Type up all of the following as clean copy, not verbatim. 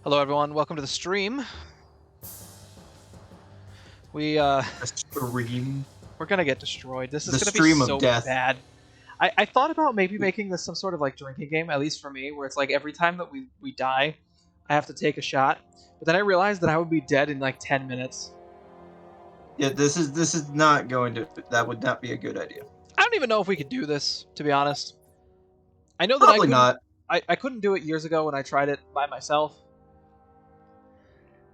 Hello everyone, welcome to the stream. A stream. We're gonna get destroyed. This is The gonna be stream of so death. bad. I thought about maybe making this some sort of like drinking game, at least for me, where it's like every time that we die, I have to take a shot. But then I realized that I would be dead in like 10 minutes. Yeah, this is not going to. That would not be a good idea. I don't even know if we could do this, to be honest. I know that Probably not. I couldn't do it years ago when I tried it by myself.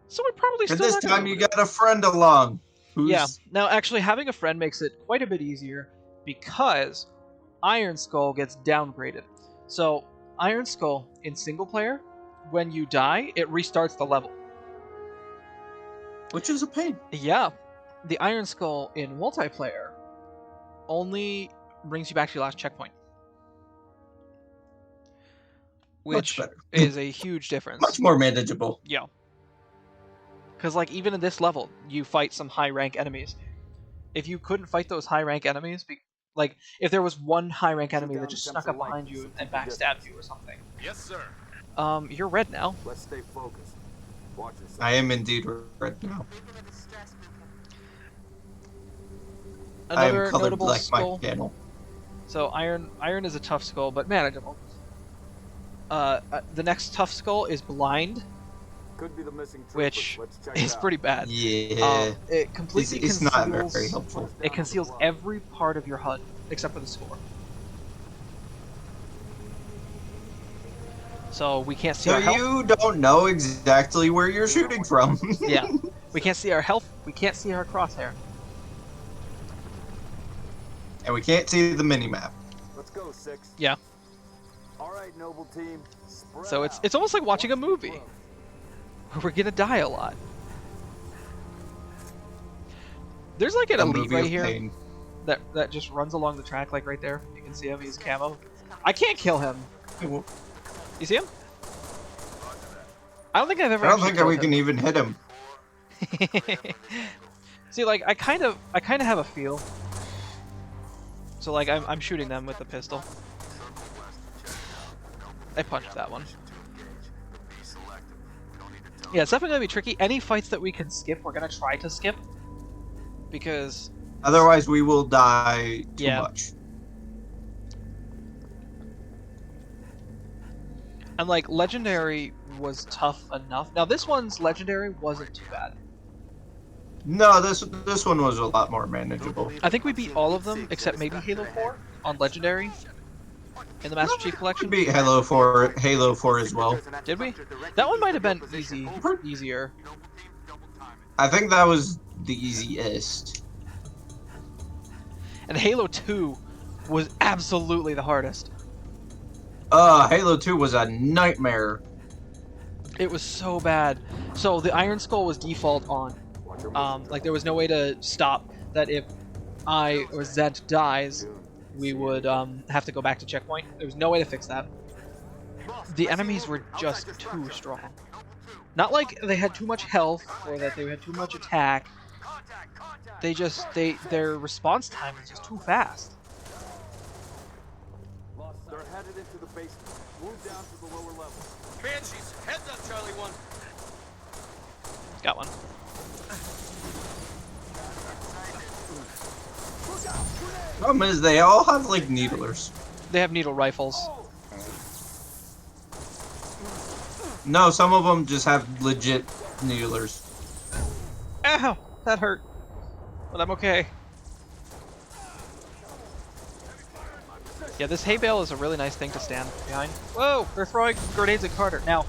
So we're probably But still this not gonna time be you able to got a friend along. Yeah. Now, actually, having a friend makes it quite a bit easier because Iron Skull gets downgraded. So, Iron Skull in single player, when you die, it restarts the level. Which is a pain. Yeah. The Iron Skull in multiplayer only brings you back to your last checkpoint. Which Much better. is a huge difference. Much more manageable. Yeah. Because, like, even in this level, you fight some high-rank enemies. If you couldn't fight those high-rank enemies, like, if there was one high-rank enemy that just snuck up behind you and backstabbed you or something. Yes, sir. You're red now. Let's stay focused. Watch yourself. I am indeed red now. I Another am colored notable like skull. my channel. So Iron is a tough skull, but manageable. The next tough skull is blind, Could be the missing troopers. which Let's check is it out. pretty bad. Yeah. It completely It's conceals. not very helpful. It conceals every part of your HUD except for the score. So we can't see So our health. you don't know exactly where you're shooting from. Yeah, we can't see our health. We can't see our crosshair. And we can't see the minimap. Let's go, 6. Yeah. All right, noble team. Spread So out. it's almost like watching a movie. We're gonna die a lot. There's like an A elite movie right of here pain. that just runs along the track, like right there. You can see him. He's camo. I can't kill him. You see him? I don't think I've ever. I don't actually think that we killed can even hit him. him. See, like I kind of have a feel. So like I'm shooting them with the pistol. I punched that one. Yeah, it's definitely gonna be tricky. Any fights that we can skip, we're gonna try to skip. Because Otherwise, we will die too Yeah. much. and like legendary was tough enough. Now this one's legendary wasn't too bad. No, this one was a lot more manageable. I think we beat all of them except maybe Halo 4 on legendary in the Master Chief We Collection. beat Halo 4 as well. Did we? That one might have been easier. I think that was the easiest. And Halo 2 was absolutely the hardest. Halo 2 was a nightmare. It was so bad. So the Iron Skull was default on. Like there was no way to stop that if I or Zed dies, we would have to go back to checkpoint. There was no way to fix that. The enemies were just too strong. Not like they had too much health or that they had too much attack. Their response time is just too fast. They're headed into the basement. Move down to the lower level. Banshees, heads up, Charlie 1. Got one. Problem is, they all have like needlers. They have needle rifles. No, some of them just have legit needlers. Ow! That hurt. But I'm okay. Yeah, this hay bale is a really nice thing to stand behind. Whoa! They're throwing grenades at Carter. Now,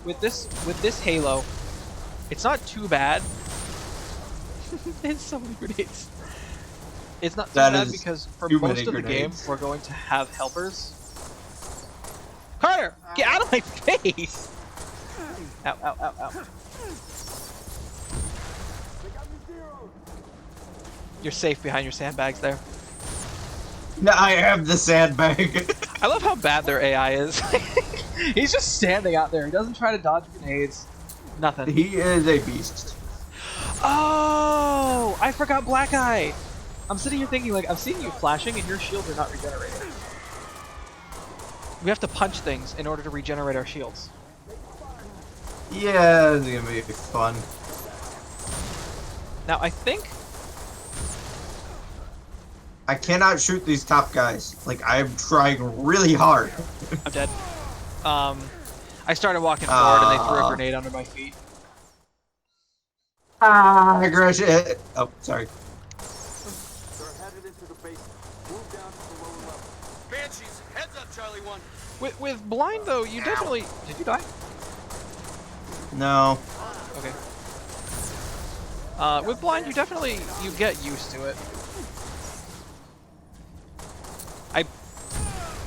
with this Halo, it's not too bad. There's so many grenades. It's not too That bad is because for too most many of the game, grenades. we're going to have helpers. Carter! Get out of my face! Ow, ow, ow, ow. You're safe behind your sandbags there. No, I have the sandbag. I love how bad their AI is. He's just standing out there. He doesn't try to dodge grenades. Nothing. He is a beast. Oh! I forgot Black Eye! I'm sitting here thinking, like, I'm seeing you flashing and your shields are not regenerating. We have to punch things in order to regenerate our shields. Yeah, it's gonna be fun. Now I think I cannot shoot these top guys. Like, I'm trying really hard. I'm dead. I started walking forward and they threw a grenade under my feet. Aggression. Oh, sorry. They're headed into the basement. Move down to the lower level. Banshees, heads up, Charlie 1. With blind though, you definitely did you die? No. Okay. With blind, you get used to it.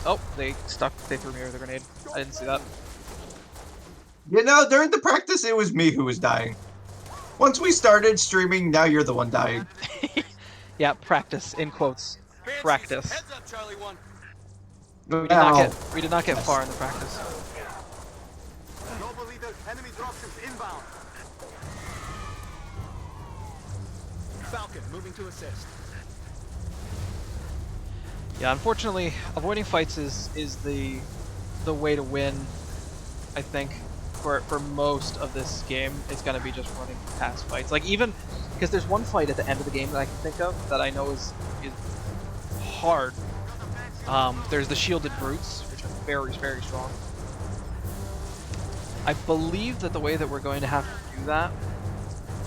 Oh, they threw me with a grenade. I didn't see that. You know, during the practice, it was me who was dying. Once we started streaming, now you're the one dying. Yeah, practice in quotes. Banshees, Practice. heads up, Charlie 1. We did not get far in the practice. Nova leader, enemy dropships inbound. Falcon, moving to assist. Yeah, unfortunately, avoiding fights is the way to win. I think for most of this game, it's gonna be just running past fights. Like even because there's one fight at the end of the game that I can think of that I know is hard. There's the shielded brutes, which are very strong. I believe that the way that we're going to have to do that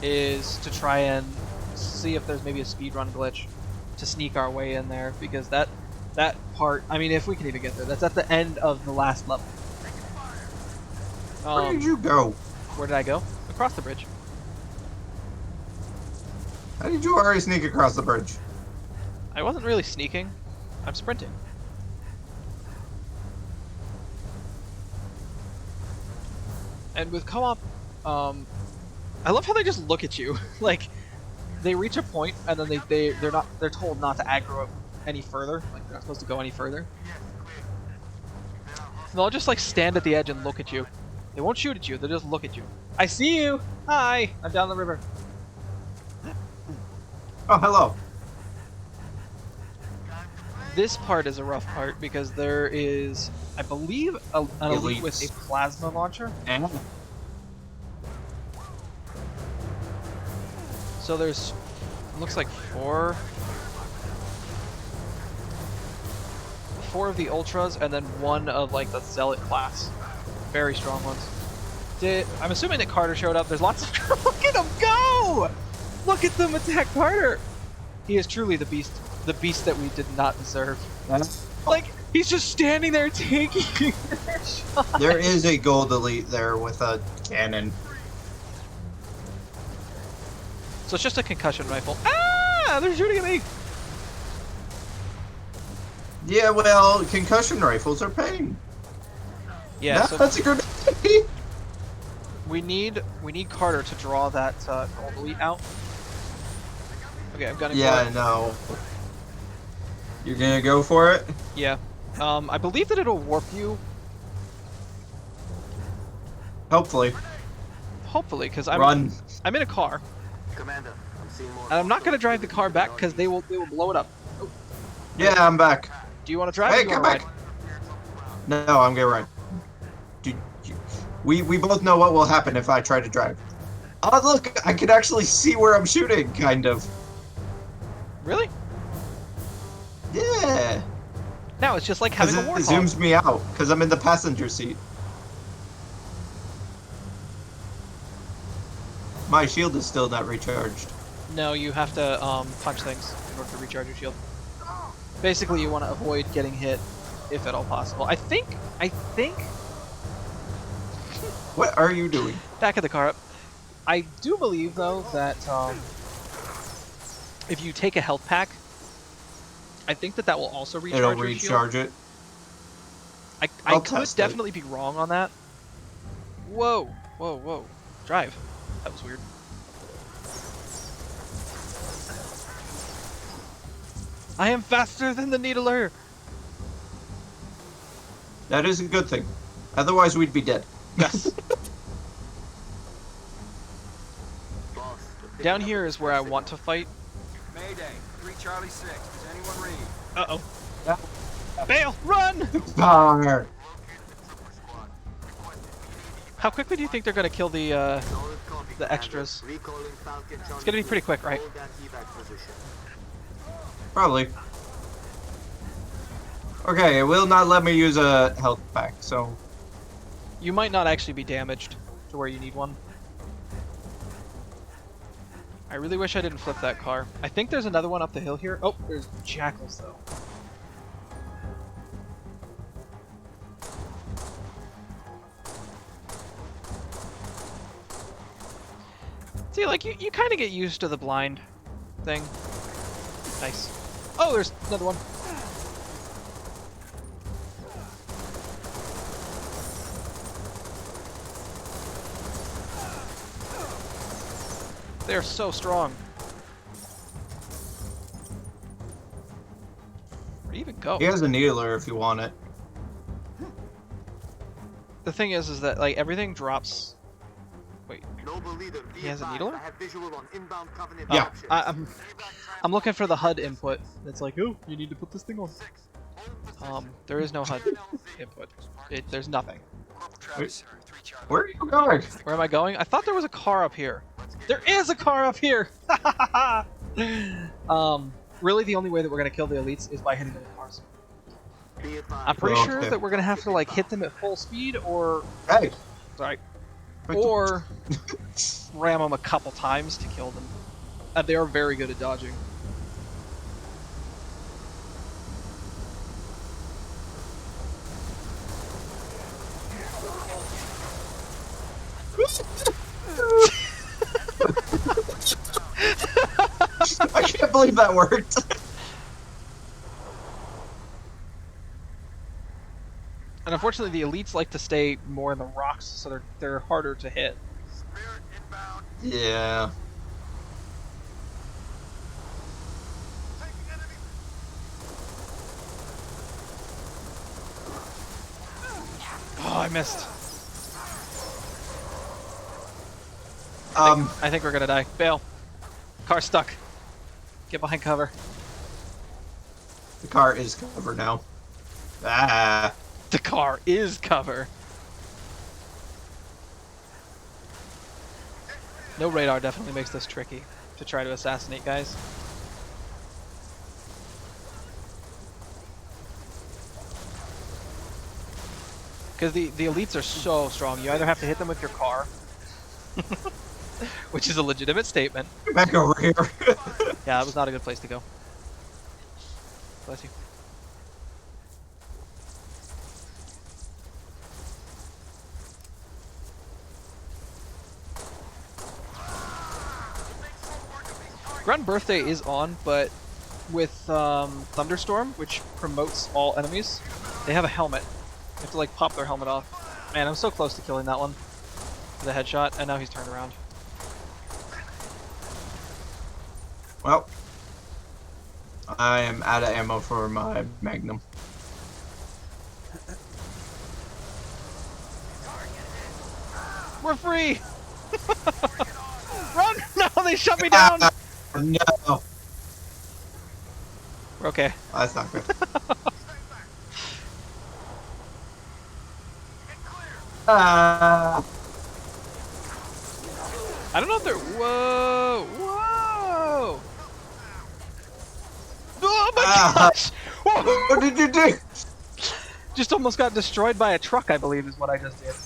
is to try and see if there's maybe a speedrun glitch to sneak our way in there, because that part, I mean, if we can even get there, that's at the end of the last level. Where did you go? Where did I go? Across the bridge. How did you already sneak across the bridge? I wasn't really sneaking. I'm sprinting. And with co-op, I love how they just look at you. Like, they reach a point and then they're told not to aggro up any further. Like, they're not supposed to go any further. So they'll just like stand at the edge and look at you. They won't shoot at you. They'll just look at you. I see you. Hi. I'm down the river. Oh, hello. This part is a rough part because there is, I believe, an elite with a plasma launcher. And So there's, it looks like four of the ultras and then one of like the zealot class. Very strong ones. I'm assuming that Carter showed up. There's lots of look at him go! Look at them attack Carter! He is truly the beast that we did not deserve. Like, he's just standing there taking their shots. there is a gold elite there with a cannon. So it's just a concussion rifle. Ah! They're shooting at me! Yeah, well, concussion rifles are pain. Yeah, No, so that's a grenade. we need Carter to draw that gold elite out. Okay, I'm gonna Yeah, no. You're gonna go for it? Yeah. I believe that it'll warp you. Hopefully. Hopefully, because Run. I'm in a car, Commander, I'm seeing more. and I'm not gonna drive the car back because they will blow it up. Oh, Yeah, I'm back. do you want to drive? Or Hey, do you come wanna back. ride? No, I'm gonna ride. We both know what will happen if I try to drive. Oh, look, I can actually see where I'm shooting, kind of. Really? Yeah. No, it's just like Because having it a warthog. zooms me out, because I'm in the passenger seat. My shield is still not recharged. No, you have to punch things in order to recharge your shield. Basically, you want to avoid getting hit, if at all possible. I think. What are you doing? Back of the car up. I do believe though that if you take a health pack, I think that will also recharge It'll your shield. recharge it. I I'll could test it. definitely be wrong on that. Whoa, whoa, whoa. Drive. That was weird. I am faster than the Needler! That is a good thing. Otherwise, we'd be dead. Yes. Boss, Down here is where I want to fight. Mayday, 3 Charlie 6. Does anyone read? Uh-oh. Yeah. Bail! Run! Car. How quickly do you think they're gonna kill the Solid copy, the extras? Commander. Recalling Falcon It's gonna be pretty quick, right? Hold that evac position. Probably. Okay, it will not let me use a health pack, so... You might not actually be damaged to where you need one. I really wish I didn't flip that car. I think there's another one up the hill here. Oh, there's jackals though. See, like, you kind of get used to the blind thing. Nice. Oh, there's another one. They're so strong. Where do you even go? He has a needler if you want it. The thing is that, like, everything drops. Wait, Noble leader, be He has a advised, needler? I have visual on inbound Covenant Yeah. options. I'm looking for the HUD input. It's like, oh, you need to put this thing on. There is no HUD input. There's nothing. Corporal Travis, sir. 3 Charlie. Where are you going? Where am I going? I thought there was a car up here. There is a car up here! Really the only way that we're gonna kill the elites is by hitting them with cars. Be advised. I'm pretty Oh, sure okay. that we're gonna have to, like, hit them at full speed or... Hey! Sorry. Or ram them a couple times to kill them. They are very good at dodging. I can't believe that worked. And unfortunately, the elites like to stay more in the rocks, so they're harder to hit. Spirit inbound. Yeah. Taking enemy. Oh, I missed. I think we're gonna die. Bail. Car's stuck. Get behind cover. The car is covered now. Ah. The car is cover. No radar definitely makes this tricky to try to assassinate guys. Because the elites are so strong, you either have to hit them with your car, which is a legitimate statement. Get back over here. Yeah, that was not a good place to go. Bless you. Grunt Birthday is on, but with Thunderstorm, which promotes all enemies, they have a helmet. You have to, like, pop their helmet off. Man, I'm so close to killing that one with a headshot, and now he's turned around. Well, I am out of ammo for my Magnum. We're free! Run! No, they shut me down! No, We're okay. that's not good. Ah. I don't know if they're... Whoa! Whoa! Oh my gosh! Whoa! What did you do? Just almost got destroyed by a truck, I believe, is what I just did.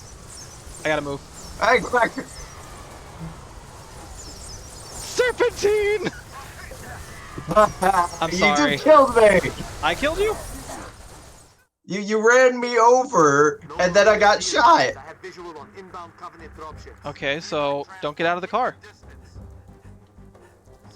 I gotta move. Hey, go back. Serpentine! I'm You sorry. just killed me. I killed you? You ran me over, and then I got shot. I have visual on inbound Covenant dropships. Okay, so don't get out of the car.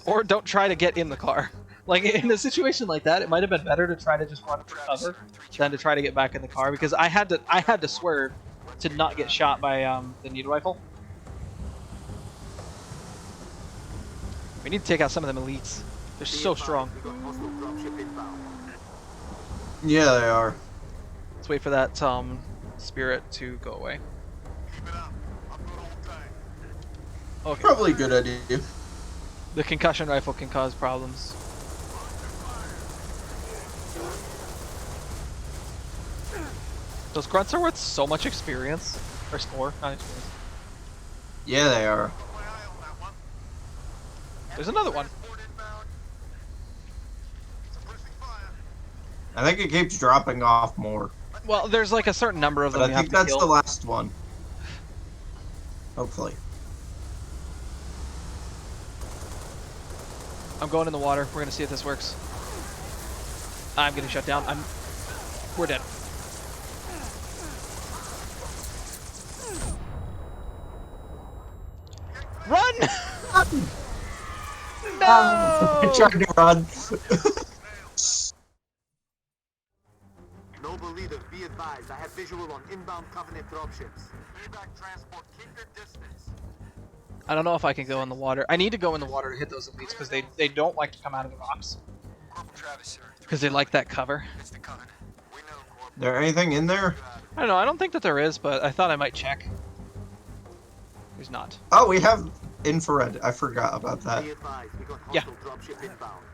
Or don't try to get in the car. Like, in a situation like that, it might have been better to try to just run for cover than to try to get back in the car, because I had to swerve to not get shot by the needle rifle. We need to take out some of them elites. They're so strong. We got hostile dropship inbound. Yeah, they are. Let's wait for that spirit to go away. Keep it up. I'm good old time. Okay. Probably a good idea. The concussion rifle can cause problems. Those grunts are worth so much experience. Or score, not experience. Yeah, they are. Got my eye on that one. There's another one. Transport inbound. Suppressing fire. I think it keeps dropping off more. Well, there's like a certain number of But them I you have think to that's kill. the last one. Hopefully. I'm going in the water. We're gonna see if this works. I'm getting shut down. We're dead. Run! I No! tried to run. Noble leader, be advised. I have visual on inbound Covenant dropships. Payback transport. Keep your distance. I don't know if I can go in the water. I need to go in the water to hit those elites because they don't like to come out of the rocks Corporal Travis, sir. because they like that cover. It's the Covenant. We know, Corporal. There anything in there? I don't know. I don't think that there is, but I thought I might check. There's not. Oh, we have infrared. I forgot about that. Be advised. We got Yeah. hostile dropship inbound.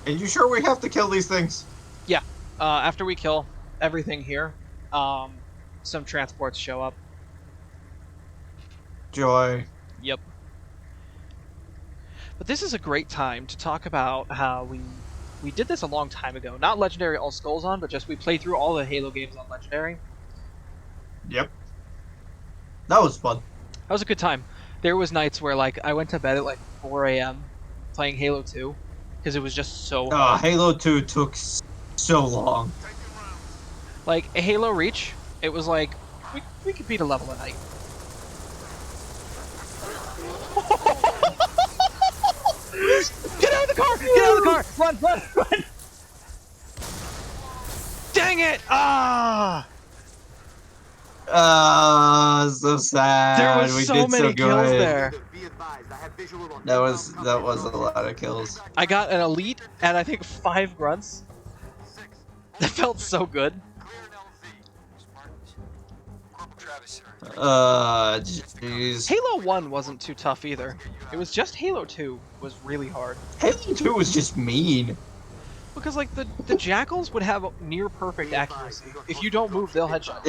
Are you sure we have to kill these things? Yeah. After we kill everything here, some transports show up. Joy. Yep. But this is a great time to talk about how we did this a long time ago. Not Legendary All Skulls on, but just we played through all the Halo games on Legendary. Yep. That was fun. That was a good time. There was nights where like I went to bed at like 4 a.m. playing Halo 2 because it was just so hard. Halo 2 took so long. Taking rounds. Like Halo Reach, it was like we could beat a level a night. Get out of the car! Get out of the car! Run! Run! Run! Dang it! Ah! So sad. There was we so did many so kills good. there. Leader, be advised. I have visual on That inbound was a Covenant lot of kills. I got an elite and I think 5 grunts. 6. That felt so good. Clear an LZ. Spartans. Corporal Travis, sir. Jeez. Halo 1 wasn't too tough either. It was just Halo 2 was really hard. Halo 2 was just mean. Because like the jackals would have near perfect accuracy. If you don't move, they'll headshot.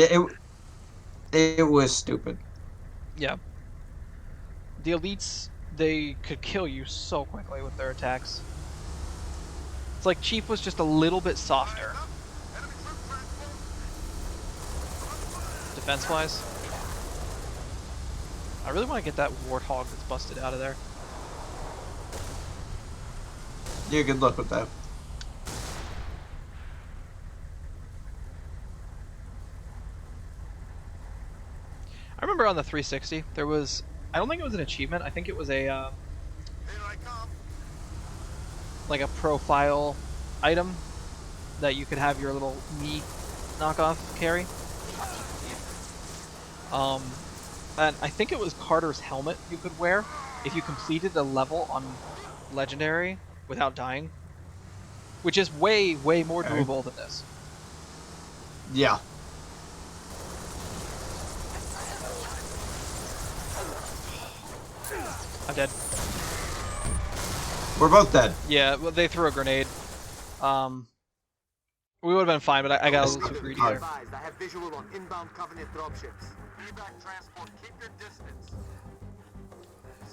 It was stupid. Yeah. The elites, they could kill you so quickly with their attacks. It's like Chief was just a little bit softer. Enemy troop transport. Defense-wise. I really want to get that warthog that's busted out of there. Yeah, good luck with that. I remember on the 360, there was... I don't think it was an achievement. I think it was a, Here I come. like a profile item that you could have your little me knockoff carry. And I think it was Carter's helmet you could wear if you completed a level on Legendary without dying. Which is way, way more Okay. doable than this. Yeah. I'm dead. We're both dead. Yeah, well, they threw a grenade. We would have been fine, but I got a little too greedy Be there. advised. I have visual on inbound Covenant dropships. Payback transport. Keep your distance.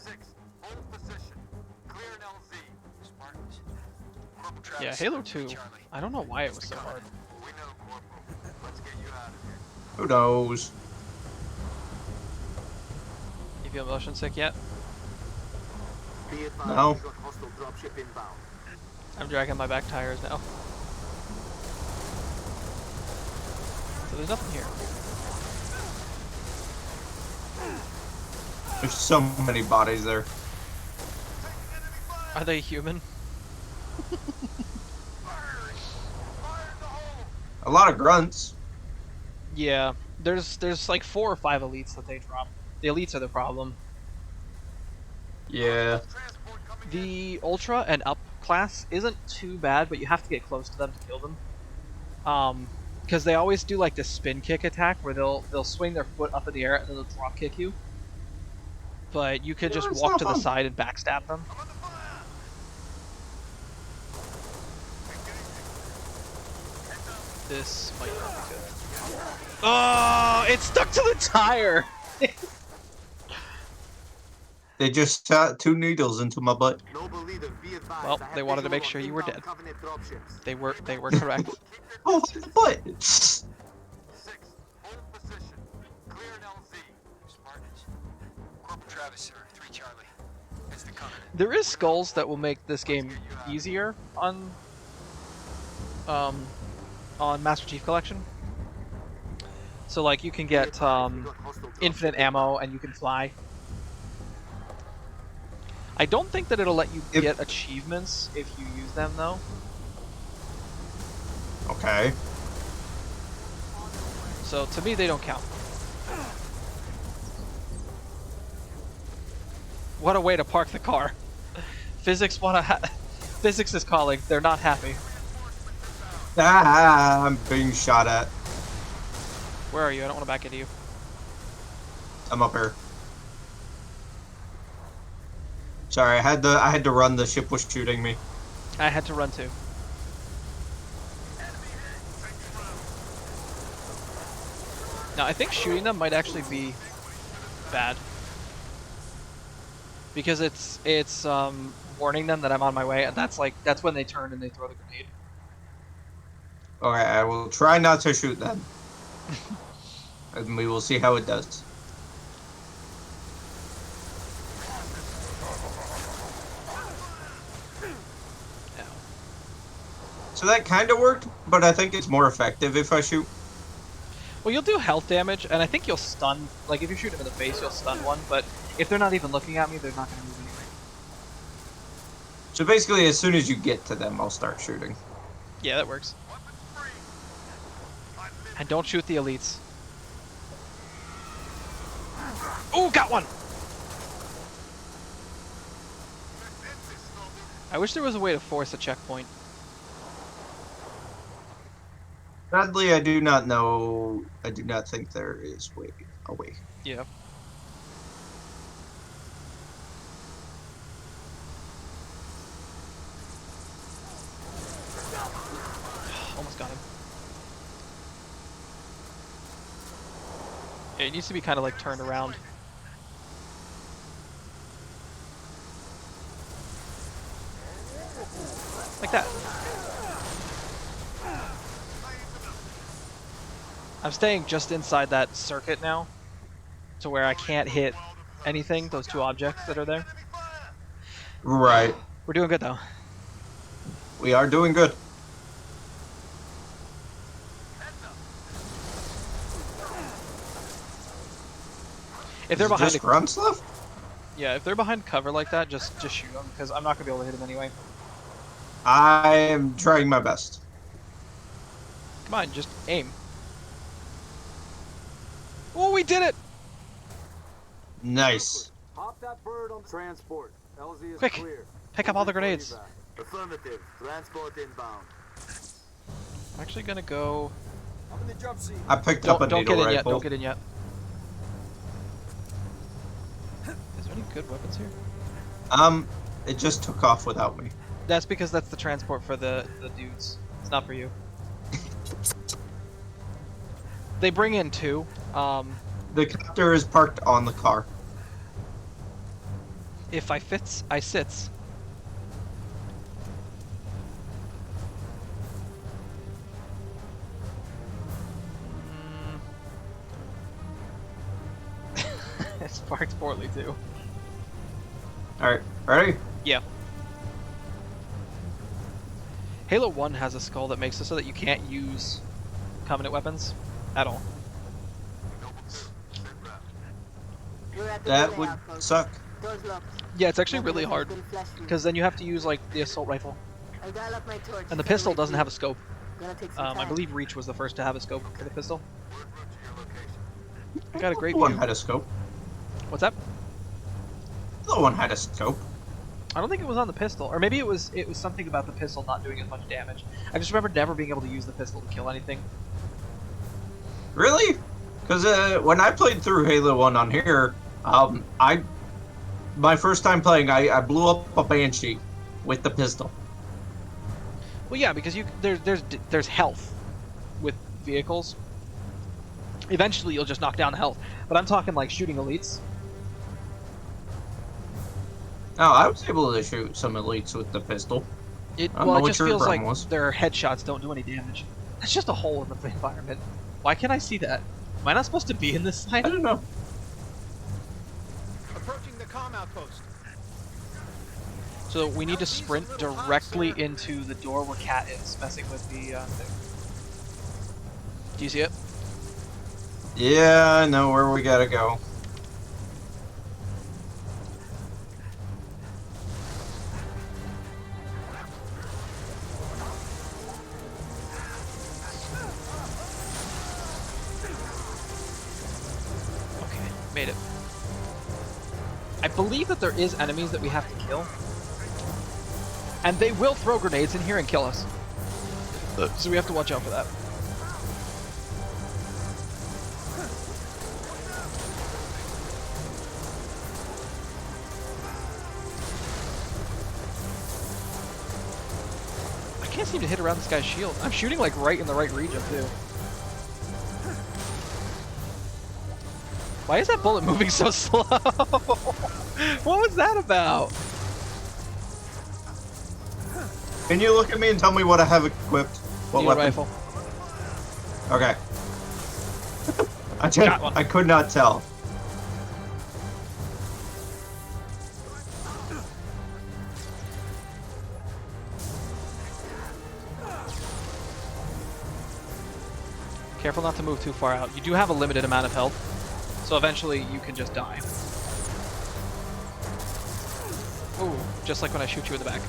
6. Hold position. Clear an LZ. Spartans. Corporal Travis. Yeah, Halo sir. 2, Charlie. I don't know why it was so hard. We know, Corporal. Let's get you out of here. Who knows? You feel motion sick yet? Be advised. No. We got hostile dropship inbound. I'm dragging my back tires now. So there's nothing here. There's so many bodies there. Are they human? Fire in the hole. A lot of grunts. Yeah, there's like 4 or 5 elites that they drop. The elites are the problem. Yeah. Transport coming in. The Ultra and Up class isn't too bad, but you have to get close to them to kill them. Because they always do like this spin kick attack where they'll swing their foot up in the air and then they'll drop kick you. But you could Yeah, just it's walk not to the fun. side and backstab them. I'm under fire. This might not be good. Oh, it stuck to the tire! They just shot 2 needles into my butt. Noble leader, be advised. Well, I have they wanted to make visual sure on you were inbound dead. Covenant dropships. They were correct. Oh, my butt! 6, hold position. Clear an LZ. Spartans. Corporal Travis, sir. 3 Charlie. It's the Covenant. There is skulls that will make this game easier on Master Chief Collection. So like you can get infinite ammo and you can fly. I don't think that it'll let you get achievements if you use them though. Okay. So to me they don't count. What a way to park the car. Physics Physics is calling. They're not happy. Ah, I'm being shot at. Where are you? I don't want to back into you. I'm up here. Sorry, I had to run. The ship was shooting me. I had to run too. Now I think shooting them might actually be bad. Because it's warning them that I'm on my way, and that's when they turn and they throw the grenade. Okay, I will try not to shoot them. And we will see how it does. Ow. So that kind of worked, but I think it's more effective if I shoot. Well, you'll do health damage, and I think you'll stun. Like if you shoot them in the face, you'll stun one. But if they're not even looking at me, they're not going to move anyway. So basically, as soon as you get to them, I'll start shooting. Yeah, that works. And don't shoot the elites. Oh, got one! I wish there was a way to force a checkpoint. Sadly, I do not know. I do not think there is a way. Yeah. Almost got him. Yeah, it needs to be kind of like turned around. Like that. I'm staying just inside that circuit now, to where I can't hit anything, those 2 objects that are there. Right. We're doing good though. We are doing good. If they're Is it behind just grunts left? yeah, if they're behind cover like that, just shoot them, because I'm not gonna be able to hit them anyway. I am trying my best. Come on, just aim. Oh, we did it! Nice. Hop that bird on transport. LZ is Quick, clear. pick up all the grenades. Affirmative. Transport inbound. I'm actually gonna go. I'm in the jump seat. I picked up a Don't needle get in rifle. yet. Don't get in yet. Is there any good weapons here? It just took off without me. That's because that's the transport for the dudes. It's not for you. They bring in 2. The copter is parked on the car. If I fits, I sits. It's parked poorly too. Alright, ready? Yeah. Halo 1 has a skull that makes it so that you can't use Covenant weapons at all. That would suck. Yeah, it's actually really hard, because then you have to use like the assault rifle. And the pistol doesn't have a scope. I believe Reach was the first to have a scope for the pistol. I got a great The one view. had a scope. What's that? The one had a scope. I don't think it was on the pistol, or maybe it was something about the pistol not doing as much damage. I just remember never being able to use the pistol to kill anything. Really? Because when I played through Halo 1 on here, my first time playing, I blew up a Banshee with the pistol. Well, yeah, because there's health with vehicles, eventually you'll just knock down the health. But I'm talking like shooting elites. Oh, I was able to shoot some elites with the pistol. I don't know It what just your feels like problem was. their headshots don't do any damage. That's just a hole in the environment. Why can't I see that? Am I not supposed to be in this I side? don't know. Approaching the comm outpost. So we need to sprint directly into the door where Cat is, messing with the thing. Do you see it? Yeah, I know where we gotta go. Okay, made it. I believe that there is enemies that we have to kill. And they will throw grenades in here and kill us. So we have to watch out for that. I can't seem to hit around this guy's shield. I'm shooting like right in the right region too. Why is that bullet moving so slow? What was that about? Can you look at me and tell me what I have equipped? What Need a weapon? rifle. Okay. Got one. I could not tell. Careful not to move too far out. You do have a limited amount of health, so eventually you can just die. Ooh, just like when I shoot you in the back.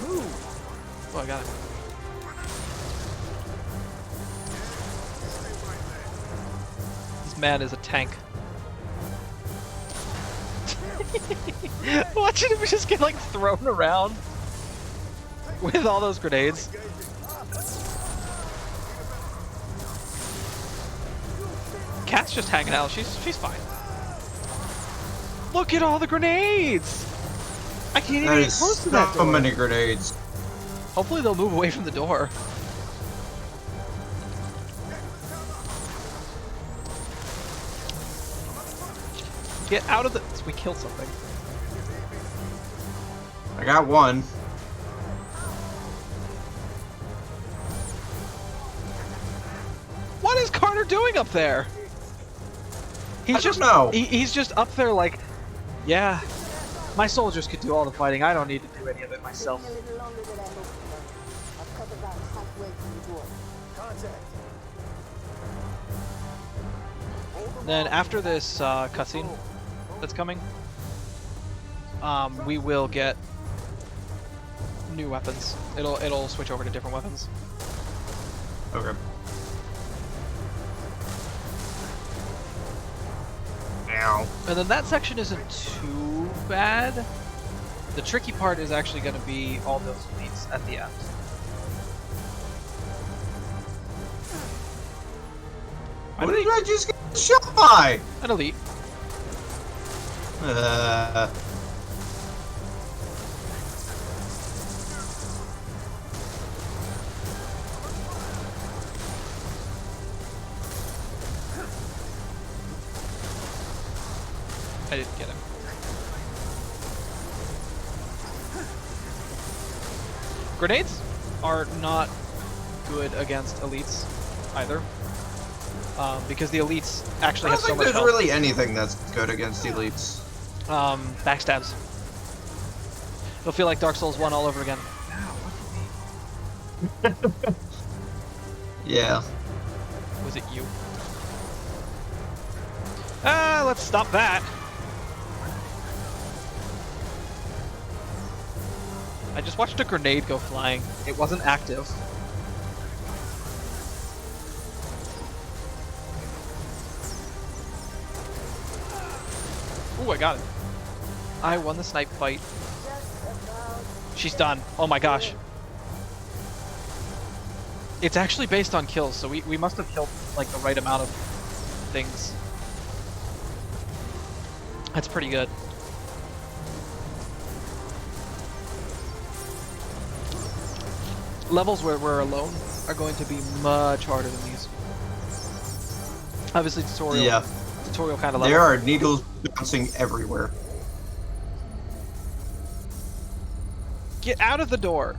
Ooh. Oh, I got it. This man is a tank. Watching him just get like thrown around with all those grenades. Cat's just hanging out. She's fine. Look at all the grenades! I can't even That get is close to that so door. many grenades. Hopefully they'll move away from the door. Get out of the... We killed something. I got one. What is Carter doing up there? He's I don't just know. He's just up there like, yeah, my soldiers could do all the fighting. I don't need to do any of it myself. A little longer than I hoped for. I've cut about halfway from the door. Contact. Then after this cutscene that's coming, we will get new weapons. It'll switch over to different weapons. Okay. Ow. And then that section isn't too bad. The tricky part is actually going to be all those elites at the end. What did I just get shot by? An elite. I didn't get him. Grenades are not good against elites either, because the elites I actually don't have so think much there's health. really anything that's good against elites. Backstabs. It'll feel like Dark Souls 1 all over again. Yeah. Was it you? Let's stop that. I just watched a grenade go flying. It wasn't active. Ooh, I got it. I won the snipe fight. She's done. Oh my gosh. It's actually based on kills, so we must have killed like the right amount of things. That's pretty good. Levels where we're alone are going to be much harder than these. Obviously, tutorial. Yeah. Tutorial kind of level. There are needles bouncing everywhere. Get out of the door.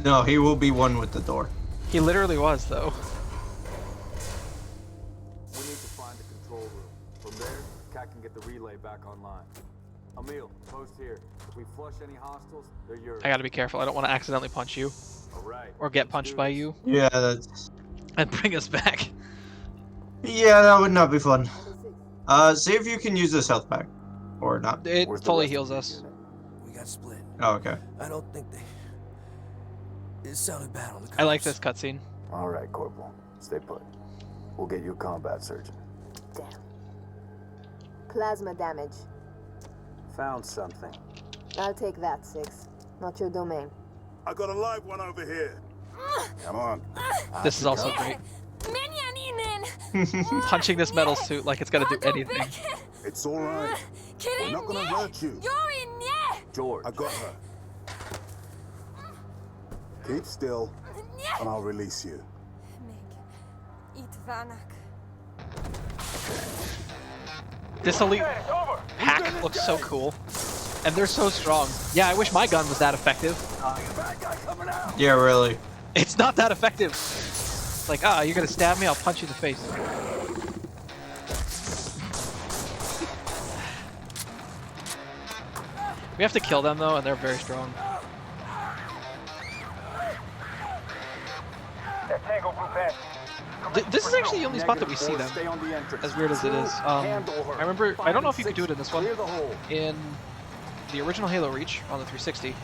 No, he will be one with the door. He literally was, though. We need to find the control room. From there, Cat can get the relay back online. Emil, post here. If we flush any hostiles, they're yours. I gotta be careful. I don't want to accidentally punch you All right. or get let's punched do by this. you Yeah, that's... and bring us back. Yeah, that would not be fun. See if you can use this health pack. Or not. It Where's the fully rest heals of your us. unit? We got split. Oh, okay. I don't think they... It sounded bad on the I like cops. this cutscene. All right, Corporal. Stay put. We'll get you a combat surgeon. Damn. Plasma damage. Found something. I'll take that, 6. Not your domain. I got a live one over here. Come on. This is also great. Punching this metal suit like it's gonna do anything. It's all right. We're not gonna hurt you. George. I got her. Keep still, and I'll release you. This elite pack looks so cool. And they're so strong. Yeah, I wish my gun was that effective. Yeah, really. It's not that effective. It's like, you're gonna stab me, I'll punch you in the face. We have to kill them though, and they're very strong. This is actually the only spot that we see them, Stay on the entrance. as weird as it is. Handle her. I remember, I don't know if you could do it in this one. Clear the hole. In the original Halo Reach on the 360,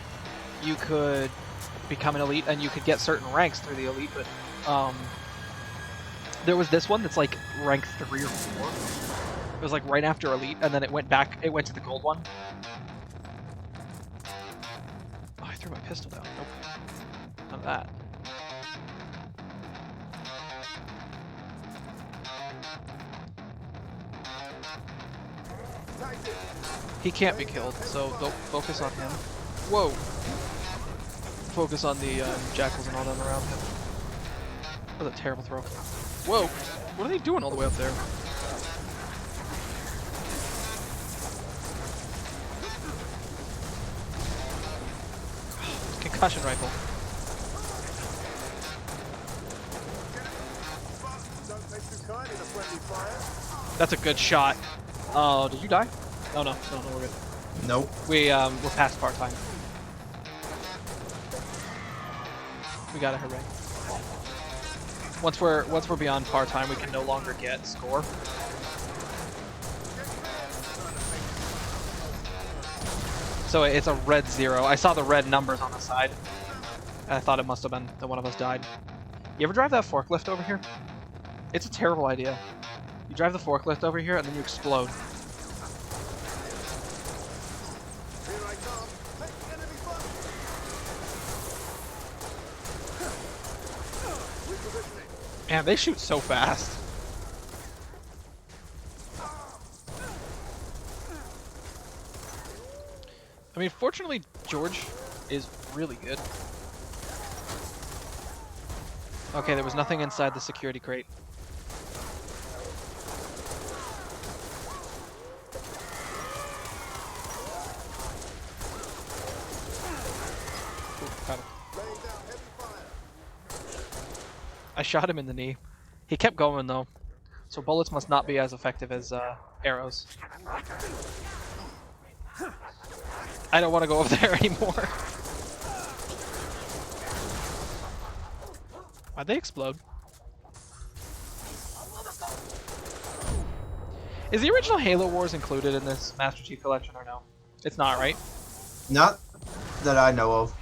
you could become an elite and you could get certain ranks through the elite, but there was this one that's like rank 3 or 4. It was like right after elite, and then it went back, it went to the gold one. Oh, I threw my pistol down. Nope. None of that. He can't be killed, so don't focus on him. Whoa! Focus on the jackals and all them around him. That was a terrible throw. Whoa! What are they doing all the way up there? Concussion rifle. Don't take too kindly to friendly fire. That's a good shot. Oh, did you die? Oh no, no, we're good. Nope. We're past part time. We got a hooray. Once we're beyond part time, we can no longer get score. So it's a red 0. I saw the red numbers on the side. And I thought it must have been that one of us died. You ever drive that forklift over here? It's a terrible idea. You drive the forklift over here and then you explode. Here I come. Take enemy fire. Repositioning. Man, they shoot so fast. I mean, fortunately, George is really good. Okay, there was nothing inside the security crate. Ooh, got him. Laying down heavy fire. I shot him in the knee. He kept going though, so bullets must not be as effective as arrows. I don't want to go over there anymore. Why'd they explode? Is the original Halo Wars included in this Master Chief Collection or no? It's not, right? Not that I know of.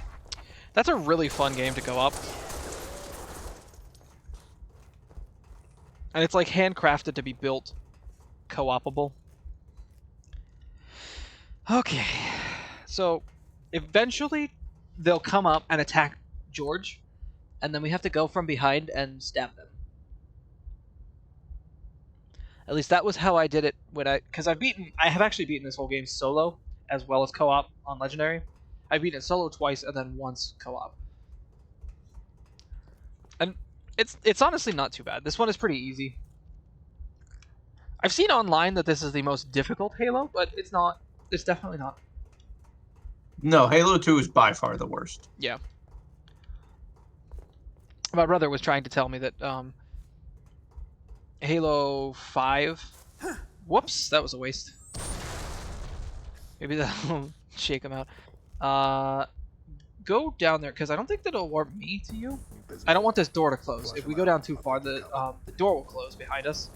That's a really fun game to go up. And it's like handcrafted to be built co-opable. Okay. So, eventually, they'll come up and attack George, and then we have to go from behind and stab them. At least that was how I did it when because I have actually beaten this whole game solo as well as co-op on Legendary. I've beaten it solo twice and then once co-op. And it's honestly not too bad. This one is pretty easy. I've seen online that this is the most difficult Halo, but it's not. It's definitely not. No, Halo 2 is by far the worst. Yeah. My brother was trying to tell me that Halo 5. Whoops, that was a waste. Maybe that'll shake him out. Go down there, because I don't think that it'll warp me to you. I don't want this door to close. If we go down too far, the door will close behind us.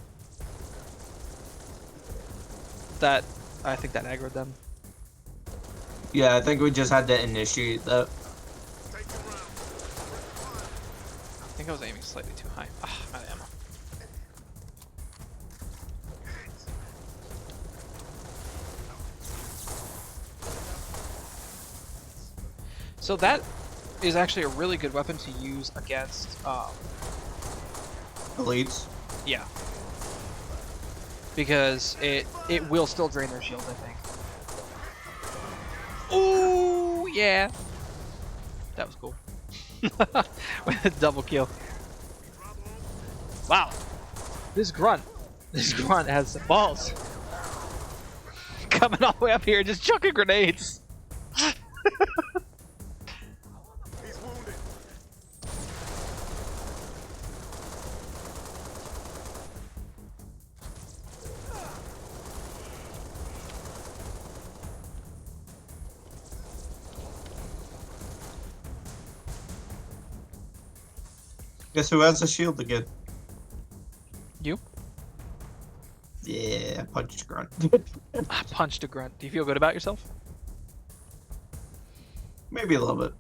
I think that aggroed them. Yeah, I think we just had to initiate that. Take them round. I think I was aiming slightly too high. Ah, I'm out of ammo. So that is actually a really good weapon to use against, Elites. yeah. Because it will still drain their shield, I think. Ooh, yeah. That was cool. With a double kill. Wow. This grunt has some balls. Coming all the way up here, just chucking grenades. He's wounded. Guess who has a shield again? You? Yeah, punched grunt. I punched a grunt. Do you feel good about yourself? Maybe a little bit.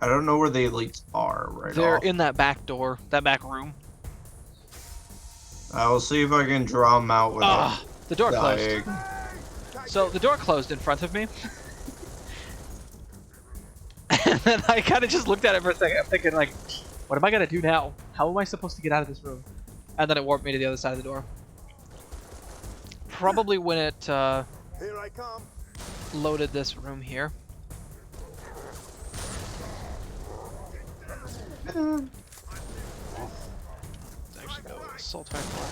I don't know where the elites are right They're off. in that back door, that back room. I will see if I can draw them out without Ah, the door closed. dying. So the door closed in front of me. And then I kind of just looked at it for a second. I'm thinking, like, what am I going to do now? How am I supposed to get out of this room? And then it warped me to the other side of the door. Probably when it Here I come. loaded this room here. Let's actually go assault rifle.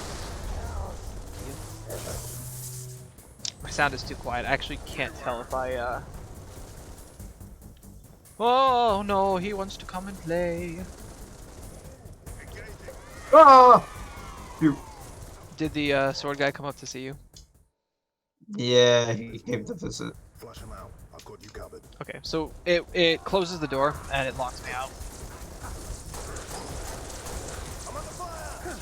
My sound is too quiet. I actually can't tell if I Oh no, he wants to come and play. Ah! You. Did the sword guy come up to see you? Yeah, he came to visit. Flush him out. I've got you covered. Okay, so it closes the door and it locks me out. I'm under fire.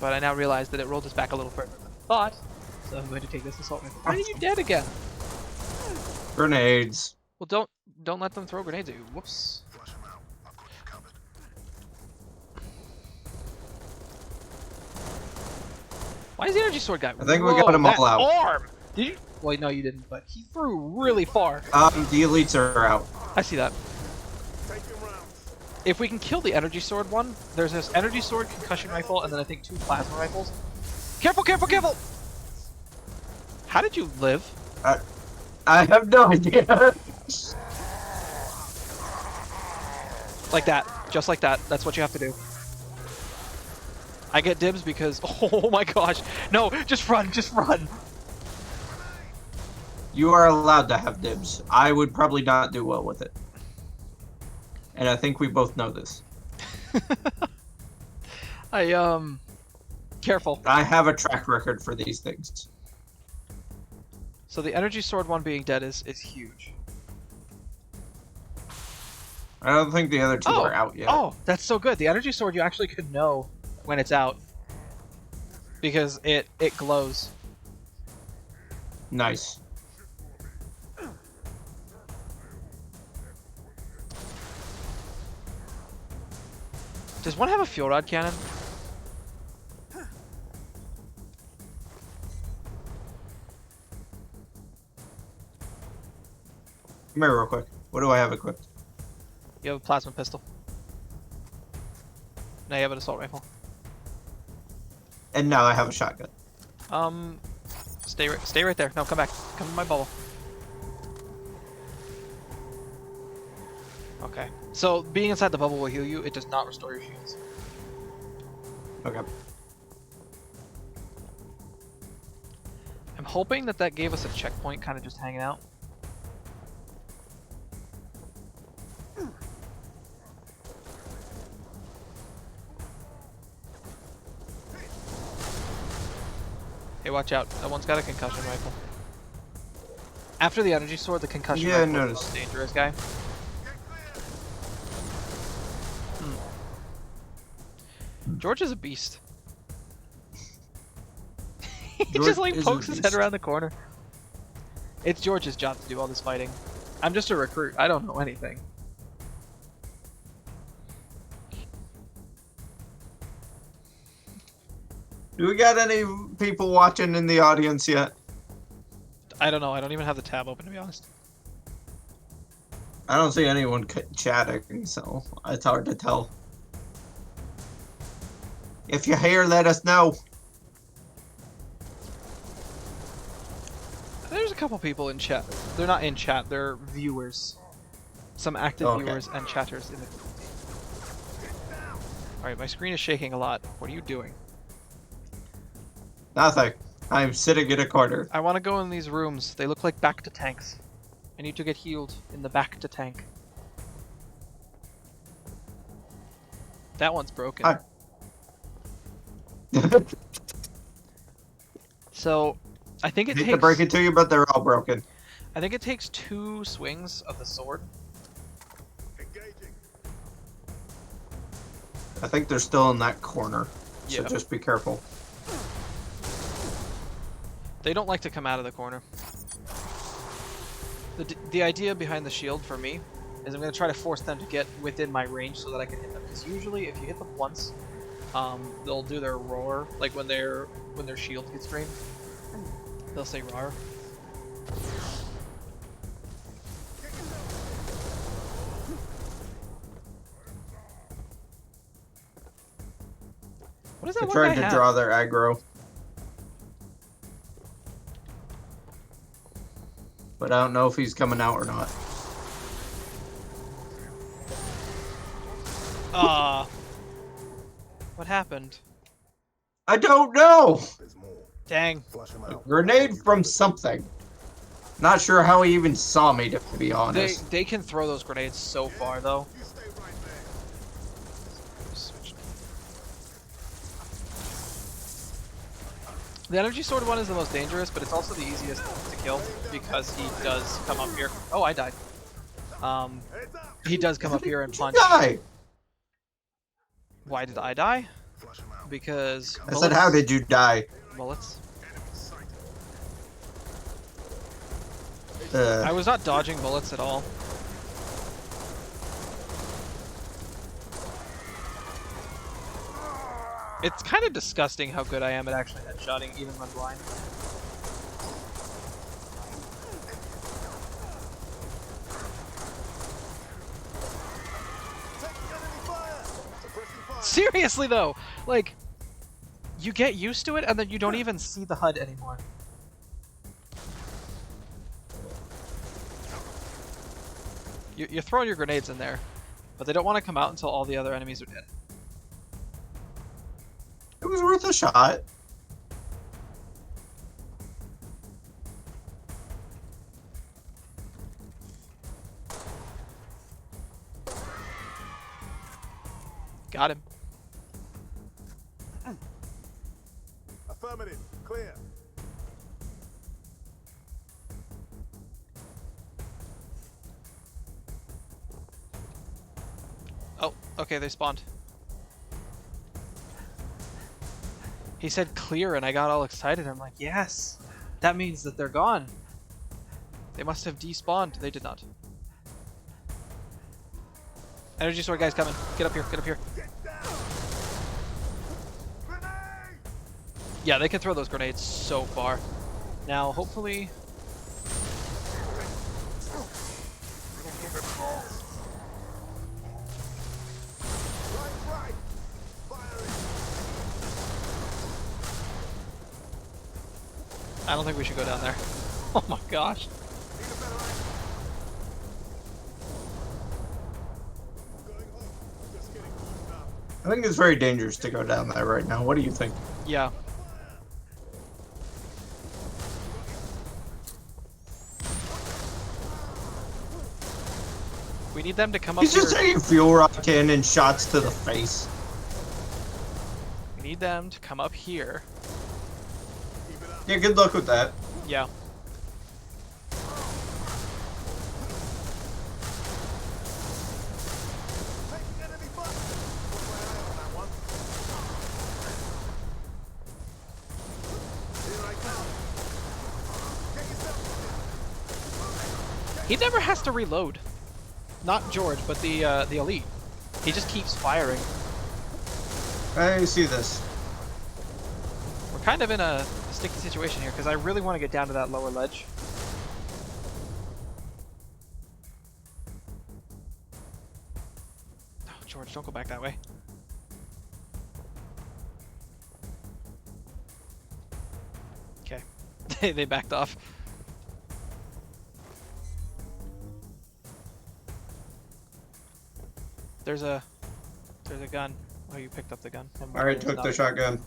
But I now realize that it rolled us back a little further than I thought. So I'm going to take this assault rifle. Why are you dead again? Grenades. Well, don't let them throw grenades at you. Whoops. Flush him out. I've got you covered. Why is the energy sword guy? I think we got them that all out. Arm! Did you? Well, no, you didn't. But he threw really far. The elites are out. I see that. Take him rounds. If we can kill the energy sword one, there's this energy sword, concussion rifle, and then I think 2 plasma rifles. Careful, careful, careful! How did you live? I have no idea. Like that. Just like that. That's what you have to do. I get dibs because... Oh my gosh. No, just run, just run. You are allowed to have dibs. I would probably not do well with it. And I think we both know this. Careful. I have a track record for these things. So the energy sword one being dead is huge. I don't think the other two are out yet. Oh, that's so good. The energy sword you actually could know when it's out. Because it glows. Nice. Does one have a fuel rod cannon? Come here real quick. What do I have equipped? You have a plasma pistol. Now you have an assault rifle. And now I have a shotgun. Stay right there. No, come back. Come to my bubble. Okay. So being inside the bubble will heal you. It does not restore your shields. Okay. I'm hoping that gave us a checkpoint, kind of just hanging out. Hey, watch out. That one's got a concussion rifle. After the energy sword, the concussion Yeah, I rifle is the noticed. most dangerous guy. George is a beast. He George just like is a pokes his head beast. around the corner. It's George's job to do all this fighting. I'm just a recruit. I don't know anything. Do we got any people watching in the audience yet? I don't know. I don't even have the tab open, to be honest. I don't see anyone chatting, so it's hard to tell. If you're here, let us know. There's a couple people in chat. They're not in chat. They're viewers. Some active Okay. viewers and chatters in the. Alright, my screen is shaking a lot. What are you doing? Nothing. I'm sitting in a corner. I want to go in these rooms. They look like back to tanks. I need to get healed in the back to tank. That one's broken. Hi. So, I think I it hate takes. to break it to you, but they're all broken. I think it takes 2 swings of the sword. Engaging. I think they're still in that corner. So Yeah. just be careful. They don't like to come out of the corner. The idea behind the shield for me is I'm going to try to force them to get within my range so that I can hit them. Because usually, if you hit them once, they'll do their roar, like when their shield gets drained. They'll say roar. What is that I one tried guy to have? draw their aggro. But I don't know if he's coming out or not. What happened? I don't know! There's more. Dang. Flush him A out. grenade from something. Not sure how he even saw me, to be honest. They can throw those grenades so far though. You stay right there. The energy sword one is the most dangerous, but it's also the easiest to kill because he does come up here. Oh, I died. Heads up. He does come up here and punch. Die! Why did I die? Flush him out. Because I said, how did you die? bullets? Enemy sighted. I was not dodging bullets at all. It's kind of disgusting how good I am at actually headshotting even when blind. Taking enemy fire. Suppressing fire. Seriously though, like, you get used to it and then you don't even see the HUD anymore. You're throwing your grenades in there, but they don't want to come out until all the other enemies are dead. It was worth a shot. Got him. Affirmative. Clear. Oh, okay, they spawned. He said clear and I got all excited. I'm like, yes! That means that they're gone. They must have despawned. They did not. Energy sword guy's coming. Get up here, get up here. Get down. Grenade. Yeah, they can throw those grenades so far. Now, hopefully... don't think we should go down there. Oh my gosh. I think it's very dangerous to go down there right now. What do you think? Yeah. We need them to come up He's here. just taking fuel rock in and shots to the face. We need them to come up here. Yeah, good luck with that. Yeah. He never has to reload. Not George, but the elite. He just keeps firing. I see this. We're kind of in a sticky situation here because I really want to get down to that lower ledge. Oh, George, don't go back that way. Okay. They backed off. There's a gun. Oh, you picked up the gun. I already took the shotgun.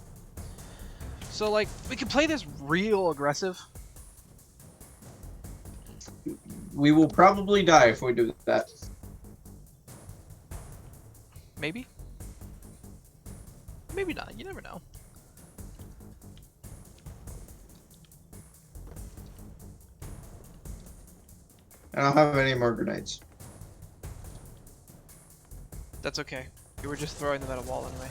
So, like, we could play this real aggressive. We will probably die if we do that. Maybe. Maybe not. You never know. I don't have any more grenades. That's okay. We were just throwing them at a wall anyway.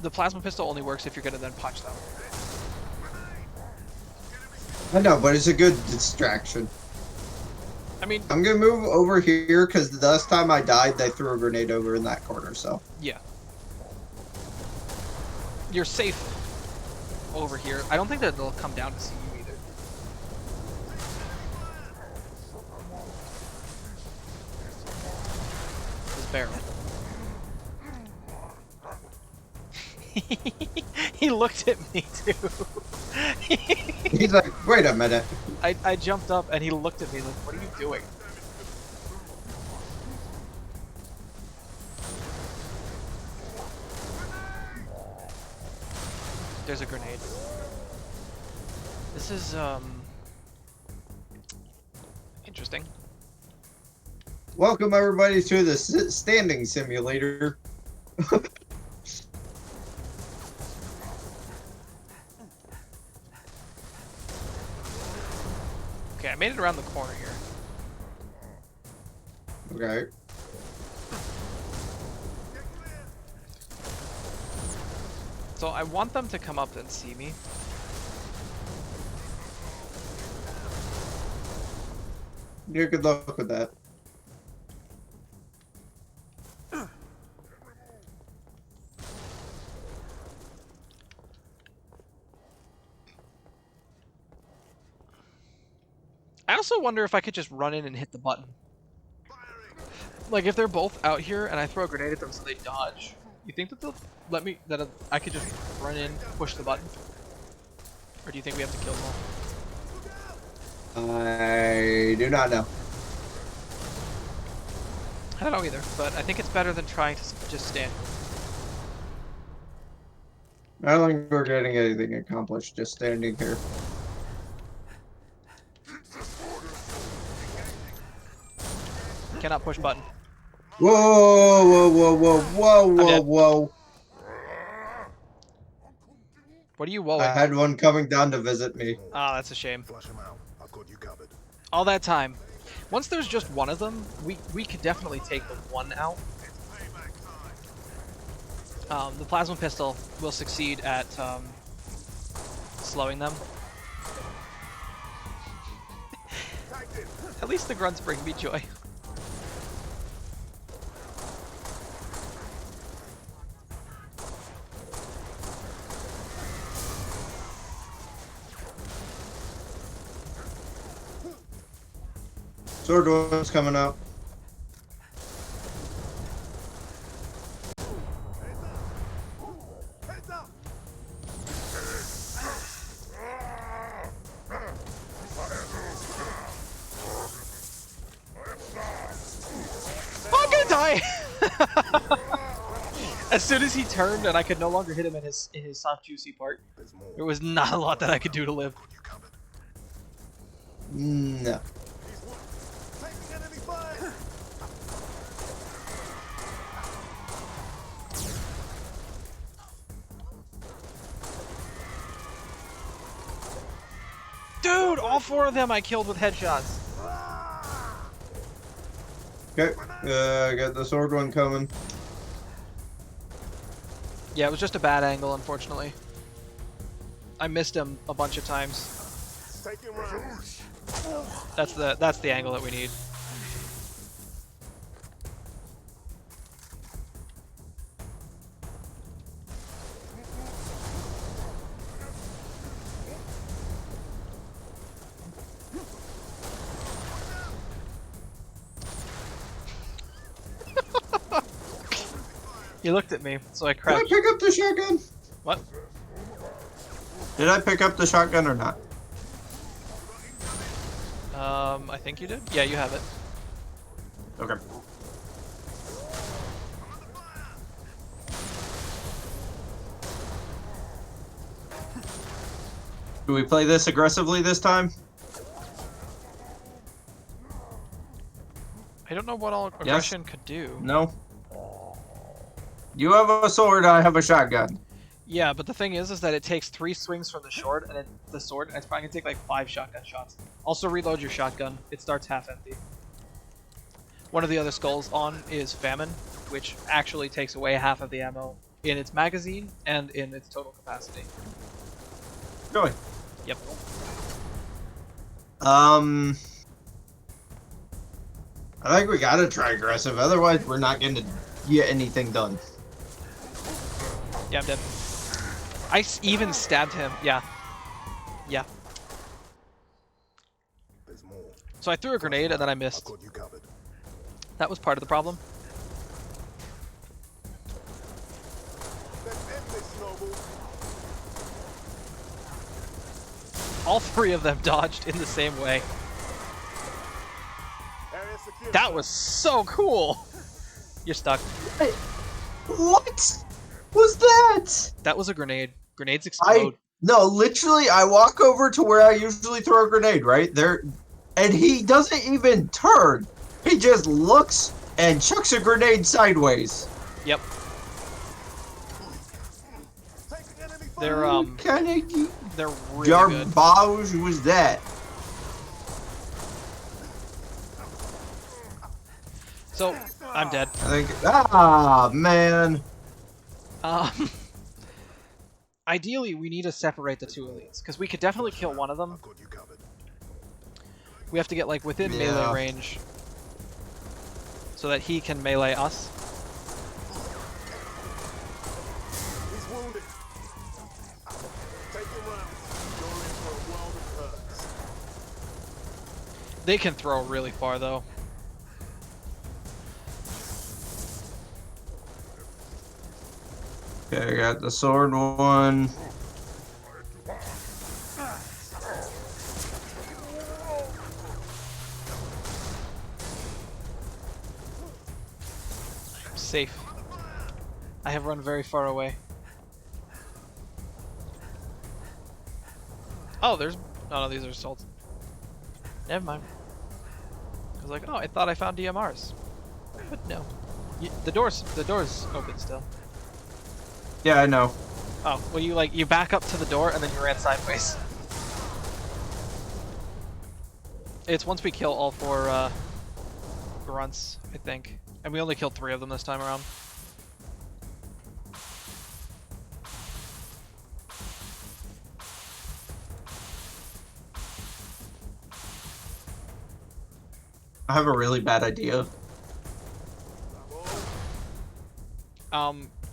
The plasma pistol only works if you're gonna then punch them. I know, but it's a good distraction. I mean, I'm gonna move over here because the last time I died, they threw a grenade over in that corner, so. yeah. You're safe over here. I don't think that they'll come down to see you either. This barrel. He looked at me too. He's like, wait a minute. I jumped up and he looked at me like, what are you doing? There's a grenade. This is, interesting. Welcome everybody to the standing simulator. Okay, I made it around the corner here. Okay. So I want them to come up and see me. Yeah, good luck with that. I also wonder if I could just run in and hit the button. Like if they're both out here and I throw a grenade at them so they dodge, you think that they'll let me, that I could just run in, push the button? Or do you think we have to kill them all? I do not know. I don't know either, but I think it's better than trying to just stand. I don't think we're getting anything accomplished just standing here. Cannot push button. Whoa, whoa, whoa, whoa, whoa, whoa, dead. whoa. What are you whoa? I had one coming down to visit me. Ah, that's a shame. Flush him out. I've got you covered. All that time. Once there's just one of them, we could definitely take the one out. The plasma pistol will succeed at slowing them. At least the grunts bring me joy. Sword one's coming up. As soon as he turned and I could no longer hit him in his soft juicy part, there was not a lot that I could do to live. No. Taking enemy fire. Dude, all 4 of them I killed with headshots. Okay, I got the sword one coming. Yeah, it was just a bad angle, unfortunately. I missed him a bunch of times. Taking rounds. That's the angle that we need. He looked at me, so I Did I crouched. pick up the shotgun? What? Did I pick up the shotgun or not? I think you did? Yeah, you have it. Okay. Do we play this aggressively this time? I don't know what all aggression could do. No. You have a sword, I have a shotgun. Yeah, but the thing is that it takes 3 swings from the sword, and the sword, and it's probably gonna take like 5 shotgun shots. Also reload your shotgun. It starts half empty. One of the other skulls on is Famine, which actually takes away half of the ammo in its magazine and in its total capacity. Really? Yep. I think we gotta try aggressive, otherwise we're not gonna get anything done. Yeah, I'm dead. Even stabbed him. Yeah. Yeah. There's more. So I threw a grenade and then I missed. Got you covered. That was part of the problem. Let's end this, Noble. All 3 of them dodged in the same way. Area secure. That was so cool! You're stuck. What was that? That was a grenade. Grenades explode. No, literally, I walk over to where I usually throw a grenade, right? There, and he doesn't even turn. He just looks and chucks a grenade sideways. Yep. Taking enemy fire. They're What kind of they're really good. garbage was that? So I'm dead. I think. Ah, man. Um, ideally, we need to separate the 2 elites because we could definitely kill one of them. Got you covered. We have to get like within Yeah. melee range so that he can melee us. He's wounded. Taking rounds. You're in for a world of hurts. They can throw really far though. Okay, I got the sword one. I'm safe. I have run very far away. Oh, there's... Oh, no, these are assaults. Never mind. I was like, oh, I thought I found DMRs. But no. The door's open still. Yeah, I know. Oh, well you back up to the door and then you ran sideways. It's once we kill all 4 grunts, I think. And we only killed 3 of them this time around. I have a really bad idea.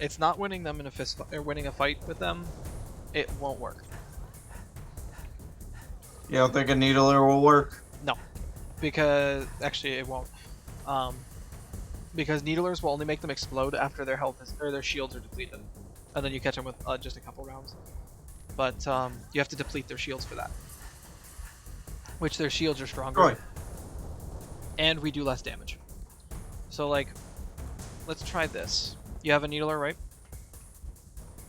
It's not winning them in a fist or winning a fight with them. It won't work. You don't think a needler will work? No, because actually it won't. Because needlers will only make them explode after their health is, or their shields are depleted, and then you catch them with just a couple rounds. But you have to deplete their shields for that, which their shields are stronger, Right. and we do less damage. So like, let's try this. You have a needler, right?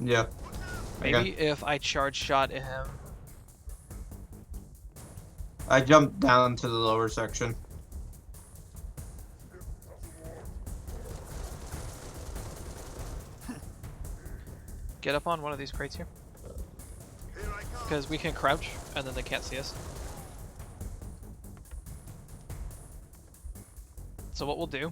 Yeah. Maybe Okay. if I charge shot at him. I jumped down to the lower section. Get up on one of these crates here. Here I come. Because we can crouch, and then they can't see us. So what we'll do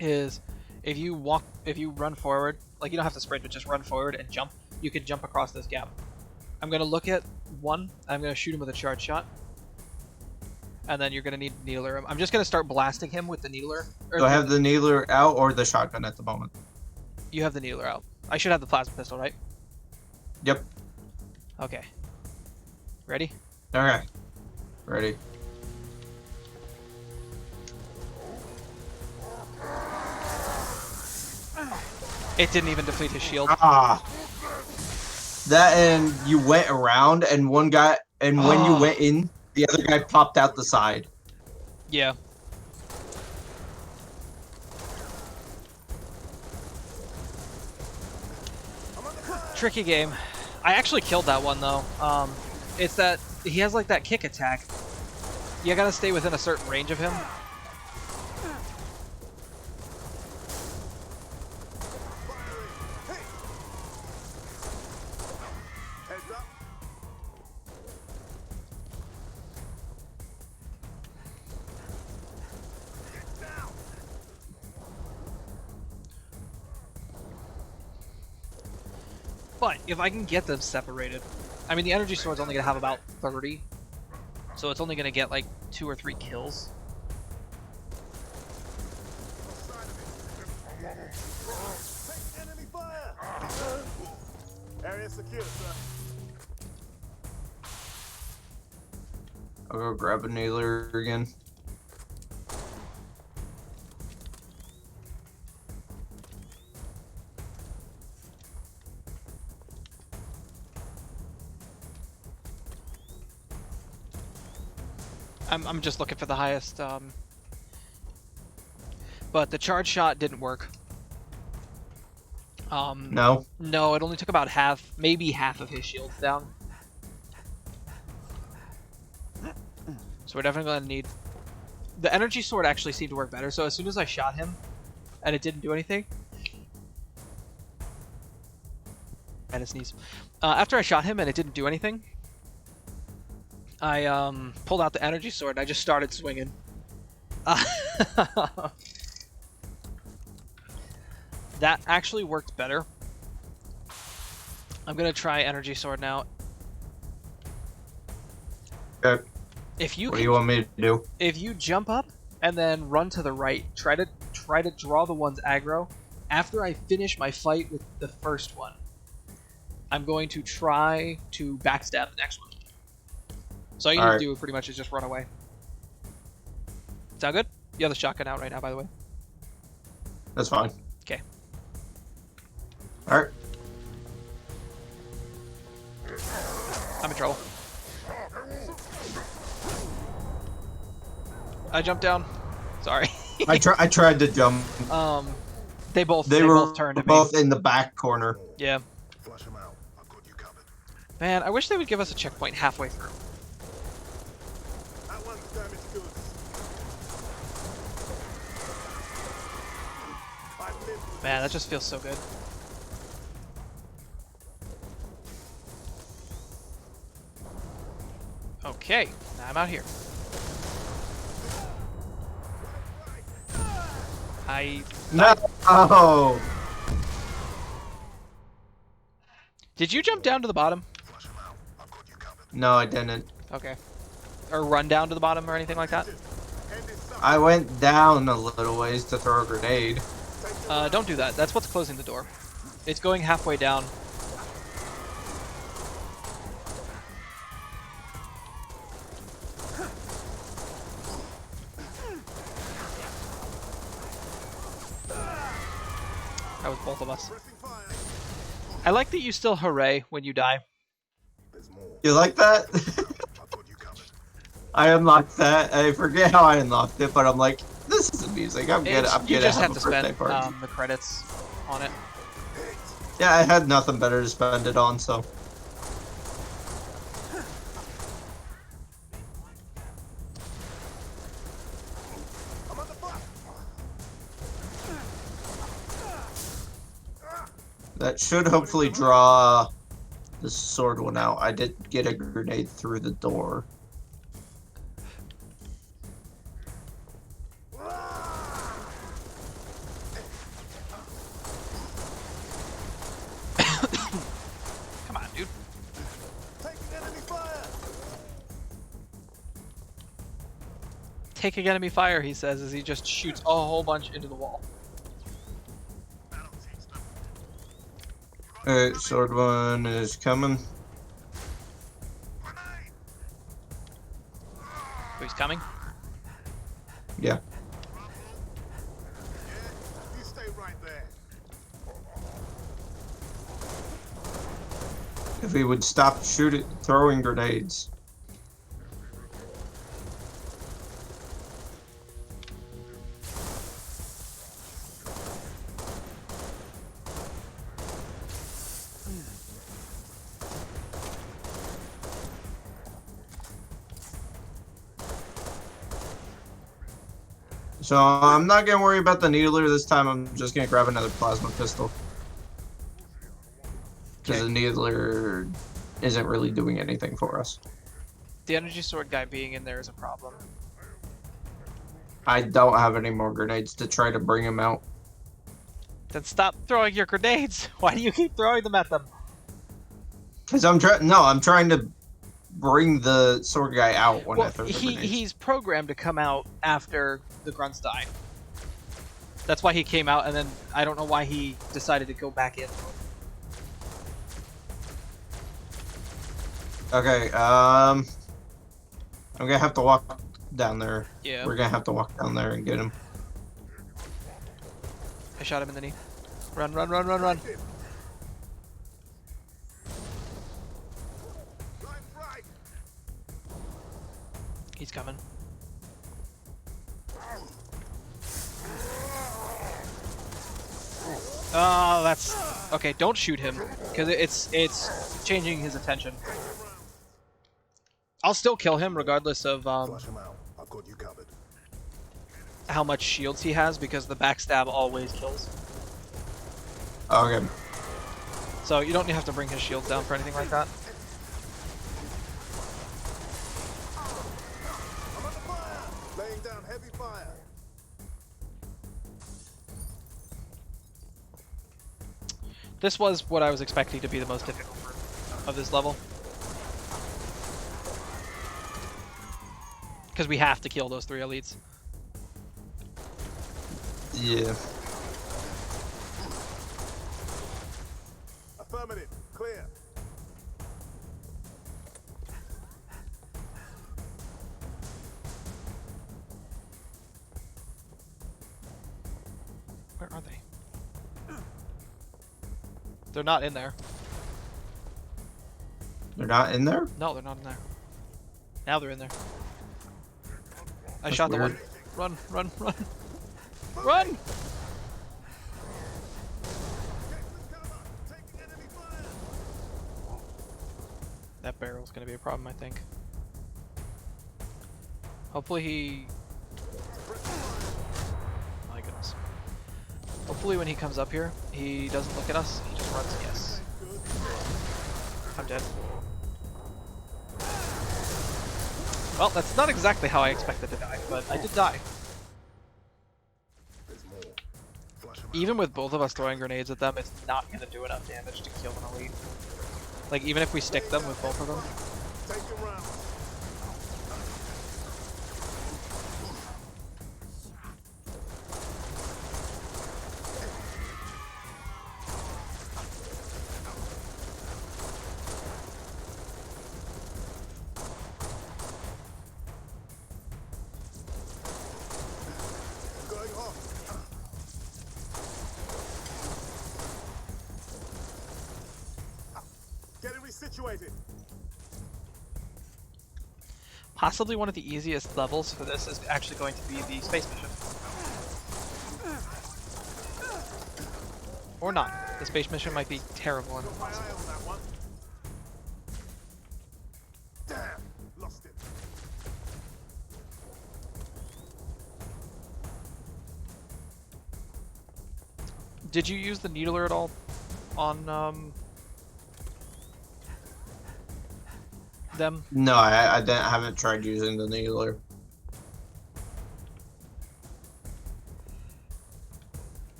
is, if you run forward, like you don't have to sprint, but just run forward and jump, you can jump across this gap. I'm gonna look at one, I'm gonna shoot him with a charge shot, and then you're gonna need to needler him. I'm just gonna start blasting him with the needler. Do I have the needler out or the shotgun at the moment? You have the needler out. I should have the plasma pistol, right? Yep. Okay. Ready? Okay. Ready. It didn't even deplete his shield. Ah. That and you went around and one guy, and when you went in, the other guy popped out the side. Yeah. Tricky game. I actually killed that one though. It's that he has like that kick attack. You gotta stay within a certain range of him. Heads up. Get down. But if I can get them separated, I mean the energy sword's only gonna have about 30, so it's only gonna get like 2 or 3 kills. Take enemy fire. Area secure, sir. I'll go grab a needler again. I'm just looking for the highest, but the charge shot didn't work. No. No, it only took about half, maybe half of his shields down. So we're definitely gonna need... The energy sword actually seemed to work better, so as soon as I shot him, and it didn't do anything... And a sneeze. After I shot him and it didn't do anything, I pulled out the energy sword and I just started swinging. That actually worked better. I'm gonna try energy sword now. Okay. If you What do you want me to do? if you jump up and then run to the right, try to draw the one's aggro. After I finish my fight with the first one, I'm going to try to backstab the next one. So all you need to do pretty much is just run away. Sound good? You have the shotgun out right now, by the way. That's fine. Okay. Alright. I'm in trouble. I jumped down. Sorry. I tried to jump. They both turned to me. both in the back corner. Yeah. Flush them out. I've got you covered. Man, I wish they would give us a checkpoint halfway through. That one's damaged goods. I've lived. Man, that just feels so good. Okay, now I'm out here. No. Oh. Did you jump down to the bottom? Flush them out. I've got you covered. No, I didn't. Okay. Or run down to the bottom or anything like that? End is sucked. I went down a little ways to throw a grenade. Don't do that. That's what's closing the door. It's going halfway down. That was both of us. Pressing fire. I like that you still hooray when you die. There's more. You like that? I've got you covered. I unlocked that. I forget how I unlocked it, but I'm like, this is amusing. I'm good. I'm You good. just I have have to a birthday spend party. the credits on it. Yeah, I had nothing better to spend it on, so. I'm on the block. That should hopefully draw the sword one out. I did get a grenade through the door. Come on, dude. Taking enemy fire. Taking enemy fire, he says, as he just shoots a whole bunch into the wall. Alright, sword one is coming. Oh, he's coming? Yeah. You stay right there. If he would stop shooting, throwing grenades. So I'm not gonna worry about the needler this time. I'm just gonna grab another plasma pistol. Because Okay. the needler isn't really doing anything for us. The energy sword guy being in there is a problem. I don't have any more grenades to try to bring him out. Then stop throwing your grenades! Why do you keep throwing them at them? Because I'm trying. No, I'm trying to bring the sword guy out when I Well, throw the grenades. he's programmed to come out after the grunts die. That's why he came out, and then I don't know why he decided to go back in. Okay, I'm gonna have to walk down there. Yeah. We're gonna have to walk down there and get him. I shot him in the knee. Run, run, run, run, run. Right. He's coming. Oh, that's... Okay, don't shoot him, because it's changing his attention. I'll still kill him regardless of Flush him out. I've got you covered. how much shields he has, because the backstab always kills. Okay. So you don't have to bring his shields down for anything like that. I'm under fire. Laying down heavy fire. This was what I was expecting to be the most difficult part of this level. Because we have to kill those 3 elites. Yeah. Affirmative. Clear. Where are they? They're not in there. They're not in there? No, they're not in there. Now they're in there. I That's shot the weird. one. Run, run, run. Run! Get some cover. Taking enemy fire. That barrel's gonna be a problem, I think. Hopefully he... My goodness. Hopefully when he comes up here, he doesn't look at us, he just runs. Yes. I'm dead. Well, that's not exactly how I expected to die, but I did die. There's more. Flush him out. Even with both of us throwing grenades at them, it's not gonna do enough damage to kill an elite. Like, even if we stick them with both of them. Take your round. Going hot. Getting resituated. Possibly one of the easiest levels for this is actually going to be the space mission. Or not. The space mission might be terrible and Got my eye impossible. on that one. Damn, lost it. Did you use the needler at all on them? No, haven't tried using the needler.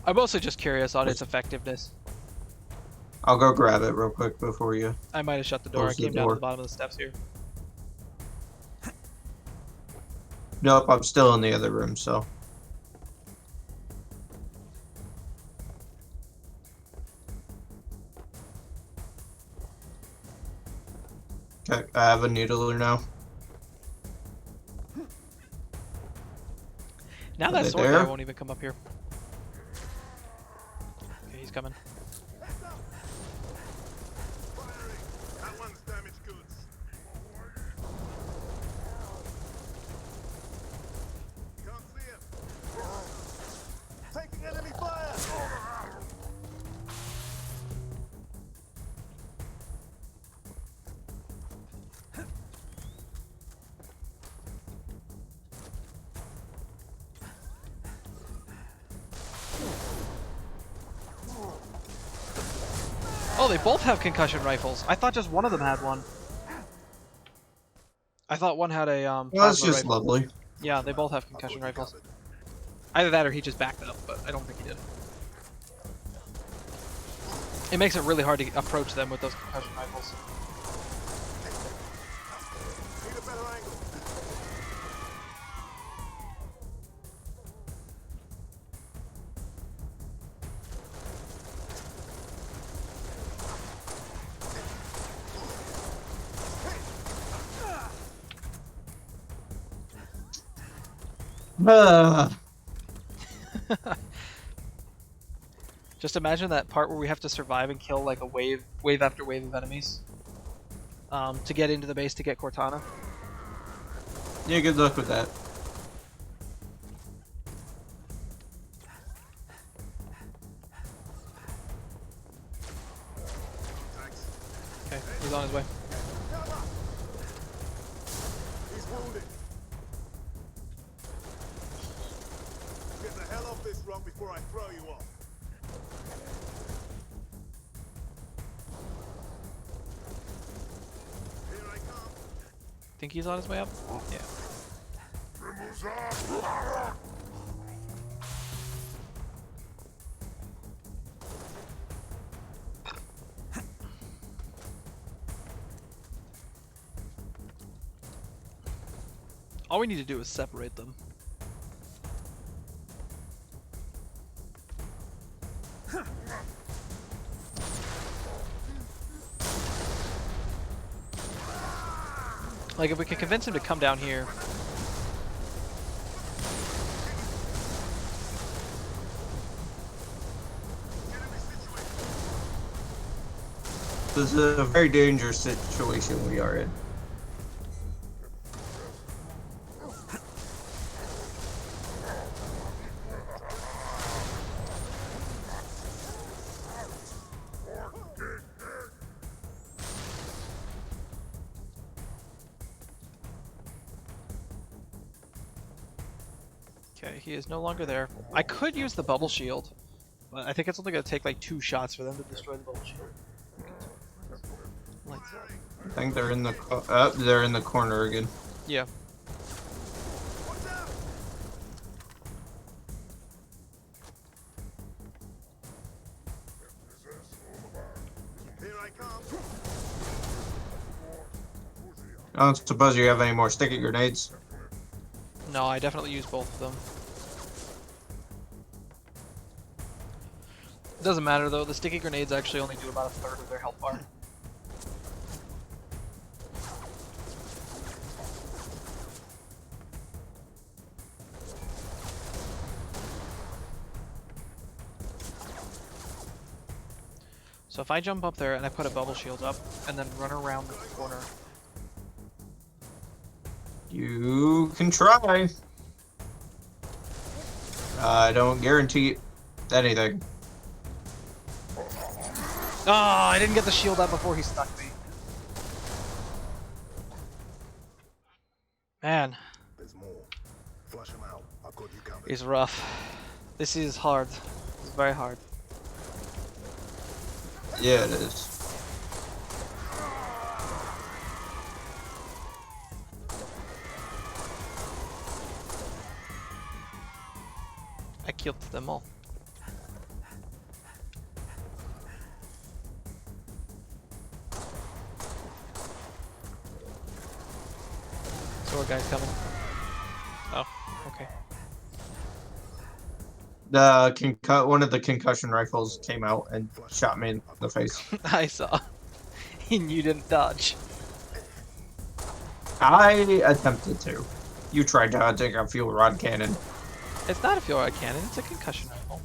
I'm mostly just curious on its effectiveness. I'll go grab it real quick before you. I might have shut the door. Close I the came down to door. the bottom of the steps here. Nope, I'm still in the other room, so. Okay, I have a needler now. Now Are that they sword guy there? won't even come up here. Okay, he's coming. Heads up. Firing. That one's damaged goods. Can't see him. Taking enemy fire. Oh, they both have concussion rifles. I thought just one of them had one. I thought one had a Well, that's plasma just rifle. lovely. Yeah, they both have concussion rifles. Either that or he just backed up, but I don't think he did. It makes it really hard to approach them with those concussion rifles. Need a better angle. Just imagine that part where we have to survive and kill like a wave after wave of enemies to get into the base to get Cortana. Yeah, good luck with that. Okay, he's on his way. Cover. He's wounded. Get the hell off this rock before I throw you off. Here I come. Think he's on his way up? Yeah. All we need to do is separate them. Like, if we can convince him to come down here. This is a very dangerous situation we are in. Okay, he is no longer there. I could use the bubble shield, but I think it's only going to take like 2 shots for them to destroy the bubble shield. Like, I think they're in the they're in the corner again. yeah. Watch out! Here I come. I don't suppose you have any more sticky grenades. No, I definitely use both of them. It doesn't matter though, the sticky grenades actually only do about 1/3 of their health bar. So if I jump up there and I put a bubble shield up and then run around the corner. You can try. I don't guarantee anything. Oh, I didn't get the shield up before he stuck me. Man, There's more. Flush him out. I've got you covered. it's rough. This is hard. It's very hard. Yeah, it is. I killed them all. Sword guy's coming. Oh, okay. One of the concussion rifles came out and shot me in the face. I saw. And you didn't dodge. I attempted to. You tried dodging a fuel rod cannon. It's not a fuel rod cannon, it's a concussion rifle.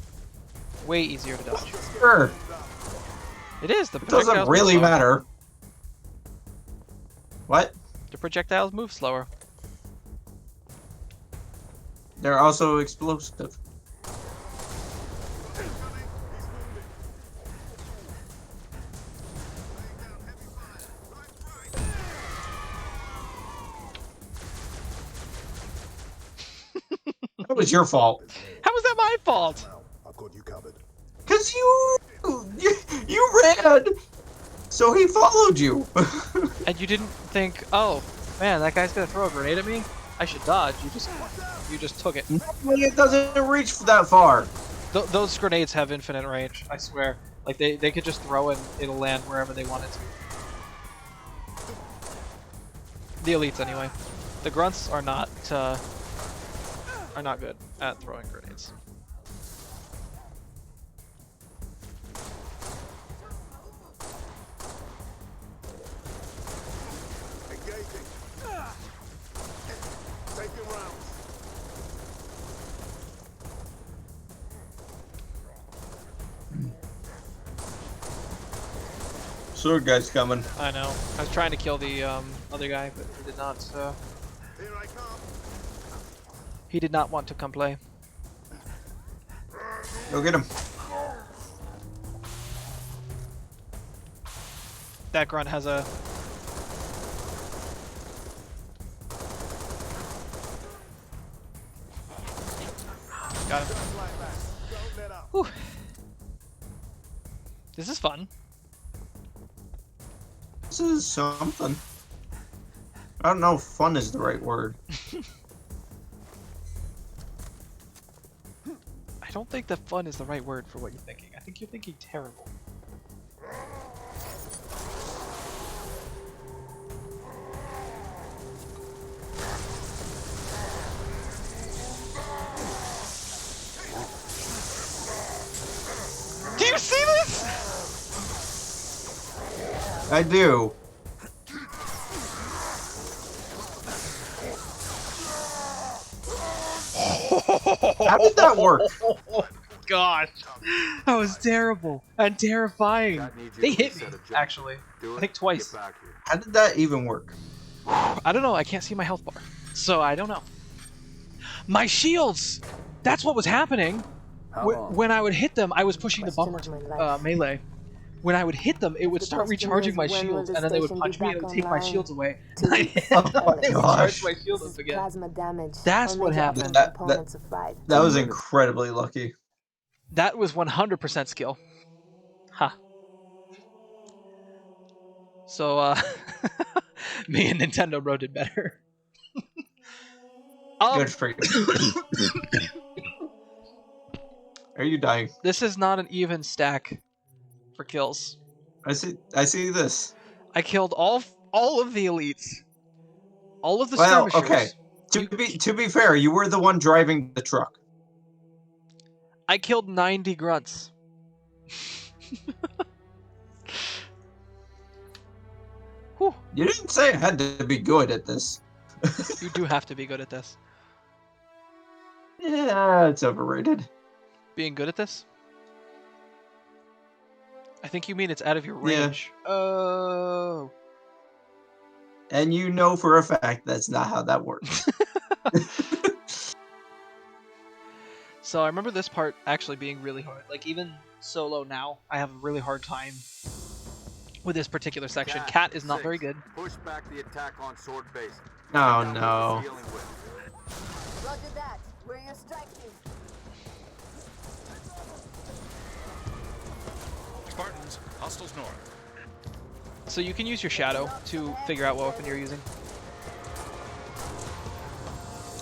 Way easier to dodge. Sure, It is, the it doesn't projectiles move really slower. matter. What? The projectiles move slower. They're also explosive. That was your fault. How was that my fault? Now, I've got you covered. Cause you ran, so he followed you. And you didn't think, oh, man, that guy's gonna throw a grenade at me? I should dodge. You just took it. It doesn't reach that far. Those grenades have infinite range, I swear. Like, they could just throw and it'll land wherever they want it to. The elites, anyway. The grunts are not good at throwing grenades. Engaging. Taking rounds. Sword guy's coming. I know. I was trying to kill the other guy, but he did not. Here I come. He did not want to come play. Go get him. That grunt has a. Got him. Just like that. Don't let up. Whew. This is fun. This is something. I don't know if fun is the right word. I don't think that fun is the right word for what you're thinking. I think you're thinking terrible. Do you see this? I do. How did that work? Oh gosh, that was terrible and terrifying. That needs you They to hit me, reset objective. actually. Do I it, think twice. Get back here. How did that even work? I don't know. I can't see my health bar, so I don't know. My shields. That's what was happening. How long? When I would hit them, I was pushing the Question bumper of my life. melee. When I would hit them, it would The start question recharging is, my when will shields, the and then they would station punch be me and it back would take my online? shields away. 2 I weeks. Oh my This is gosh. recharge my shields This up is again. plasma damage. That's Or what major happened. components have fried. That was incredibly lucky. That was 100% skill. Ha. So, me and Nintendo Bro did better. Good for you. Are you dying? This is not an even stack for kills. I see this. I killed all of the elites, all of the Well, skirmishers. okay. To be fair, you were the one driving the truck. I killed 90 grunts. Whew. You didn't say I had to be good at this. You do have to be good at this. Yeah, it's overrated. Being good at this? I think you mean it's out of your Yeah. range. Oh. And you know for a fact that's not how that works. So I remember this part actually being really hard. Like even solo now, I have a really hard time with this particular section. Cat is not very good. Push back the attack on sword base. Oh, Find out no. what we're dealing with. Roger that. We're in your strike team. Spartans, hostiles north. So you can use your shadow to figure out what weapon you're using.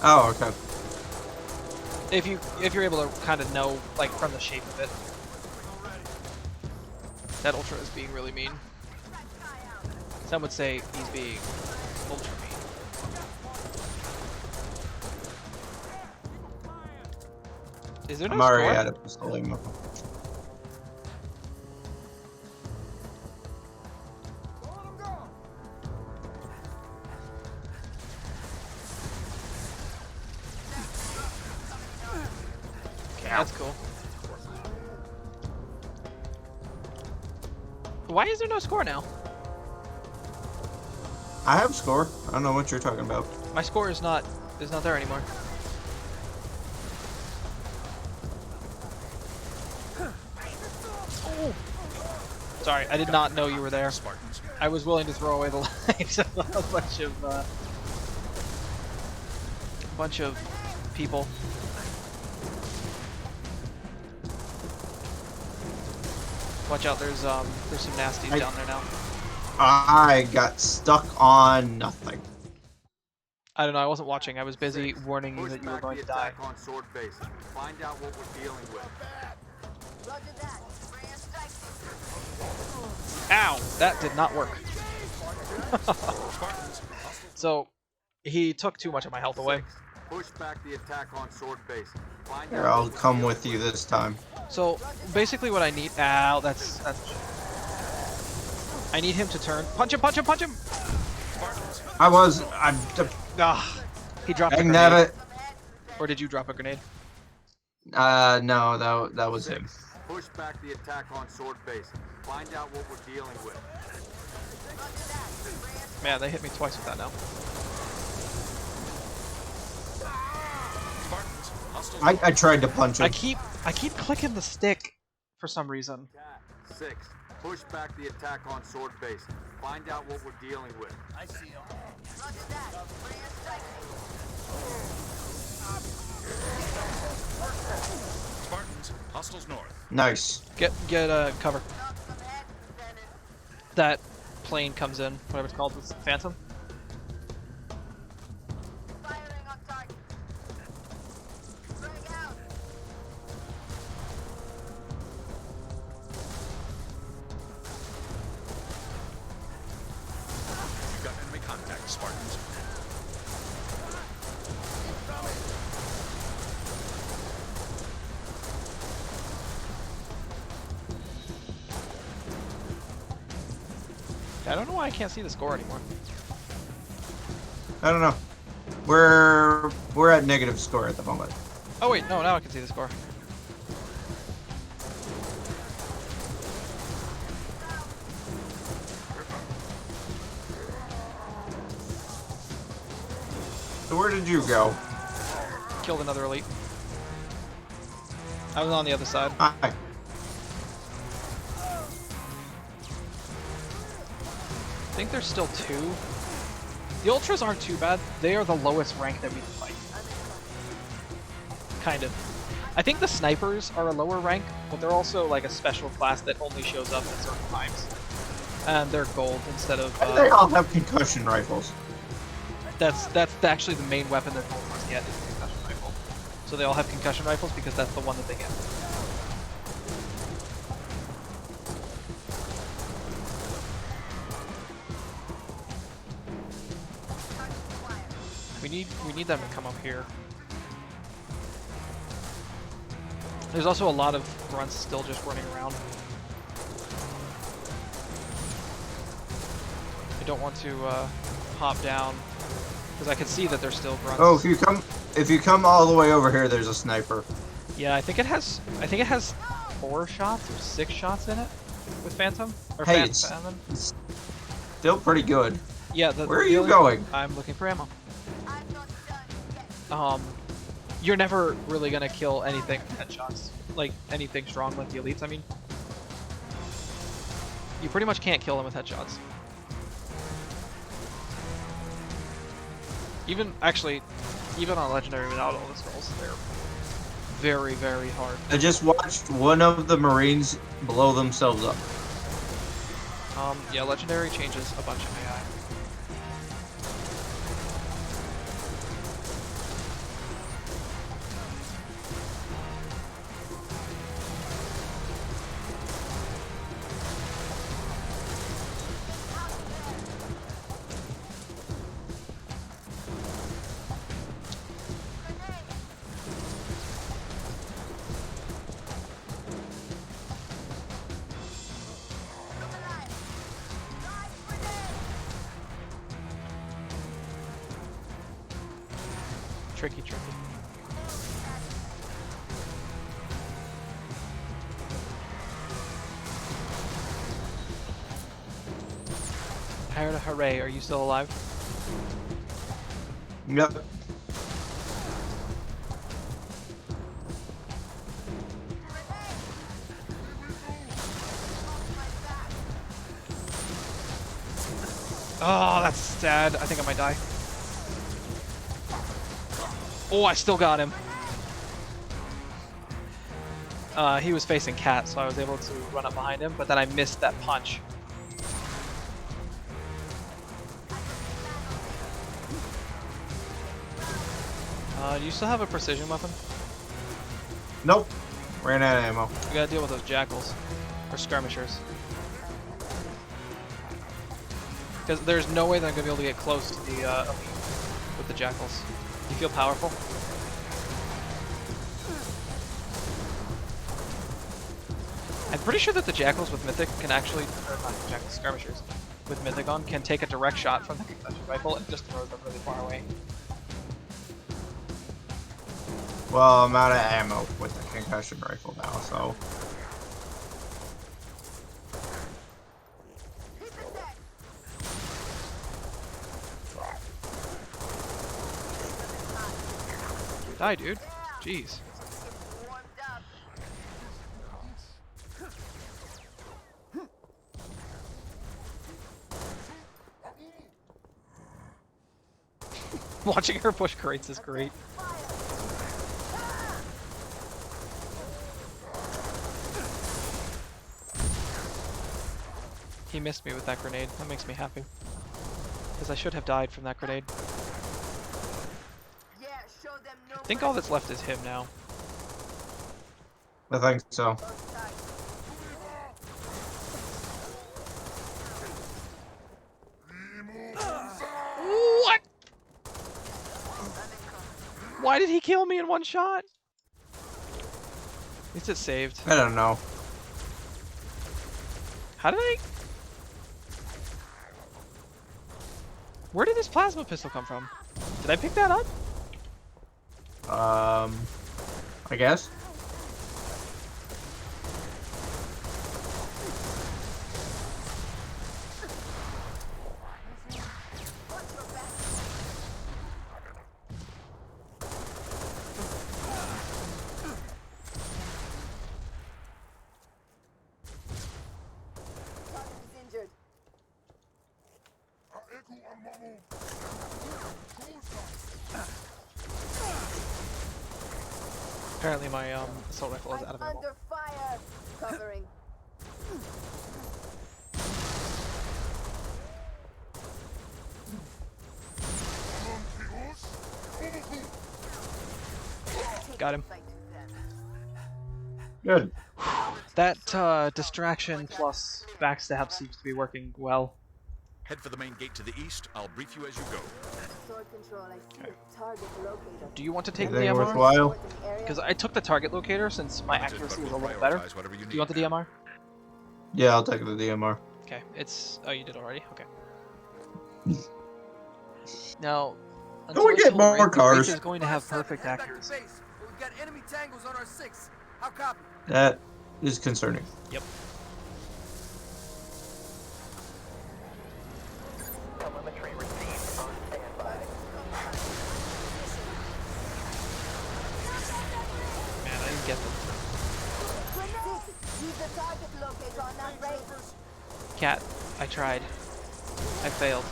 Oh, okay. If you're able to kind of know, like, from the shape of it. That Ultra is being really mean. Some would say he's being ultra mean. Is there no I'm already score? out of pistol ammo. Okay, that's cool. Why is there no score now? I have score. I don't know what you're talking about. My score is not there anymore. Oh. Sorry, I did not know you were there. Spartans. I was willing to throw away the lives of a bunch of people. Watch out, there's some nasties down there now. I got stuck on nothing. I don't know, I wasn't watching. I was busy warning you Push that you were back going the to die. attack on sword base. Find out what we're dealing with. Roger that. We're in your strike team. Ow! That did not work. Spartans, So, he took too much of my health away. Push back the attack on sword base. Find Here, out I'll what we're come dealing with you this time. So, basically what I need... Ow, that's... I need him to turn. Punch him, punch him, punch him! I'm Ah, he dropped a dang grenade. that it. Or did you drop a grenade? No, that was him. Push back the attack on sword base. Find out what we're dealing with. Man, they hit me twice with that now. Spartans, hostiles I tried to punch him. I keep clicking the stick for some reason. Cat 6. Push back the attack on sword base. Find out what we're dealing with. I see him. Roger that. We're in your strike team. Spartans, hostiles north. Nice. Get cover. That plane comes in, whatever it's called, it's Phantom. Firing on target. Frag out. You got enemy contact, Spartans. I don't know why I can't see the score anymore. I don't know. We're at negative score at the moment. Oh wait, no, now I can see the score. So where did you go? Killed another elite. I was on the other side. Hi. I think there's still two. The Ultras aren't too bad. They are the lowest rank that we can fight. Kind of. I think the Snipers are a lower rank, but they're also like a special class that only shows up at certain times. And they're gold instead of... They all have concussion rifles. That's actually the main weapon that gold must get is the concussion rifle. So they all have concussion rifles because that's the one that they get. We need them to come up here. There's also a lot of grunts still just running around. I don't want to hop down because I can see that there's still grunts. Oh, if you come all the way over here, there's a sniper. Yeah, I think it has 4 shots or 6 shots in it with Phantom or Hey, Phantom. it's still pretty good. Yeah, Where are you going? I'm looking for ammo. I'm not done yet. You're never really gonna kill anything with headshots, like anything strong like the elites. I mean, You pretty much can't kill them with headshots. Even on legendary without all the skulls, they're very, very hard. I just watched one of the Marines blow themselves up. Yeah, legendary changes a bunch of AI. Tricky. I heard a hooray. Are you still alive? Yep. Oh, that's sad. I think I might die. Oh, I still got him. He was facing Cat, so I was able to run up behind him, but then I missed that punch. Do you still have a precision weapon? Nope. Ran out of ammo. We gotta deal with those jackals. Or skirmishers. Because there's no way that I'm gonna be able to get close to the elite with the jackals. You feel powerful? I'm pretty sure that the jackals with mythic can actually, or not jackals, skirmishers with mythic on can take a direct shot from the concussion rifle and just throw them really far away. Well, I'm out of ammo with the concussion rifle now, so. Die, dude. Jeez. Watching her push crates is great. He missed me with that grenade. That makes me happy. Because I should have died from that grenade. I think all that's left is him now. I think so. What? Why did he kill me in one shot? At least it saved. I don't know. How did I... Where did this plasma pistol come from? Did I pick that up? I guess. Apparently my assault rifle is out of ammo. Under fire. Covering. Got him. Good. That distraction plus backstab seems to be working well. Head for the main gate to the east. I'll brief you as you go. Sword control. I see a target locator. Do you want to take the Anything DMR? worthwhile? Because I took the target locator since my Noted, but accuracy was we'll a little better. prioritize whatever you Do you want the need. DMR? Yeah, I'll take the DMR. Okay, it's... Oh, you did already? Okay. Now, Can we get more the Wraith cars? is going to have perfect accuracy. We've got enemy tangles on our 6. How copy? That is concerning. Yep. Telemetry received on standby. Man, I didn't get them. Use the target locator on that race. Cat, I tried. I failed.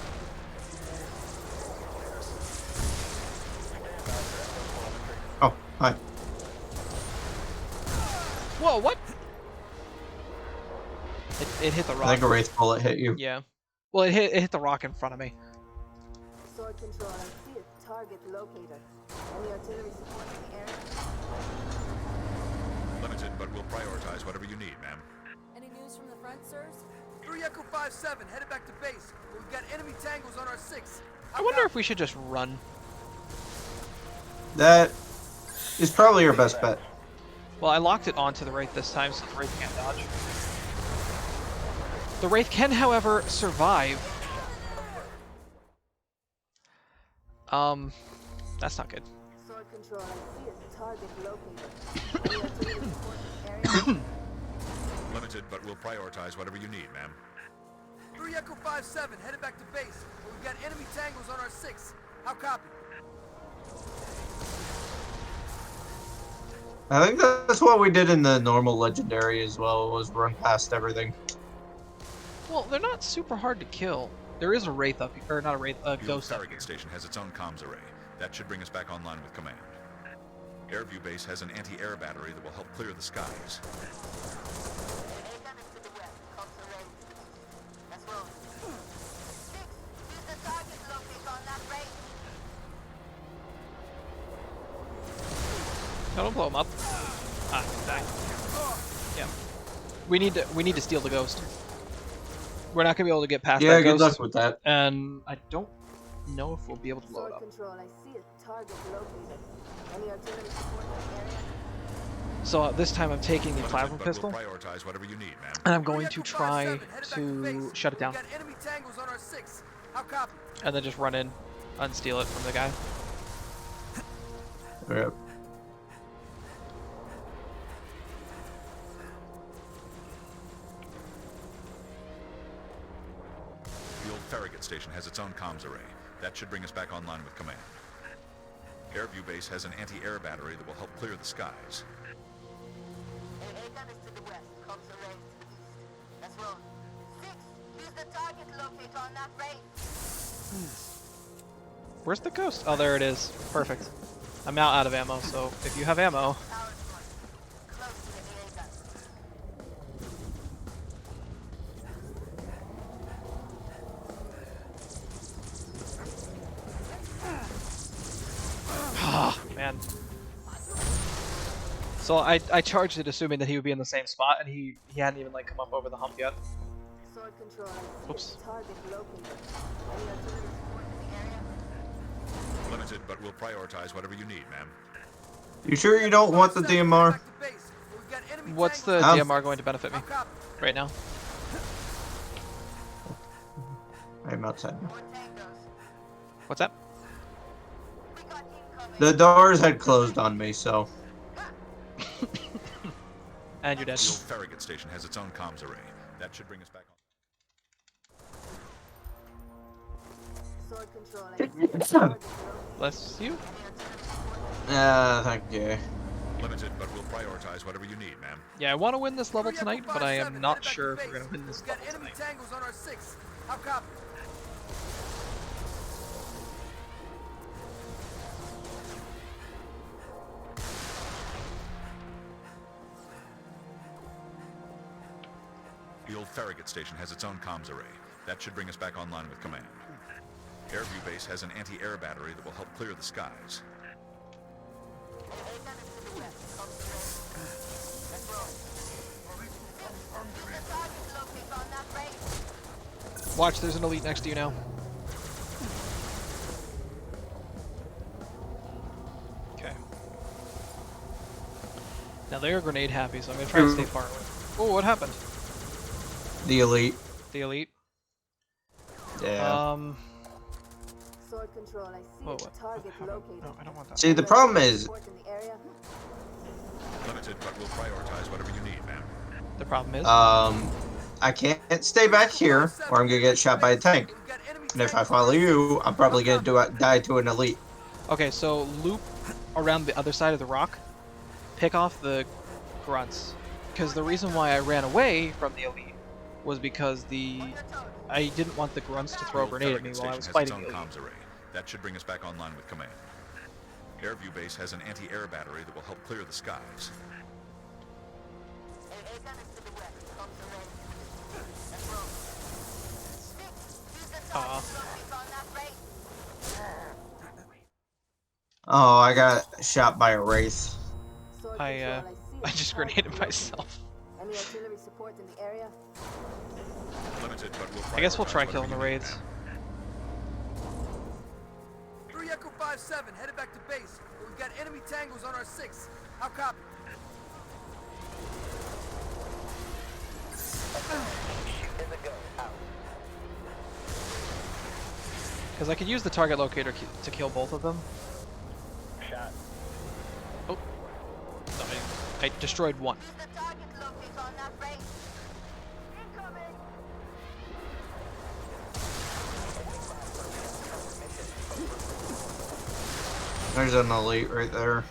Oh, hi. Whoa, what? It hit the I rock. think a wraith bullet hit you. Yeah. Well, it hit the rock in front of me. Sword control, I see a target locator. Any artillery support in the area? Limited, but we'll prioritize whatever you need, ma'am. Any news from the front, sirs? 3 Echo 5-7, headed back to base. We've got enemy tangles on our 6. I wonder if we should just run. That is probably your best bet. Well, I locked it onto the Wraith this time, so the Wraith can't dodge. The Wraith can, however, survive. That's not good. Sword control, I see a target locator. Any artillery support in the area? Limited, but we'll prioritize whatever you need, ma'am. 3 Echo 5-7, headed back to base. We've got enemy tangles on our 6. How copy? I think that's what we did in the normal legendary as well, was run past everything. Well, they're not super hard to kill. There is a Wraith up here, or not a Wraith, a The old Ghost up Farragut here. station has its own comms array. That should bring us back online with command. Airview base has an anti-air battery that will help clear the skies. No, don't blow him up. Ah, die. Yeah. We need to steal the Ghost. We're not gonna be able to get past Yeah, that good Ghost. luck with that. And I don't know if we'll be able to blow Sword it up. control, I see a target locator. Any artillery support in the area? So this time I'm taking the Limited, plasma but pistol, we'll prioritize whatever you need, ma'am. and I'm 3 going Echo to try 5-7, headed back to to base. shut it down, We've got enemy tangles on our 6. How copy? and then just run in, unsteal it from the guy. Yep. The old Farragut station has its own comms array. That should bring us back online with command. Airview base has an anti-air battery that will help clear the skies. AA gun is to the west, comms array is to the east. Let's roll. 6, use the target locator on that ray. Where's the Ghost? Oh, there it is. Perfect. I'm now out of ammo, so if you have ammo, Power source. Close to the AA gun. ah, man. So I charged it assuming that he would be in the same spot, and he hadn't even like come up over the hump yet. Sword control, I see Oops. a target locator. Any artillery support in the area? Limited, but we'll prioritize whatever you need, ma'am. You sure you don't want the 5-7, headed DMR? back to base. We've got enemy What's the tangles Um, DMR going to benefit me How copy? right now? I'm outside. More tangos. What's that? We got incoming. The doors had closed on me, so And you're dead. The old Farragut station has its own comms array. That should bring us back on. Sword control, I see a target locator. Bless you. Any artillery support in the thank you. Limited, but we'll prioritize whatever you need, ma'am. Yeah, I want to win this level 3 Echo tonight, but I 5-7, am headed not back to sure if base. we're going to win this We've got level enemy tonight. tangles on our 6. How copy? The old Farragut station has its own comms array. That should bring us back online with command. Airview base has an anti-air battery that will help clear the skies. AA gun is to the west, comms array is to the east. Let's roll. 6, use the target locator on that ray. Watch, there's an elite next to you now. Okay. Now they're grenade happy, so I'm gonna try to stay far away. Oh, what happened? The elite. The elite? Yeah. Sword control, I see Whoa, a what? target locator. No, I don't want that. See, the problem is, Support in the area? Limited, but we'll prioritize whatever you need, ma'am. The problem is, I can't stay back here, or I'm gonna get shot by a tank. We've got enemy And if I tangles follow on our you, I'm probably gonna die to an elite. okay, so loop around the other side of the rock, pick off the grunts, because the reason why I ran away from the elite was because I didn't want the grunts to throw a grenade at me while I was Farragut fighting Station the has its own comms array. That should bring us back online with command. Airview Base has an anti-air battery that will help clear the skies. AA gun is to the west. Comms are ready. Let's roll. Stick. Use the target locator on that race. Oh, I got shot by a wraith. Sword I control, I see just a grenaded target myself. located. Any artillery support in the area? Limited, but we'll I guess we'll prioritize try whatever killing the you need, raids. ma'am. 3 Echo 5-7, headed back to base. But we've got enemy tangos on our 6. How copy? Because I could use the target locator to kill both of them. Shot. Oh. No, I destroyed one. Use the target locator on that race. Incoming. There's an elite right there.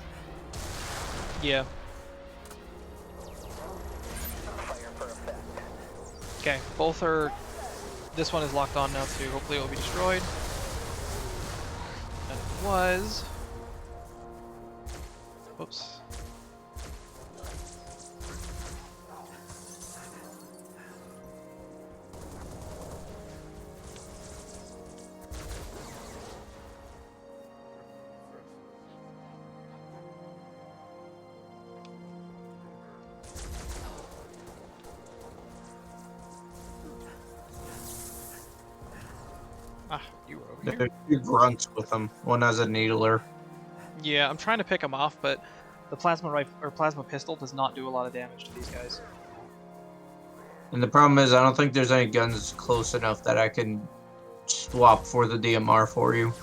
Yeah. Okay, both are... This one is locked on now too. Hopefully it will be destroyed. And it was... Oops. Ah, you were over here. There's two grunts with them. One has a needler. Yeah, I'm trying to pick them off, but the plasma rifle or plasma pistol does not do a lot of damage to these guys. And the problem is, I don't think there's any guns close enough that I can swap for the DMR for you.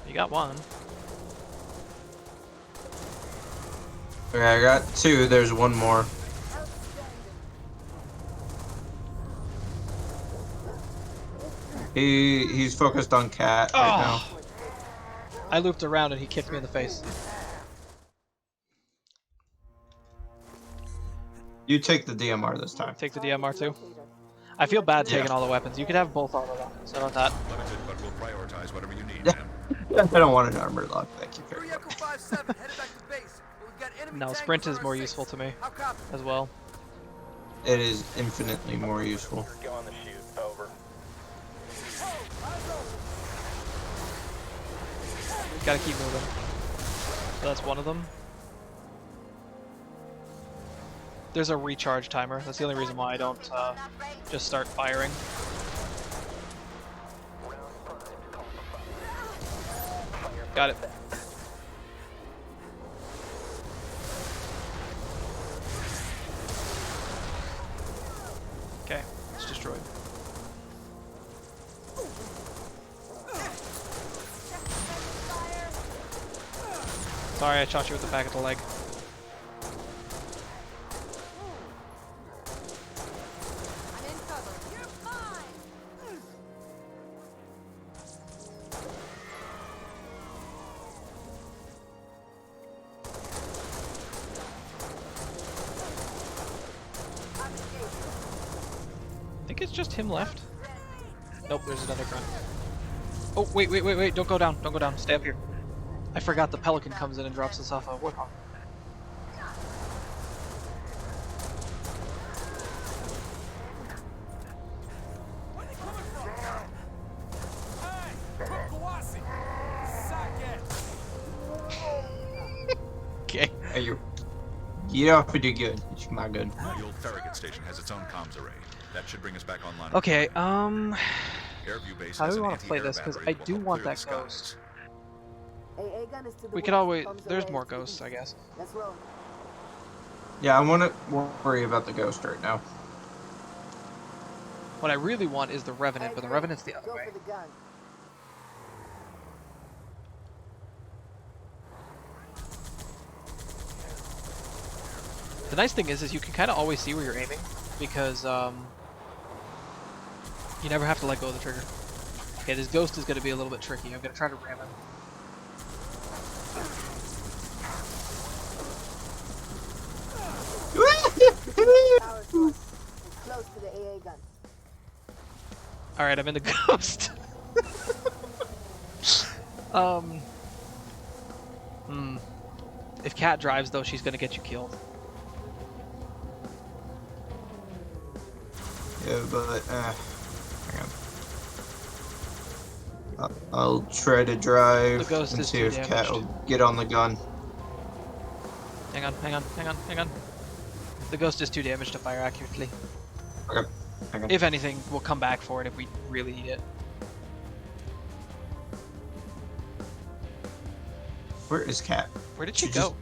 You got one. Okay, I got two. There's one more. He's focused on Cat right now. I looped around and he kicked me in the face. You take the DMR this time. Take the DMR too. I feel bad Yeah. taking all the weapons. You could have both auto rockets. How about that? Limited, but we'll prioritize whatever you need, Yeah. ma'am. I don't want an armor lock. Thank you very 3 much. Echo 5-7, headed back to base. But we've got enemy No, tangos sprint on is our more 6. useful to me How copy? as well. It is infinitely more useful. Go on the shoot. Over. Gotta keep moving. So that's one of them. There's a recharge timer. That's the only reason why I don't just start firing. Got it. Okay, it's destroyed. Sorry, I shot you with the back of the leg. I'm in cover. You're fine. I think it's just him left. Nope, there's another grunt. Oh, wait, don't go down, don't go down, stay up here. I forgot the pelican comes in and drops us off a warthog. Okay. Hey, you off pretty good. It's my good. The old Farragut Station has its own comms array. That should bring us back online. Okay, Airview Base how has do we an want to play anti-air this? Because battery I that will do help want clear that the ghost. skies. AA gun is to the We could west. always, Comms there's array more to the ghosts, east. I guess. Let's roll. Yeah, I want to worry about the ghost right now. What I really want is the Revenant, but the Revenant's the other Go way. for the gun. The nice thing is you can kind of always see where you're aiming, because you never have to let go of the trigger. Okay, this ghost is going to be a little bit tricky. I'm going to try to ram him. close to the AA gun. All right, I'm in the ghost. um. If Kat drives, though, she's gonna get you killed. Yeah, but hang on. I'll try to drive The ghost and is see too if Cat damaged. will get on the gun. Hang on. The ghost is too damaged to fire accurately. Okay. Hang on. If anything, we'll come back for it if we really need it. Where is Cat? Where did she just- go?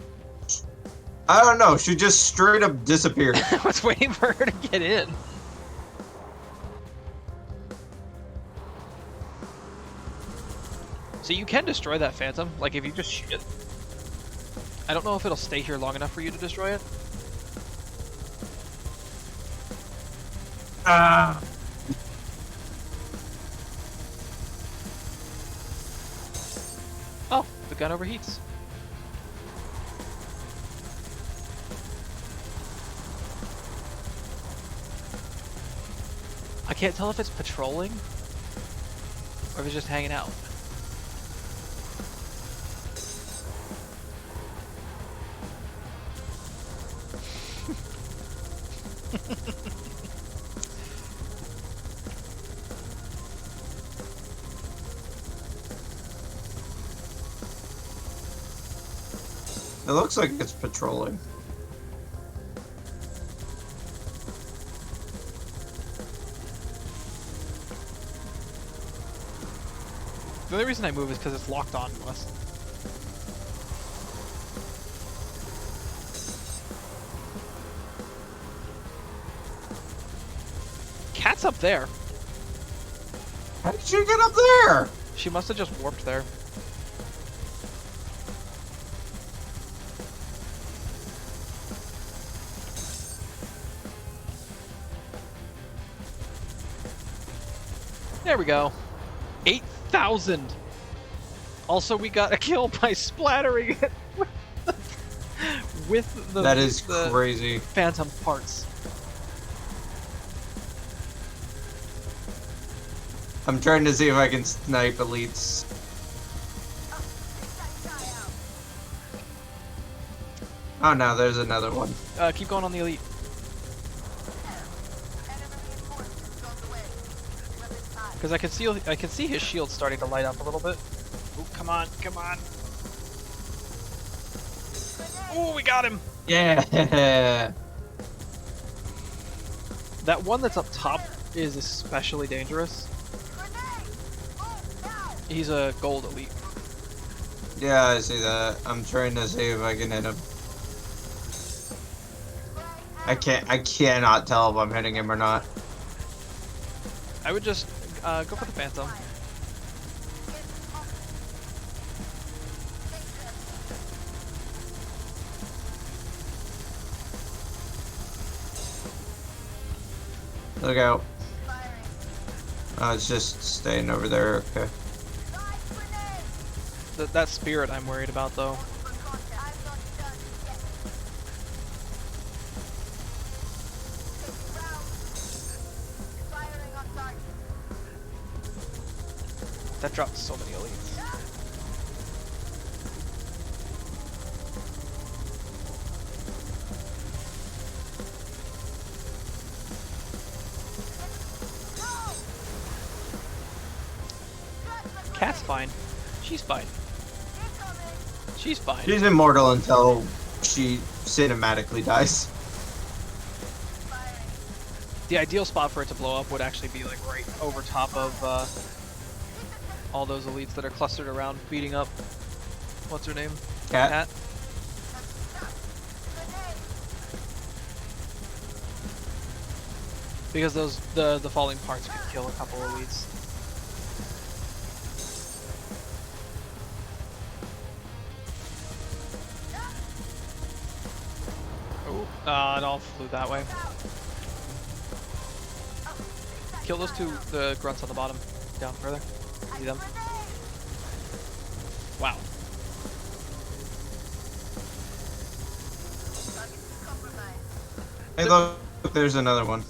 I don't know. She just straight up disappeared. I was waiting for her to get in. So you can destroy that phantom, like if you just shoot it. I don't know if it'll stay here long enough for you to destroy it. Ah. Oh, the gun overheats. I can't tell if it's patrolling or if it's just hanging out. It looks like it's patrolling. The only reason I move is because it's locked on to us. Cat's up there. How did you get up there? She must have just warped there. There we go. 8,000. Also, we got a kill by splattering it with the That is the crazy. phantom parts. I'm trying to see if I can snipe elites. Oh no, there's another one. Keep going on the elite. Because I can see his shield starting to light up a little bit. Ooh, come on. Ooh, we got him. Yeah. That one that's up top is especially dangerous. He's a gold elite. Yeah, I see that. I'm trying to see if I can hit him. I cannot tell if I'm hitting him or not. I would just go for the phantom. Look out. Oh, it's just staying over there. Okay. That spirit I'm worried about, though. That dropped so many elites. Cat's fine. She's fine. She's fine. She's immortal until she cinematically dies. The ideal spot for it to blow up would actually be like right over top of all those elites that are clustered around beating up. What's her name? Cat. Because the falling parts could kill a couple elites. Oh, it all flew that way. Kill those two, the grunts on the bottom. Down further. See them? Wow. Hey, look, there's another one.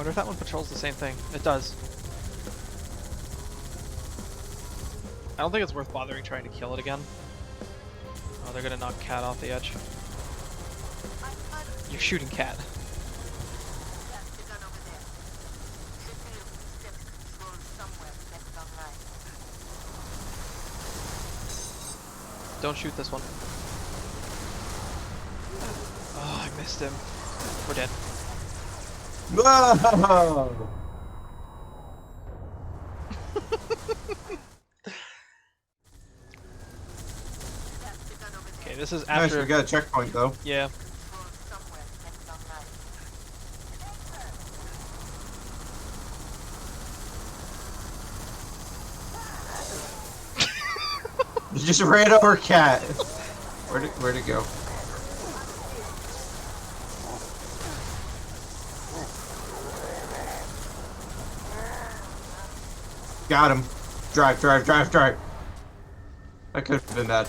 wonder if that one patrols the same thing. It does. I don't think it's worth bothering trying to kill it again. Oh, they're gonna knock Cat off the edge. You're shooting Cat. That's the gun over there. Should be a V6 control somewhere next online. Don't shoot this one. Oh, I missed him. We're dead. Whoa! That's the gun over there. Okay, this is Nice, after. we got a checkpoint though. Yeah. Control somewhere next online. You just ran over Cat. Where'd it go? Got him. Drive. That could have been bad.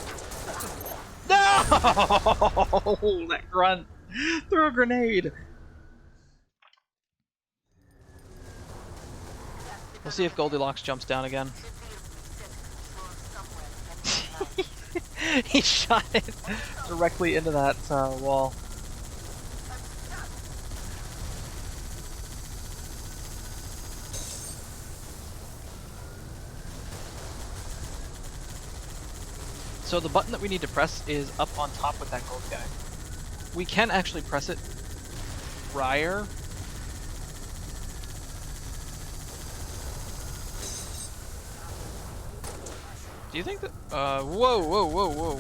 No! That grunt. Throw a grenade. We'll see if Goldilocks jumps down again. He shot it directly into that wall. So the button that we need to press is up on top with that gold guy. We can actually press it prior. Do you think that? Whoa.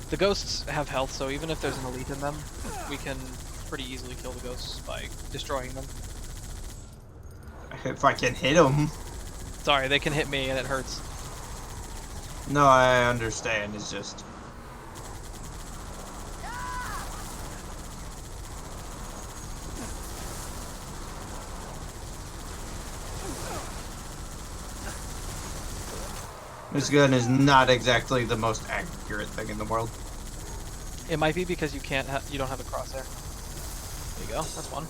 The ghosts have health, so even if there's an elite in them, we can pretty easily kill the ghosts by destroying them. If I can hit him. Sorry, they can hit me and it hurts. No, I understand. It's just. This gun is not exactly the most accurate thing in the world. It might be because you you don't have a crosshair. There you go. That's one.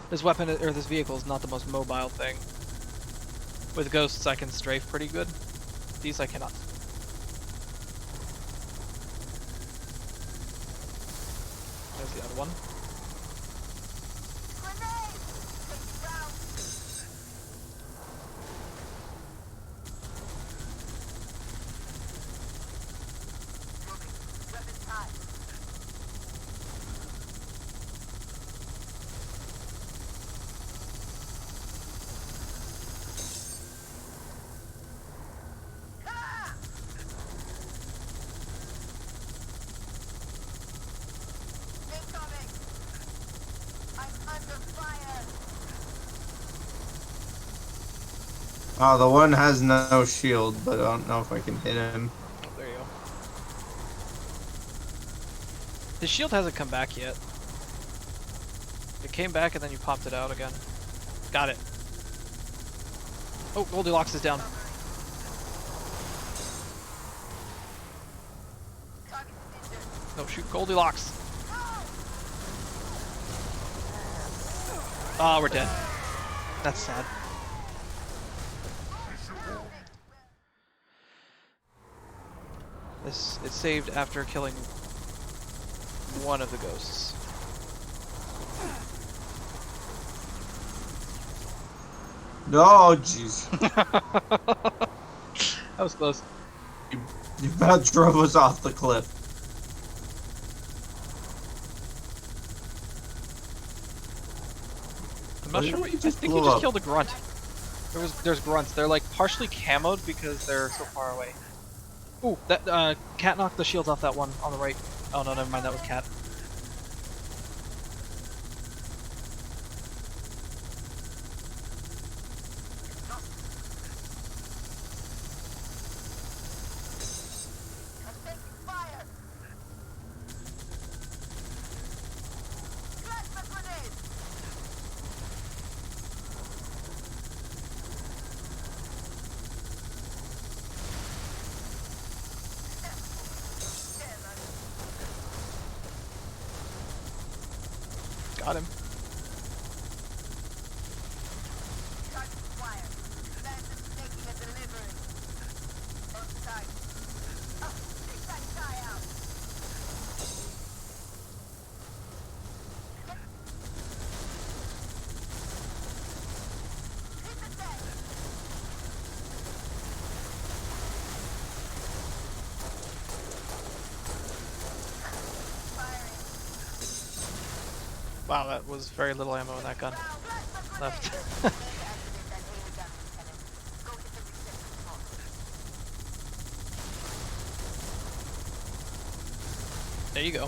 This weapon or this vehicle is not the most mobile thing. With ghosts, I can strafe pretty good. These I cannot. There's the other one. Grenade! Take it down. Moving. Weapons high. Ah! Incoming! I'm under fire! Oh, the one has no shield, but I don't know if I can hit him. Oh, there you go. His shield hasn't come back yet. It came back and then you popped it out again. Got it. Oh, Goldilocks is down. Target is injured. No, shoot Goldilocks. Ah, we're dead. That's sad. It's saved after killing one of the ghosts. No, jeez. That was close. You about drove us off the cliff. I'm not What sure did what you I just think you blow just up? killed a grunt. There's grunts. They're like partially camoed because they're so far away. Ooh, that Cat knocked the shields off that one on the right. Oh no, never mind. That was Cat. I'm taking fire! Plasma grenade! Got him. Touch wire. Land is making a delivery. On site. Oh, take that guy out. Hit the deck. Firing. Wow, that was very little ammo in that gun left. There you go.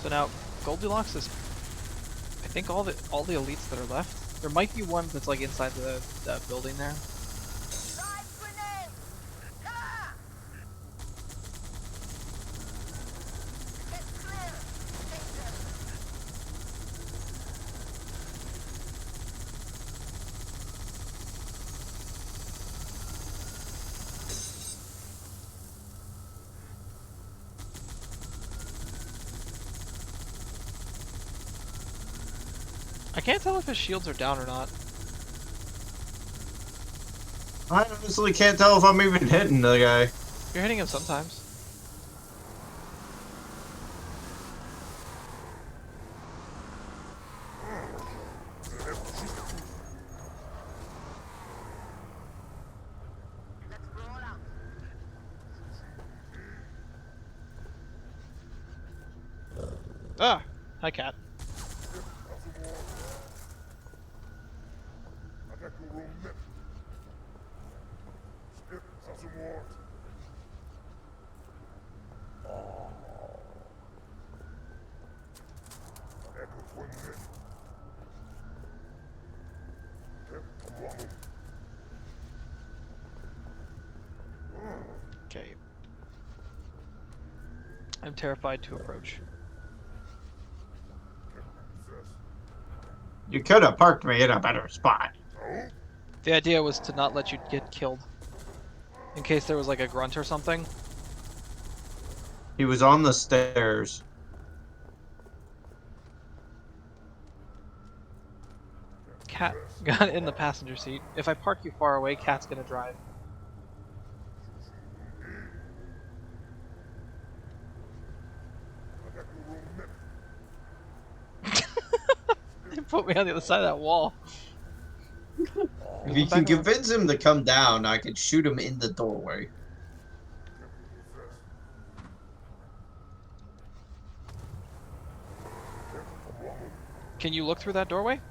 So now Goldilocks is, I think all the elites that are left. There might be one that's like inside the building there. I can't tell if his shields are down or not. I honestly can't tell if I'm even hitting the guy. You're hitting him sometimes. Ah! Hi, cat. Okay. I'm terrified to approach. You could have parked me in a better spot. The idea was to not let you get killed. In case there was like a grunt or something. He was on the stairs. Cat got in the passenger seat. If I park you far away, Cat's gonna drive. They put me on the other side of that wall. If you can convince him to come down, I could shoot him in the doorway. Can you look through that doorway?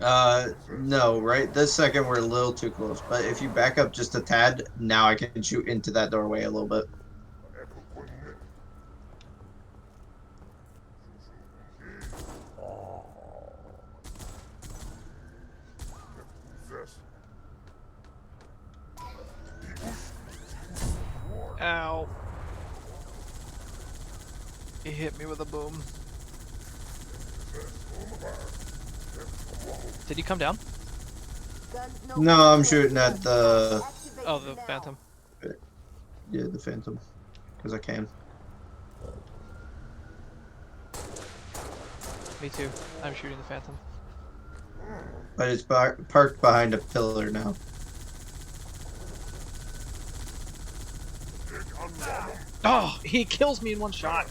No, right this second we're a little too close, but if you back up just a tad, now I can shoot into that doorway a little bit. Ow. He hit me with a boom. Did he come down? No, I'm shooting at the... Oh, the Phantom. Yeah, the Phantom. Because I can. Me too. I'm shooting the Phantom. But it's parked behind a pillar now. Oh, he kills me in one shot.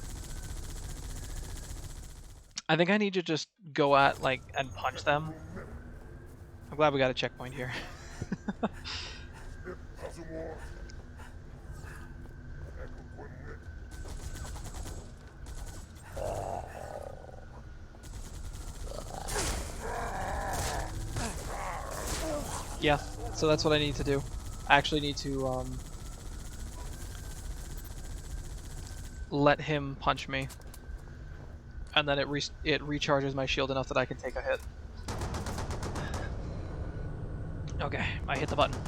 I think I need to just go at, like, and punch them. I'm glad we got a checkpoint here. Yeah, so that's what I need to do. I actually need to, let him punch me. And then it recharges my shield enough that I can take a hit. Okay, I hit the button.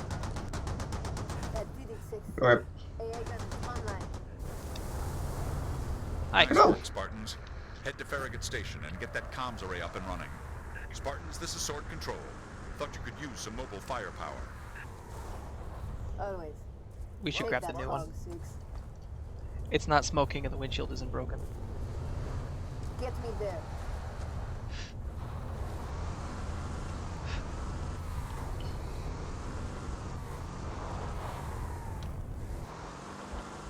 Alright. Hi. Excellent, Spartans. Head to Farragut Station and get that comms array up and running. Spartans, this is Sword Control. Thought you could use some mobile firepower. Always. We should grab the new one. It's not smoking and the windshield isn't broken. Get me there.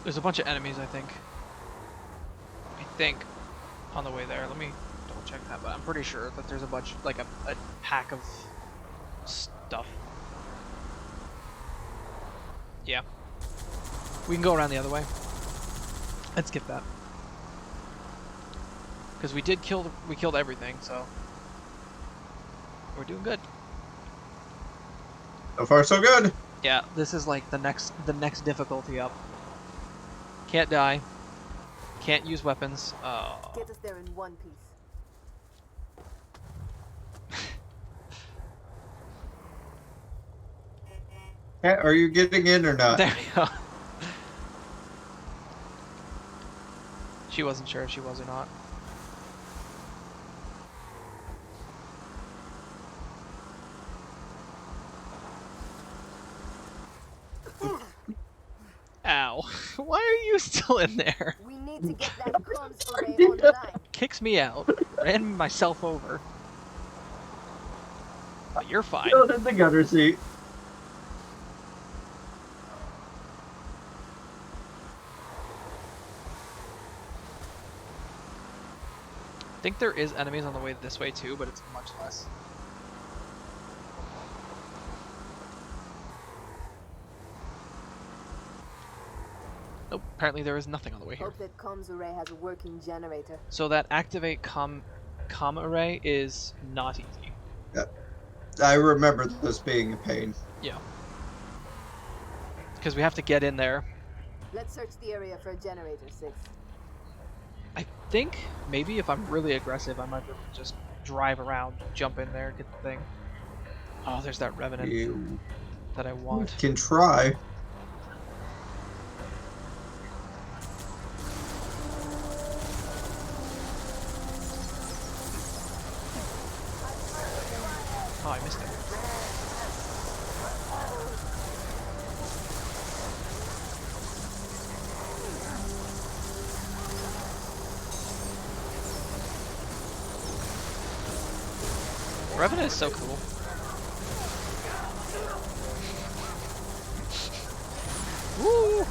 There's a bunch of enemies, I think. On the way there. Let me double check that, but I'm pretty sure that there's a bunch, like a pack of stuff. Yeah. We can go around the other way. Let's skip that. Because we killed everything, so we're doing good. So far, so good. Yeah, this is like the next difficulty up. Can't die. Can't use weapons. Get us there in one piece. Cat, are you getting in or not? There we go. She wasn't sure if she was or not. Ow. Why are you still in there? We need to get that comms array online. Kicks me out. Ran myself over. But you're fine. Still in the gunner seat. I think there is enemies on the way this way too, but it's much less. Nope, apparently there is nothing on the way here. Hope that comms array has a working generator. So that activate comm array is not easy. Yep. I remember this being a pain. Yeah. Because we have to get in there. Let's search the area for a generator, 6. I think maybe if I'm really aggressive, I might be able to just drive around, jump in there, get the thing. Oh, there's that revenant You that I want. can try. Oh, I missed it. Revenant is so cool. Woo!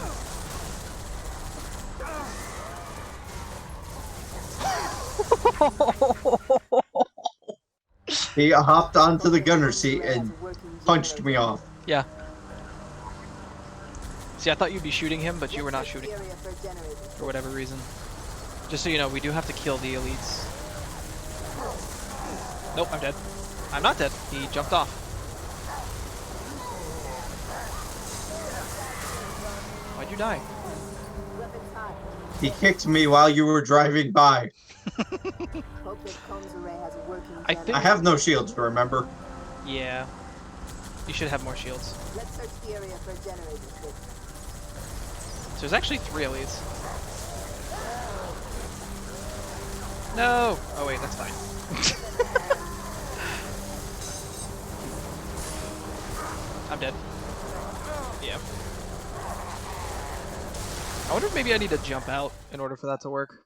He hopped onto the gunner seat and punched me off. Yeah. See, I thought you'd be shooting him, but you were not shooting him for whatever reason. Just so you know, we do have to kill the elites. Nope, I'm dead. I'm not dead. He jumped off. Why'd you die? He kicked me while you were driving by. I think. I have no shields, remember? Yeah. You should have more shields. Let's search the area for a generator, 6. So there's actually 3 elites. No! Oh wait, that's fine. I'm dead. Yeah. I wonder if maybe I need to jump out in order for that to work.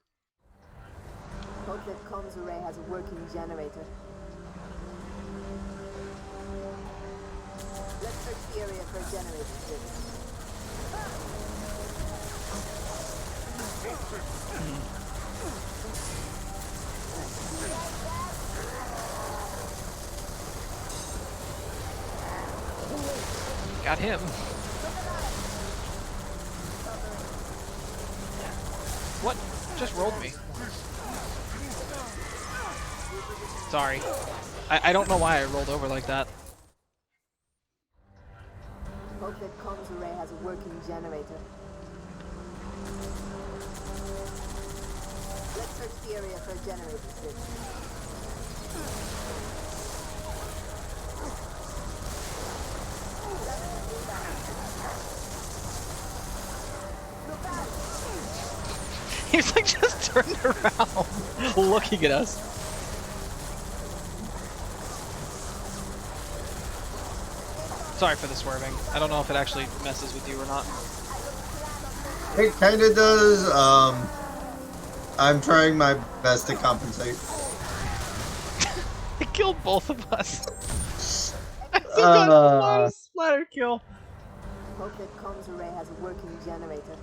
Hope that comms array has a working generator. Let's search the area for a generator, 6. Got him. What? Just rolled me. Sorry. I don't know why I rolled over like that. Hope that comms array has a working generator. Let's search the area for a generator, 6. He's like just turned around, looking at us. Sorry for the swerving. I don't know if it actually messes with you or not. It kind of does. I'm trying my best to compensate. It killed both of us. I still got one splatter kill. Hope that comms array has a working generator.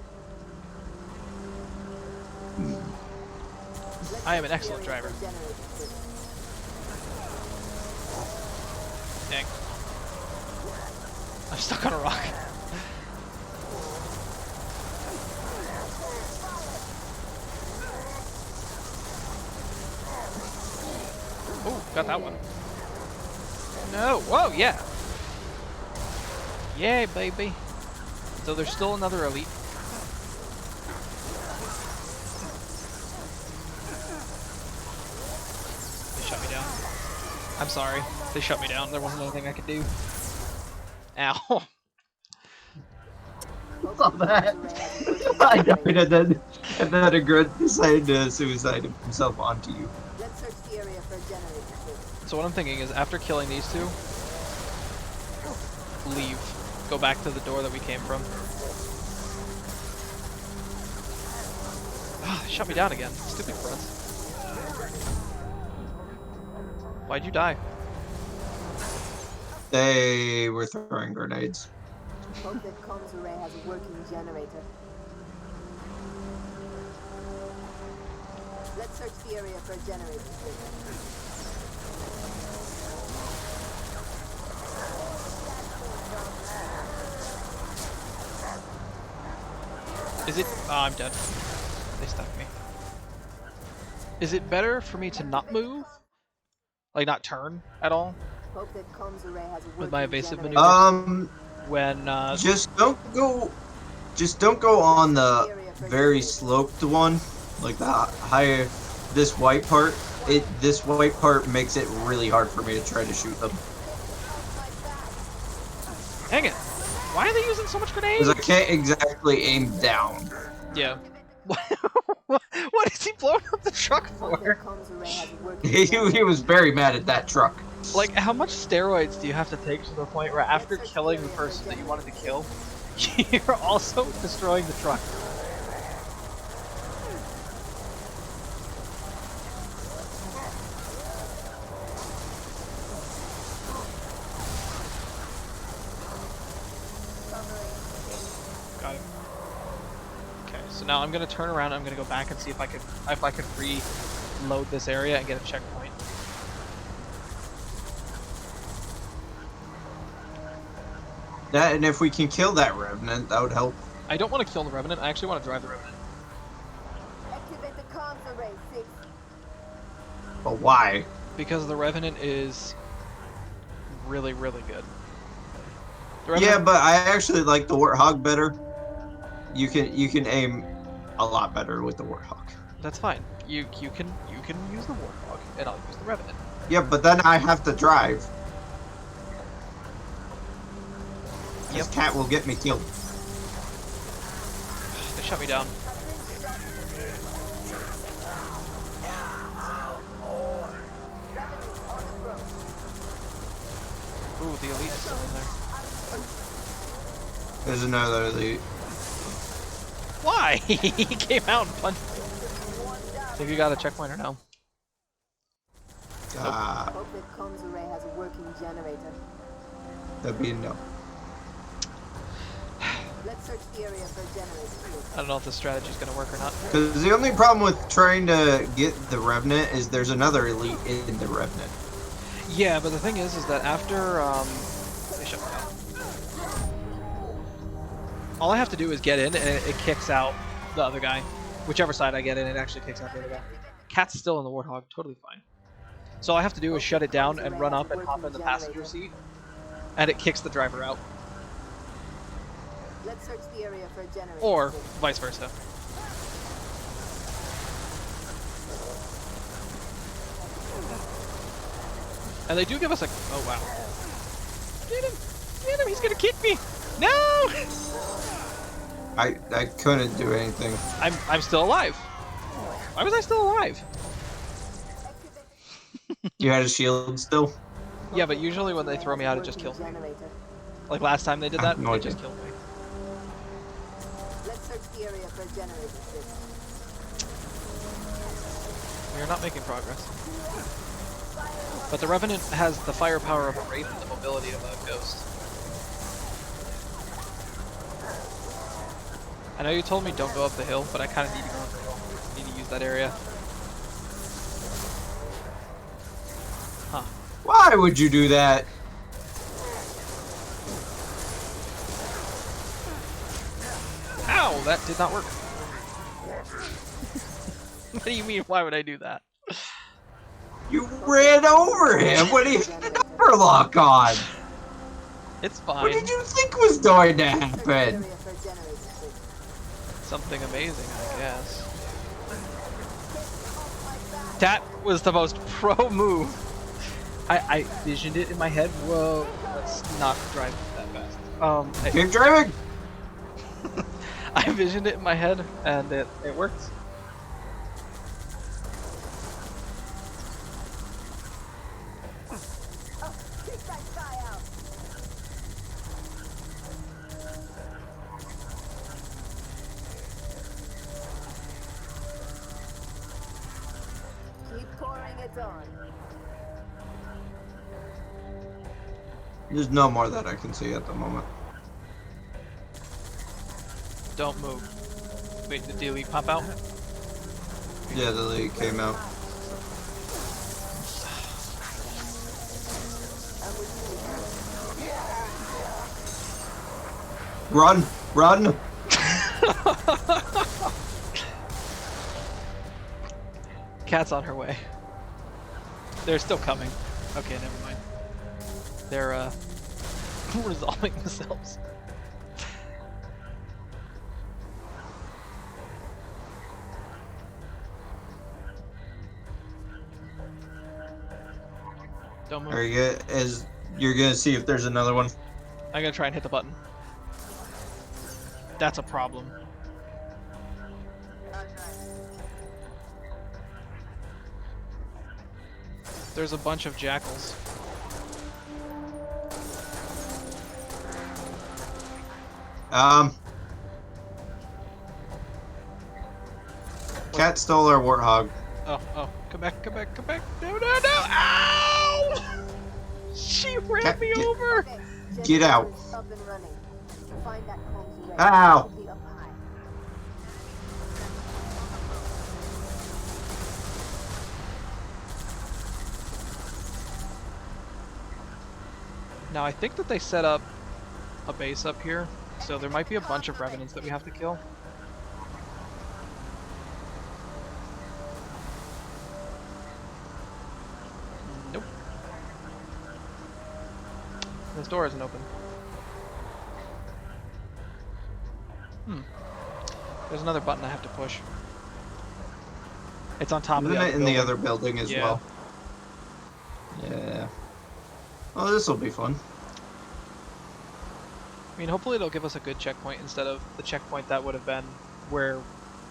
Let's I am an search the excellent area driver. for generators. Dang. I'm stuck on a rock. Oh, got that one. No, whoa, yeah. Yay, baby. So there's still another elite. They shut me down. I'm sorry. They shut me down. There wasn't anything I could do. Ow. Saw that. I died and then a grunt decided to suicide himself onto you. Let's search the area for a generator. So what I'm thinking is after killing these two, leave. Go back to the door that we came from. Ah, they shut me down again. Stupid grunts. Why'd you die? They were throwing grenades. Hope that comms array has a working generator. Let's search the area for a generator. Is it? Oh, I'm dead. They stuck me. Is it better for me to not move? Like not turn at all? Hope that comms array has a working With my evasive generator. maneuvers? When, Just don't go on the very sloped one, like the higher. This white part. This white part makes it really hard for me to try to shoot them. Dang it! Why are they using so much grenades? Because I can't exactly aim down. Yeah. What is he blowing up the truck Hope that for? comms array has a working He generator. was very mad at that truck. Like, how much steroids do you have to take to the point where after killing the person that you wanted to kill, you're also destroying the truck? Got him. Okay, so now I'm gonna turn around. I'm gonna go back and see if I could reload this area and get a checkpoint. That, and if we can kill that revenant, that would help. I don't want to kill the Revenant. I actually want to drive the Revenant. Activate the comms array, 6. But why? Because the Revenant is really, really good. The Yeah, Revenant, but I actually like the Warthog better. You can aim a lot better with the Warthog. that's fine. You can use the Warthog, and I'll use the Revenant. Yeah, but then I have to drive. This Yep. cat will get me killed. They shut me down. Ooh, the elite is still in there. There's another elite. Why? He came out and punched me. Think you got a checkpoint or no? Hope that comms array has a working generator. That'd be a no. Let's search the area for a generator. I don't know if this strategy is gonna work or not. Because the only problem with trying to get the Revenant is there's another elite in the Revenant. Yeah, but the thing is that after they shut me down. All I have to do is get in, and it kicks out the other guy. Whichever side I get in, it actually kicks out the other guy. Cat's still in the Warthog, totally fine. So all I have to do is shut it down and run up and hop in the passenger seat, and it kicks the driver out. Let's search the area for a generator. Or vice versa. And they do give us a... Oh, wow. Get him! Get him! He's gonna kick me! No! I couldn't do anything. I'm still alive. Why was I still alive? You had a shield still? Yeah, but usually when they throw me out, it just kills me. Like last time they did I have that, no it idea. just killed me. Let's search the area for a generator system. We are not making progress. But the Revenant has the firepower of a Wraith and the mobility of a Ghost. I know you told me don't go up the hill, but I kind of need to go up the hill. I need to use that area. Huh. Why would you do that? Ow! That did not work. What do you mean, why would I do that? You ran over him when he had the upper lock on. It's fine. What did you think was going to Search the happen? area for a generator system. Something amazing, I guess. That was the most pro move. I visioned it in my head. Whoa, let's not drive that fast. Keep driving. I visioned it in my head, and it worked. Keep that guy out. Keep pouring it on. There's no more that I can see at the moment. Don't move. Wait, did the elite pop out? Yeah, the lead came out. Run! Run! Cat's on her way. They're still coming. Okay, never mind. They're resolving themselves. Don't move. Are you you're gonna see if there's another one? I'm gonna try and hit the button. That's a problem. There's a bunch of jackals. Cat stole our warthog. Oh, come back, come back, come back. No, no, no! Ow! She ran Cat, me get- over! Okay, Get out. generator's up and running. Find that comms array. Ow. It'll be up high. Now, I think that they set up a base up here, so there might be a bunch of revenants that we have to kill. Nope. This door isn't open. There's another button I have to push. It's on top of Isn't the other it in the building. other building as Yeah. well? Yeah. Oh, this will be fun. I mean, hopefully it'll give us a good checkpoint instead of the checkpoint that would have been where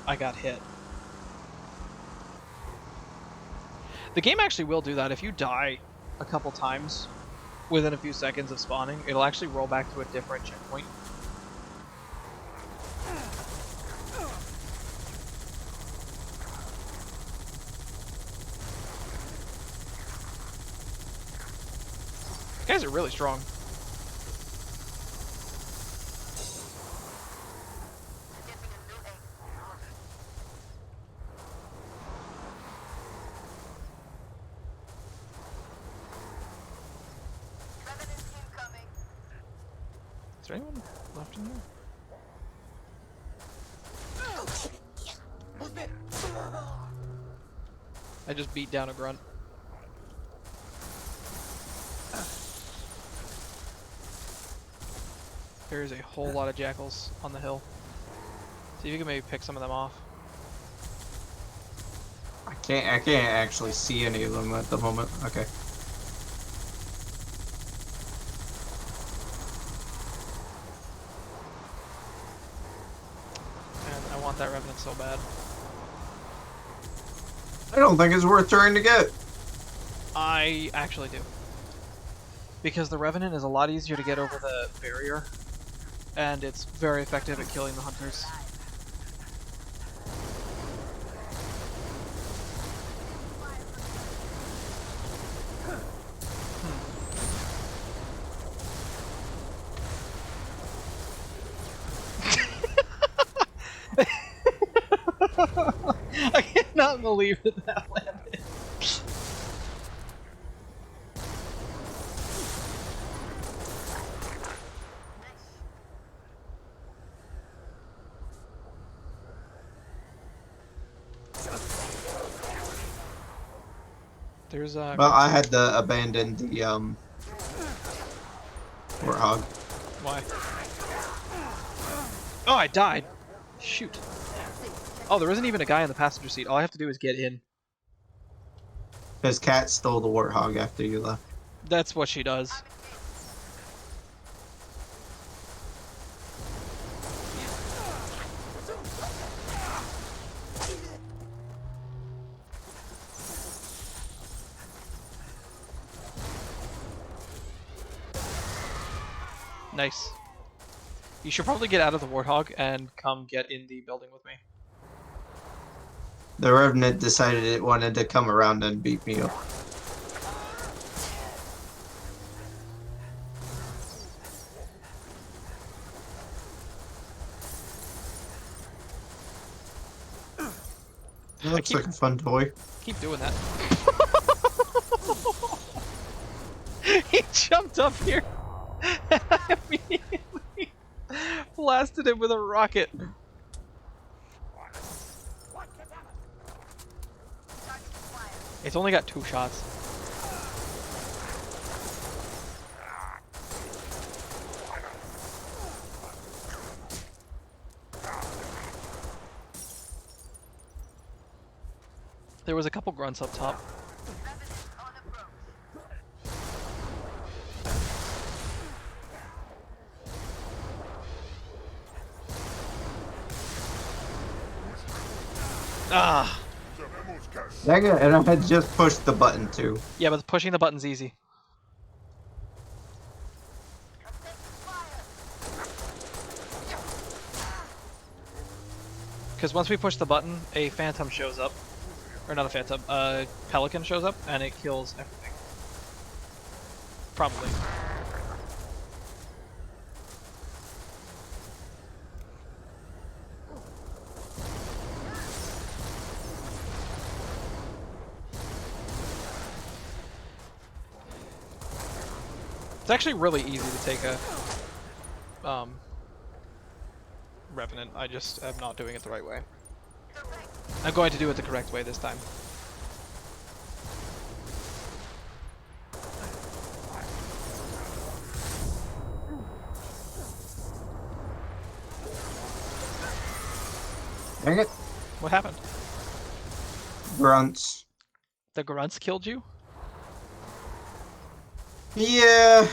I got hit. The game actually will do that. If you die a couple times within a few seconds of spawning, it'll actually roll back to a different checkpoint. You guys are really strong. Getting a new egg. Revenant incoming. Is there anyone left in here? I just beat down a grunt. There is a whole lot of jackals on the hill. See if you can maybe pick some of them off. I can't actually see any of them at the moment. Okay. And I want that revenant so bad. I don't think it's worth trying to get. I actually do. Because the revenant is a lot easier to get over the barrier, and it's very effective at killing the hunters. I cannot believe that that landed. There's Well, I had to abandon the warthog. Why? Oh, I died. Shoot. Oh, there isn't even a guy in the passenger seat. All I have to do is get in. Because Cat stole the warthog after you left. That's what she does. Nice. You should probably get out of the warthog and come get in the building with me. The Revenant decided it wanted to come around and beat me up. That looks like a fun toy. Keep doing that. He jumped up here and I immediately blasted him with a rocket. It's only got 2 shots. There was a couple grunts up top. Ah! Dang it, and I had just pushed the button too. Yeah, but pushing the button's easy. Because once we push the button, a phantom shows up. Or not a phantom, a pelican shows up, and it kills everything. Probably. It's actually really easy to take a Revenant. I just am not doing it the right way. I'm going to do it the correct way this time. Dang it. What happened? Grunts. The grunts killed you? Yeah.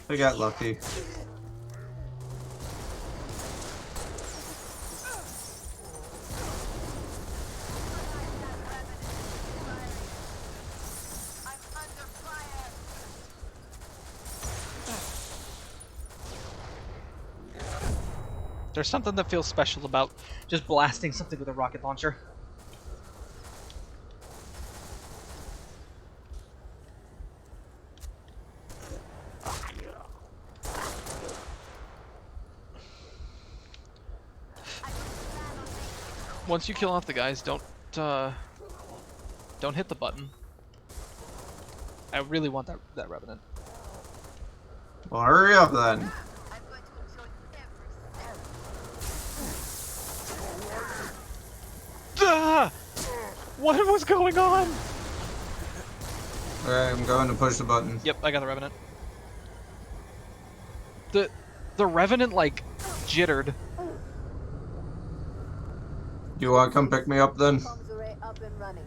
I got lucky. There's something that feels special about just blasting something with a rocket launcher. Once you kill off the guys, don't hit the button. I really want that Revenant. Well, hurry up then. Ah! What was going on? Alright, I'm going to push the button. Yep, I got the Revenant. The Revenant like jittered. You want to come pick me up then?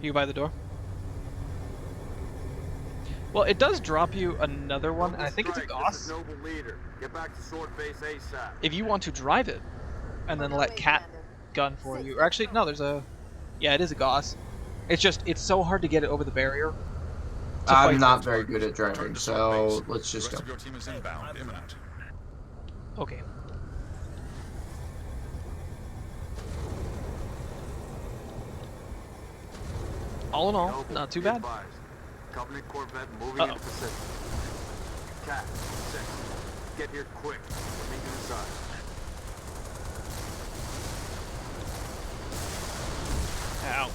You by the door? Well, it does drop you another one, and I think it's a Gauss. Get back to Sword Base ASAP. If you want to drive it, and then let Cat gun for you. Or actually, no, there's a... Yeah, it is a Gauss. It's just, it's so hard to get it over the barrier. I'm not very good at driving, so let's just go. Your team is inbound, imminent. Okay. All in all, not too bad. Covenant Corvette moving into Pacific. Cat, 6. Get here quick. Meet you inside. Ow.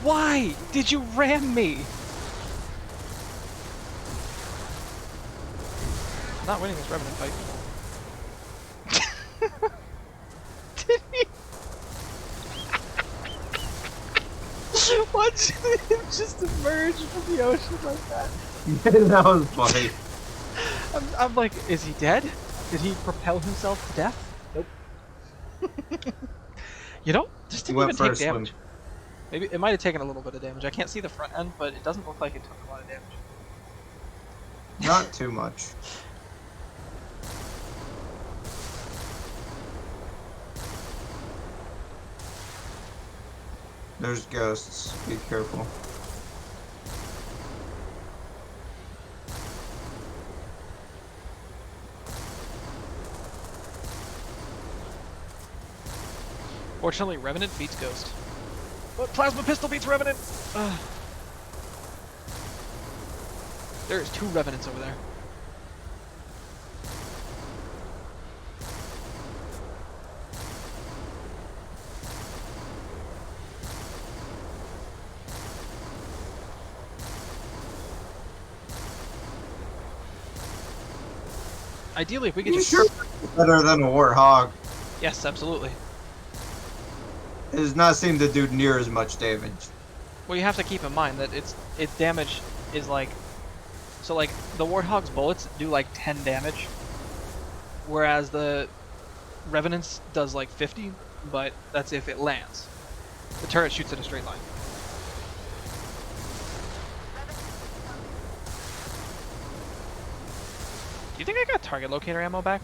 Why did you ram me? I'm not winning this Revenant fight. Did he? Watch him just emerge from the ocean like that. That was funny. I'm like, is he dead? Did he propel himself to death? Nope. You know, this He didn't went even for take a swim. damage. Maybe it might have taken a little bit of damage. I can't see the front end, but it doesn't look like it took a lot of damage. Not too much. There's ghosts. Be careful. Fortunately, Revenant beats Ghost. But Plasma Pistol beats Revenant! Ugh. There's 2 Revenants over there. Ideally, if we could You just... sure it's better than a warthog? Yes, absolutely. It does not seem to do near as much damage. Well, you have to keep in mind that its damage is like... So, like, the Warthog's bullets do like 10 damage, whereas the Revenant's does like 50, but that's if it lands. The turret shoots in a straight line. Do you think I got target locator ammo back?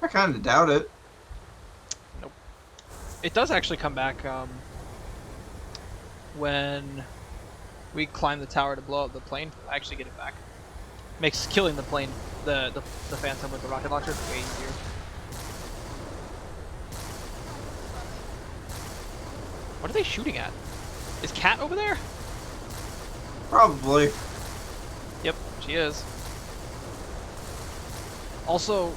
I kind of doubt it. Nope. It does actually come back when we climb the tower to blow up the plane. I actually get it back. Makes killing the plane, the Phantom with the rocket launcher way easier. What are they shooting at? Is Cat over there? Probably. Yep, she is. Also,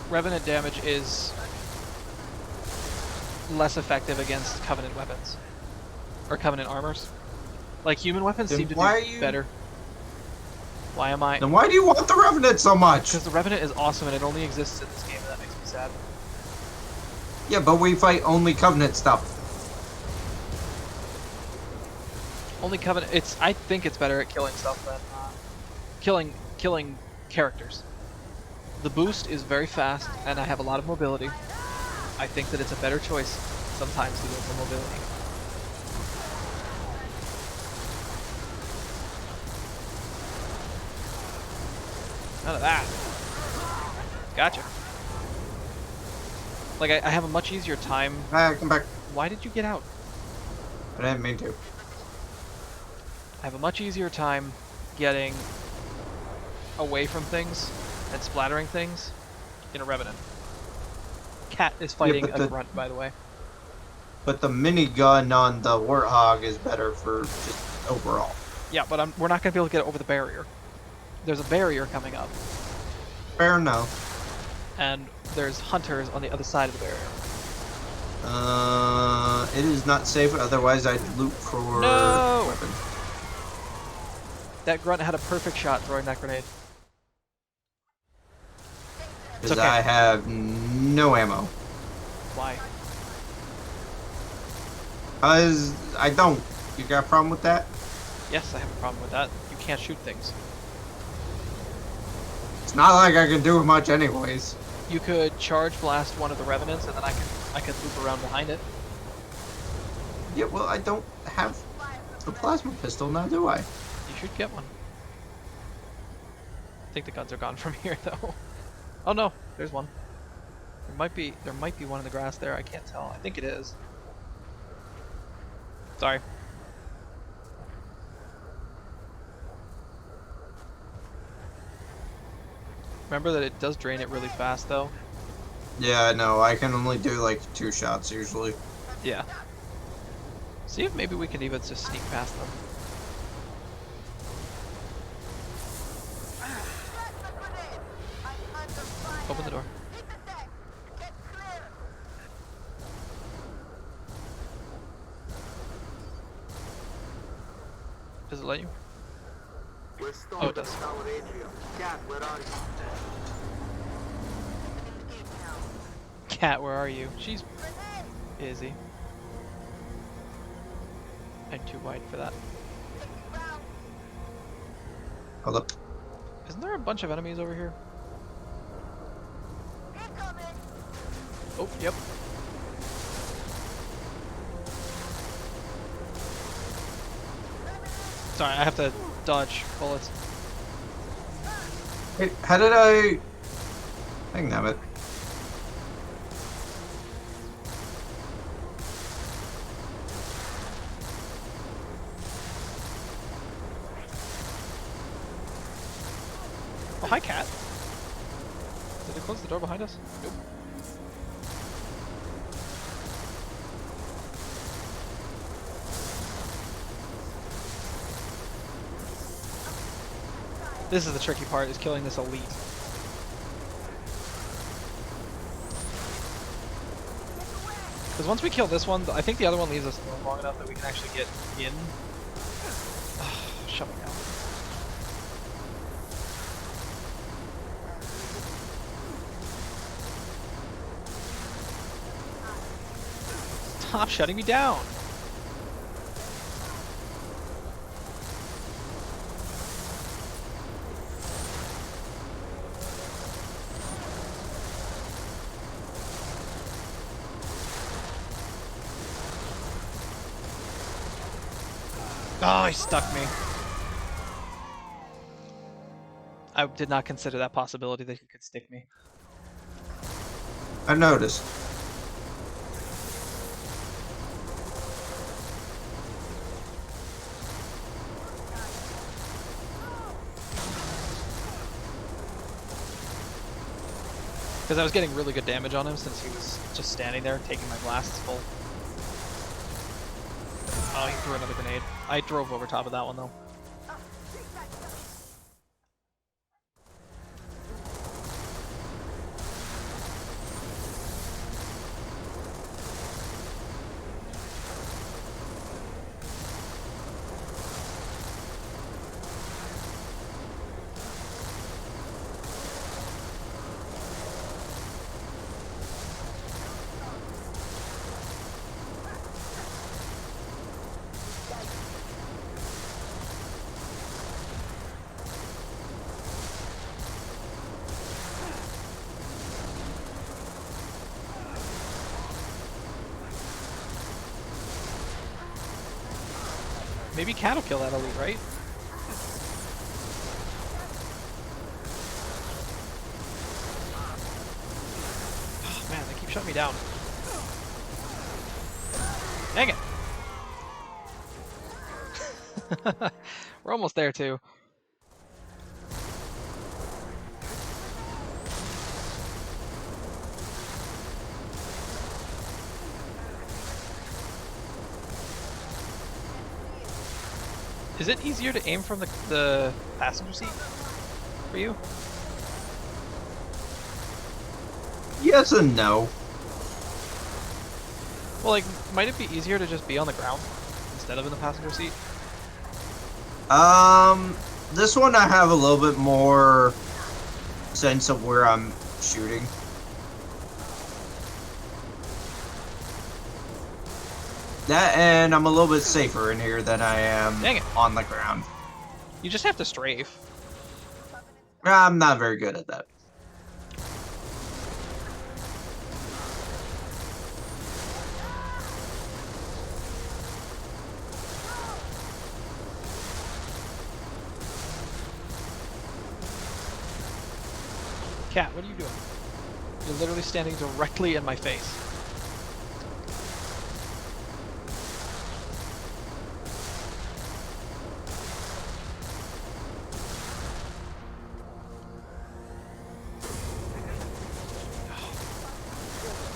Revenant damage is less effective against Covenant weapons. Or Covenant armors. Like, human weapons Then seem to why do are you- better. Why am I? Then why do you want the Revenant so much? Because the Revenant is awesome and it only exists in this game, and that makes me sad. Yeah, but we fight only Covenant stuff. Only Covenant. I think it's better at killing stuff than killing characters. The boost is very fast, and I have a lot of mobility. I think that it's a better choice sometimes to go for mobility. None of that. Gotcha. Like, I have a much easier time. Come back. Why did you get out? I didn't mean to. I have a much easier time getting away from things and splattering things in a Revenant. Cat is fighting but a the- grunt, by the way. But the minigun on the Warthog is better for just overall. Yeah, but we're not going to be able to get over the barrier. There's a barrier coming up, Fair enough. and there's hunters on the other side of the barrier. It is not safe, otherwise I'd loot for No! weapon. That grunt had a perfect shot throwing that grenade. Because okay. I have no ammo. Why? Because I don't. You got a problem with that? Yes, I have a problem with that. You can't shoot things. It's not like I can do much anyways. You could charge blast one of the Revenants, and then I could loop around behind it. Yeah, well, I don't have a plasma pistol now, do I? You should get one. I think the guns are gone from here, though. Oh no, there's one. There might be one in the grass there. I can't tell. I think it is. Sorry. Remember that it does drain it really fast, though. Yeah, no, I can only do like 2 shots usually. Yeah. See if maybe we can even just sneak past them. That's the grenade! I'm under fire! Open the door. Keep the deck. Get clear. Does it let you? We're Oh, storming it does. Solid Adria. Cat, where are you? In the gate now. Cat, where are you? She's Grenade. busy. I'm too wide for that. Taking ground. Hold up. Isn't there a bunch of enemies over here? Incoming. Oh, yep. Sorry, I have to dodge bullets. Wait, how did I... Dang nabbit. Oh, hi, cat. Did it close the door behind us? Nope. This is the tricky part, is killing this elite. Because once we kill this one, I think the other one leaves us long enough that we can actually get in. Shut me down. Stop shutting me down! Oh, he stuck me. I did not consider that possibility that he could stick me. I noticed. Because I was getting really good damage on him since he was just standing there taking my blasts full. Oh, he threw another grenade. I drove over top of that one though. Maybe Cat will kill that elite, right? Oh man, they keep shutting me down. Dang it! We're almost there too. Is it easier to aim from the passenger seat for you? Yes and no. Well, like, might it be easier to just be on the ground instead of in the passenger seat? This one I have a little bit more sense of where I'm shooting. That, and I'm a little bit safer in here than I am Dang it. on the ground. You just have to strafe. I'm not very good at that. Cat, what are you doing? You're literally standing directly in my face.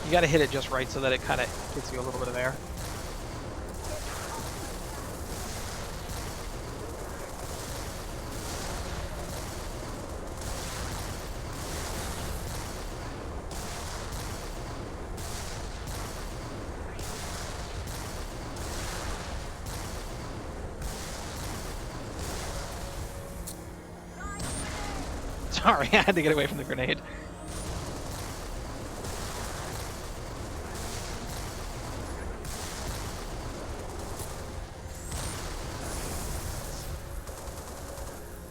You gotta hit it just right so that it kind of gets you a little bit of air. Sorry, I had to get away from the grenade.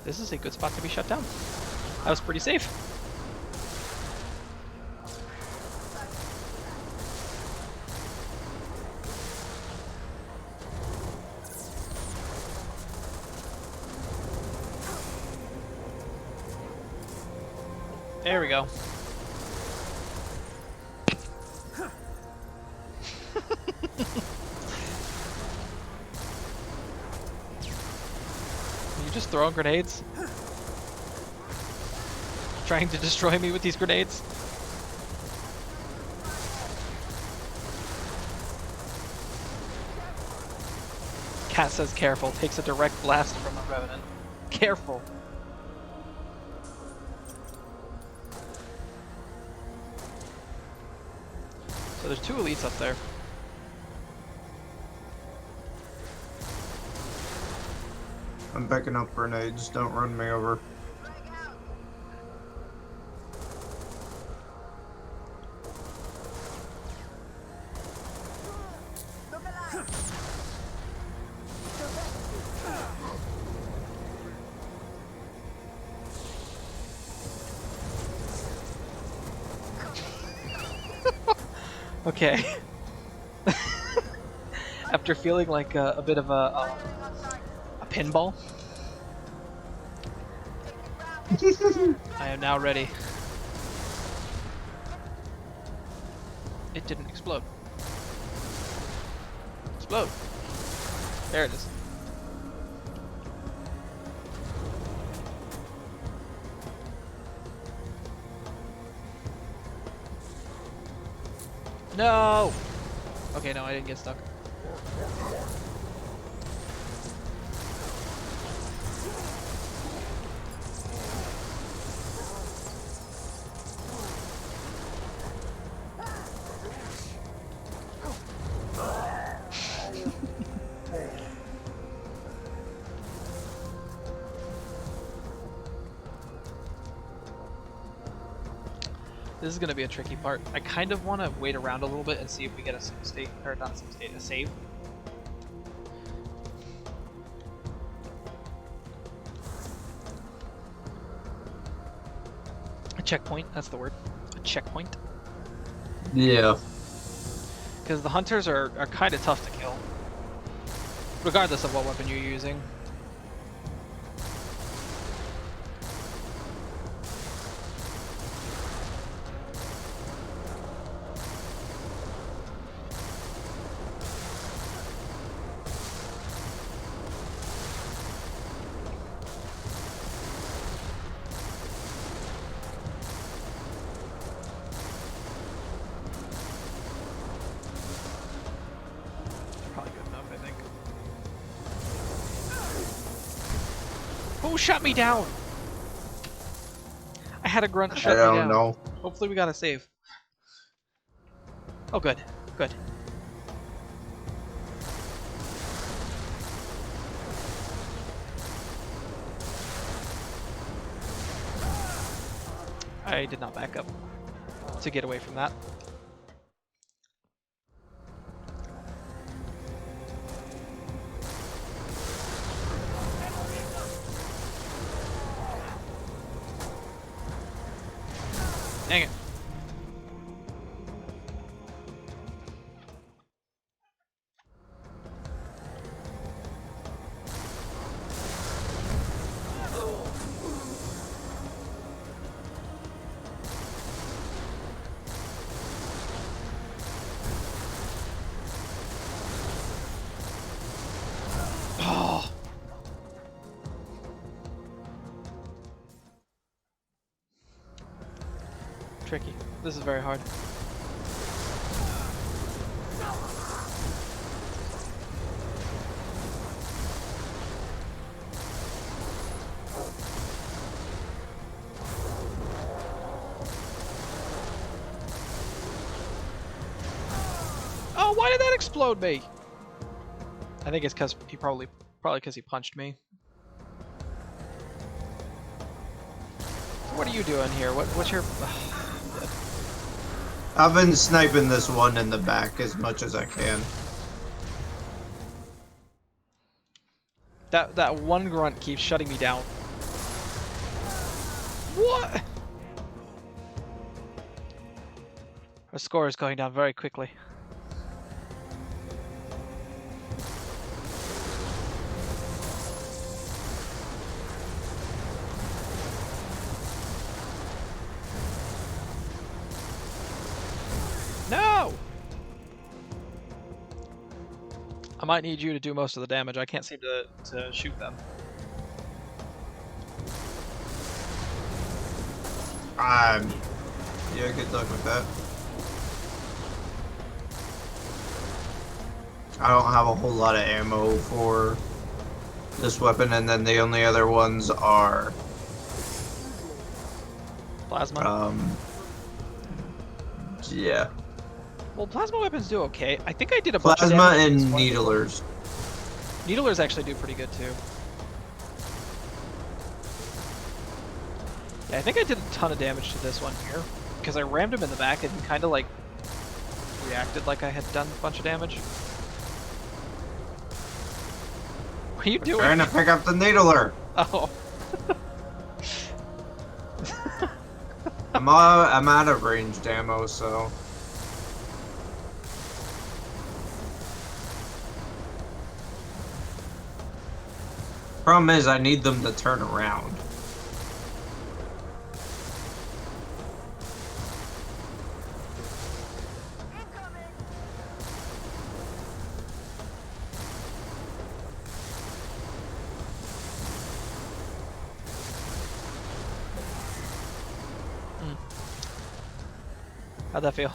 This is a good spot to be shut down. That was pretty safe. There we go. Are you just throwing grenades? Trying to destroy me with these grenades? Cat says careful, takes a direct blast from the Revenant. Careful. So there's 2 elites up there. I'm picking up grenades. Don't run me over. Okay. After feeling like a bit of a pinball, I am now ready. It didn't explode. Explode. There it is. No! Okay, no, I didn't get stuck. This is going to be a tricky part. I kind of want to wait around a little bit and see if we get a sim state, or not a sim state, a save. A checkpoint, that's the word. A checkpoint. Yeah. Because the hunters are kind of tough to kill. Regardless of what weapon you're using. Who shut me down? I had a grunt shut me down. I don't know. Hopefully we got a save. Oh, good. Good. I did not back up to get away from that. Dang it. Oh. Tricky. This is very hard. Oh, why did that explode me? I think it's because he probably because he punched me. What are you doing here? What's your... I've been sniping this one in the back as much as I can. That one grunt keeps shutting me down. What? Our score is going down very quickly. No! I might need you to do most of the damage. I can't seem to shoot them. Yeah, good luck with that. I don't have a whole lot of ammo for this weapon, and then the only other ones are Plasma? Yeah. Well, plasma weapons do okay. I think I did a bunch of Plasma damage. and needlers. Needlers actually do pretty good too. Yeah, I think I did a ton of damage to this one here because I rammed him in the back and he kind of like reacted like I had done a bunch of damage. What are you doing? Trying to pick up the needler. Oh. I'm out of ranged ammo, so. Problem is, I need them to turn around. How'd that feel?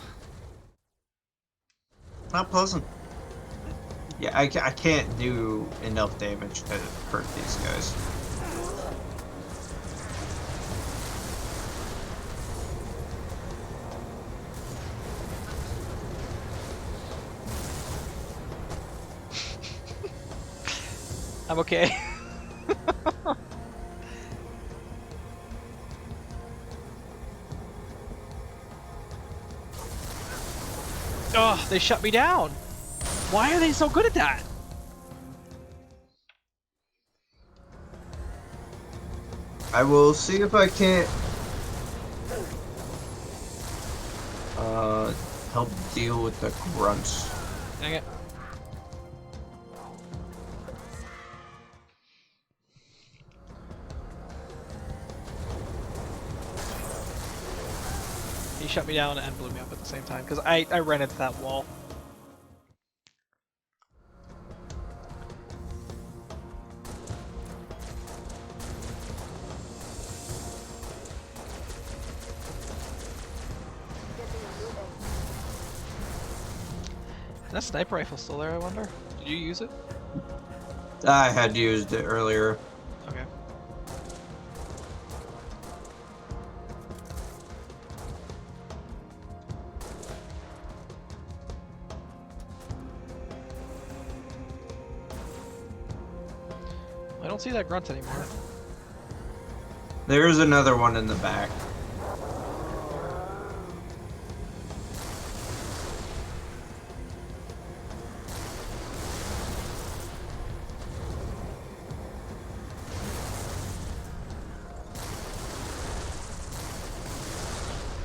Not pleasant. Yeah, I can't do enough damage to hurt these guys. I'm okay. Oh, they shut me down. Why are they so good at that? I will see if I can't help deal with the grunts. Dang it. He shut me down and blew me up at the same time because I ran into that wall. Is that sniper rifle still there, I wonder? Did you use it? I had used it earlier. Okay. I don't see that grunt anymore. There's another one in the back.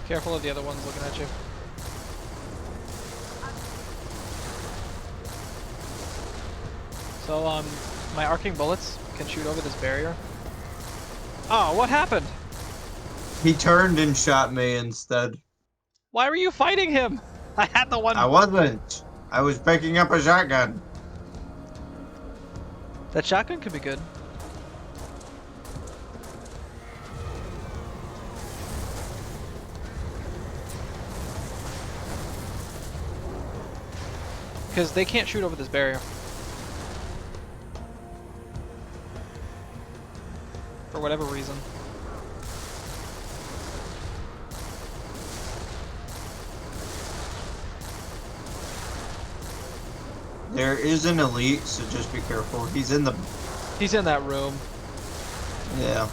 Careful of the other ones looking at you. So, my arcing bullets can shoot over this barrier. Oh, what happened? He turned and shot me instead. Why were you fighting him? I had the one. I wasn't. I was picking up a shotgun. That shotgun could be good. Because they can't shoot over this barrier. For whatever reason. There is an elite, so just be careful. He's in that room. Yeah.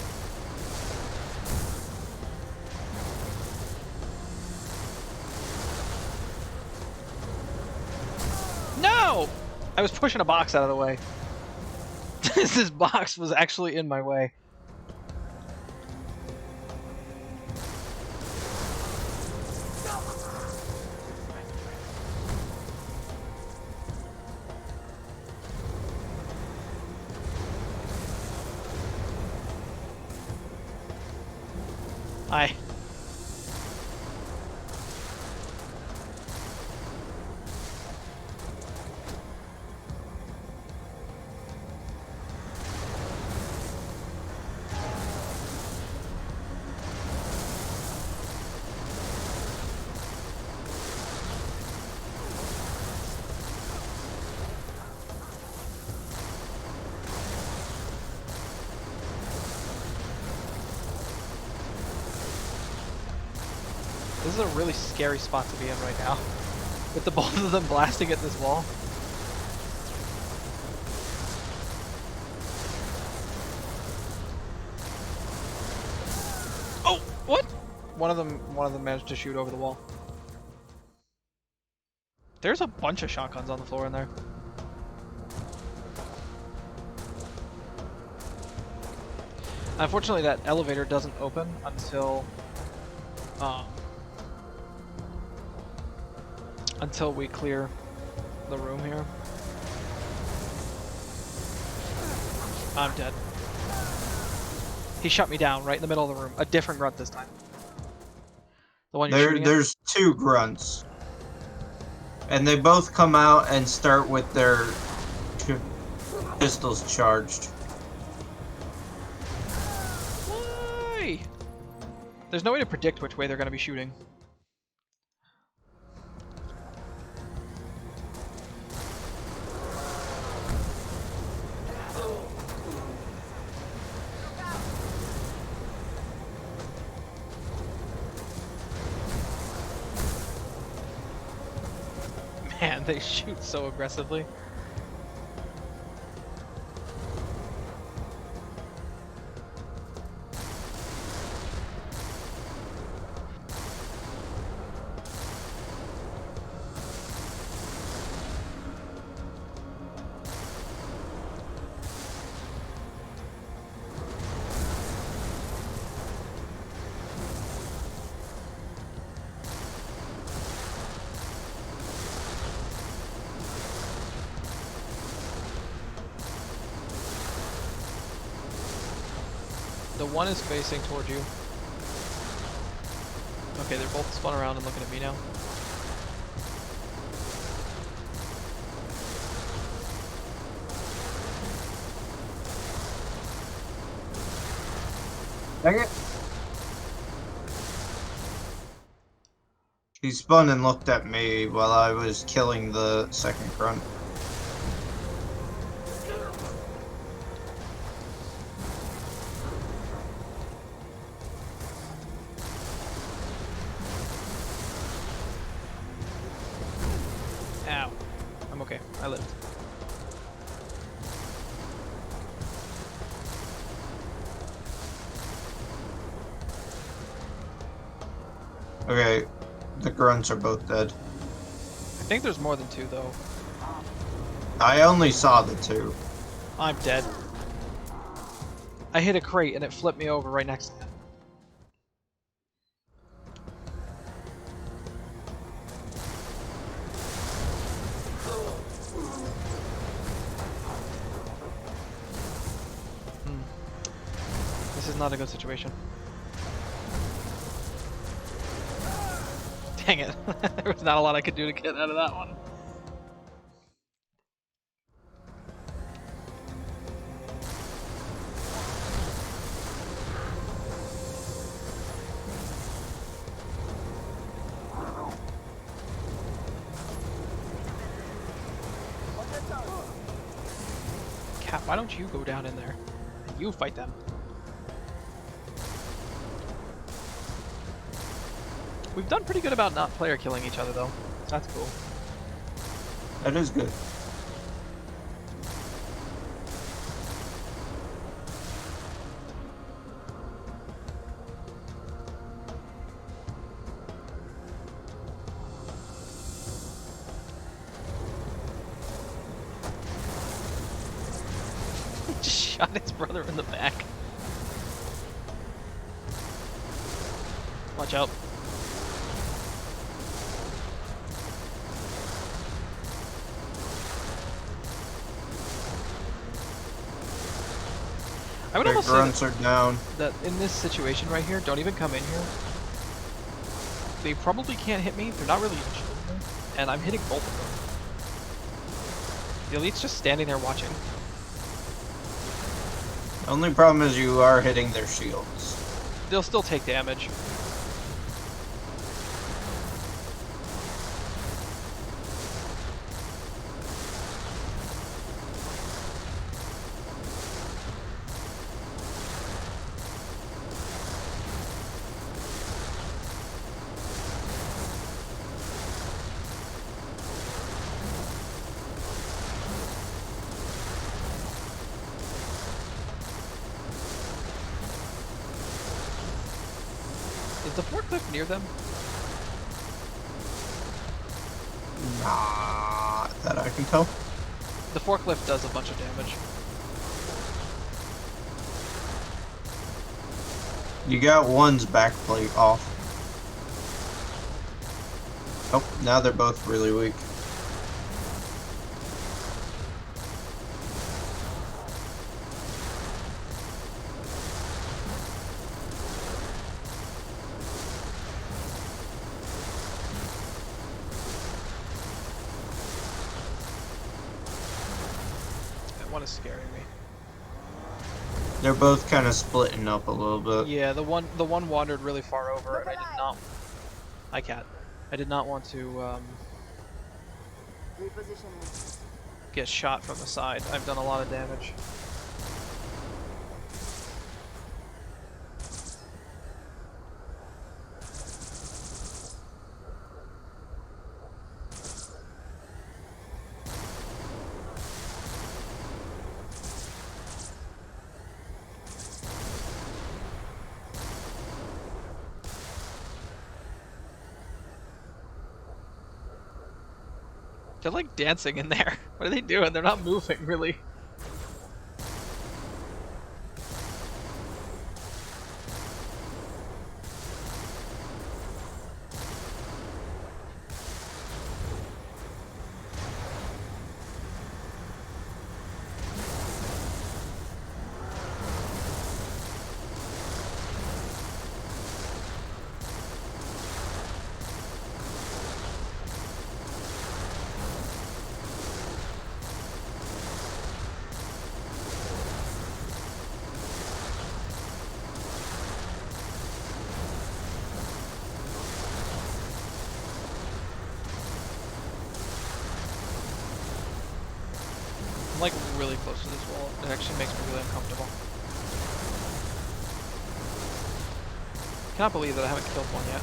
No! I was pushing a box out of the way. This box was actually in my way. I. This is a really scary spot to be in right now. With the both of them blasting at this wall. Oh, what? One of them managed to shoot over the wall. There's a bunch of shotguns on the floor in there. Unfortunately, that elevator doesn't open until we clear the room here. I'm dead. He shut me down right in the middle of the room. A different grunt this time. The one you're shooting at? There's two grunts. And they both come out and start with their pistols charged. Why? There's no way to predict which way they're going to be shooting. Man, they shoot so aggressively. The one is facing towards you. Okay, they're both spun around and looking at me now. Dang it. He spun and looked at me while I was killing the second grunt. Ow. I'm okay. I lived. Okay, the grunts are both dead. I think there's more than two, though. I only saw the two. I'm dead. I hit a crate and it flipped me over right next to him. This is not a good situation. Dang it. There was not a lot I could do to get out of that one. Cap, why don't you go down in there? And you fight them. We've done pretty good about not player killing each other, though. That's cool. That is good. shot his brother in the back. Watch out. I would Their almost grunts say are down. that in this situation right here, don't even come in here. They probably can't hit me. They're not really shielding me, and I'm hitting both of them. The elite's just standing there watching. The only problem is you are hitting their shields. They'll still take damage. Is the forklift near them? Nah, that I can tell. The forklift does a bunch of damage. You got one's back plate off. Oh, now they're both really weak. That one is scaring me. They're both kind of splitting up a little bit. Yeah, the one wandered really far over, and I did not. Hi, cat. I did not want to Repositioning. get shot from the side. I've done a lot of damage. They're like dancing in there. What are they doing? They're not moving, really. I'm like really close to this wall. It actually makes me really uncomfortable. Cannot believe that I haven't killed one yet.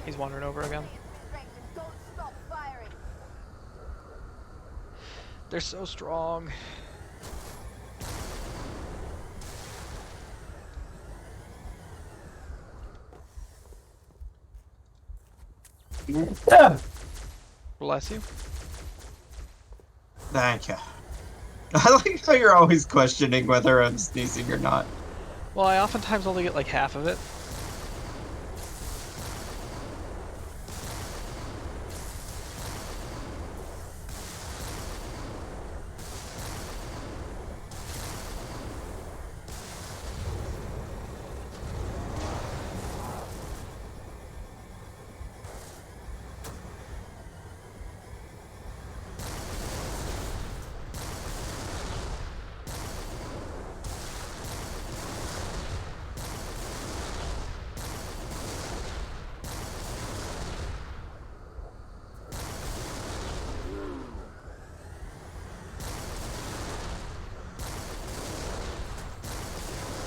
He's wandering over again. Don't stop firing. They're so strong. Bless you. Thank you. I like how you're always questioning whether I'm sneezing or not. Well, I oftentimes only get like half of it.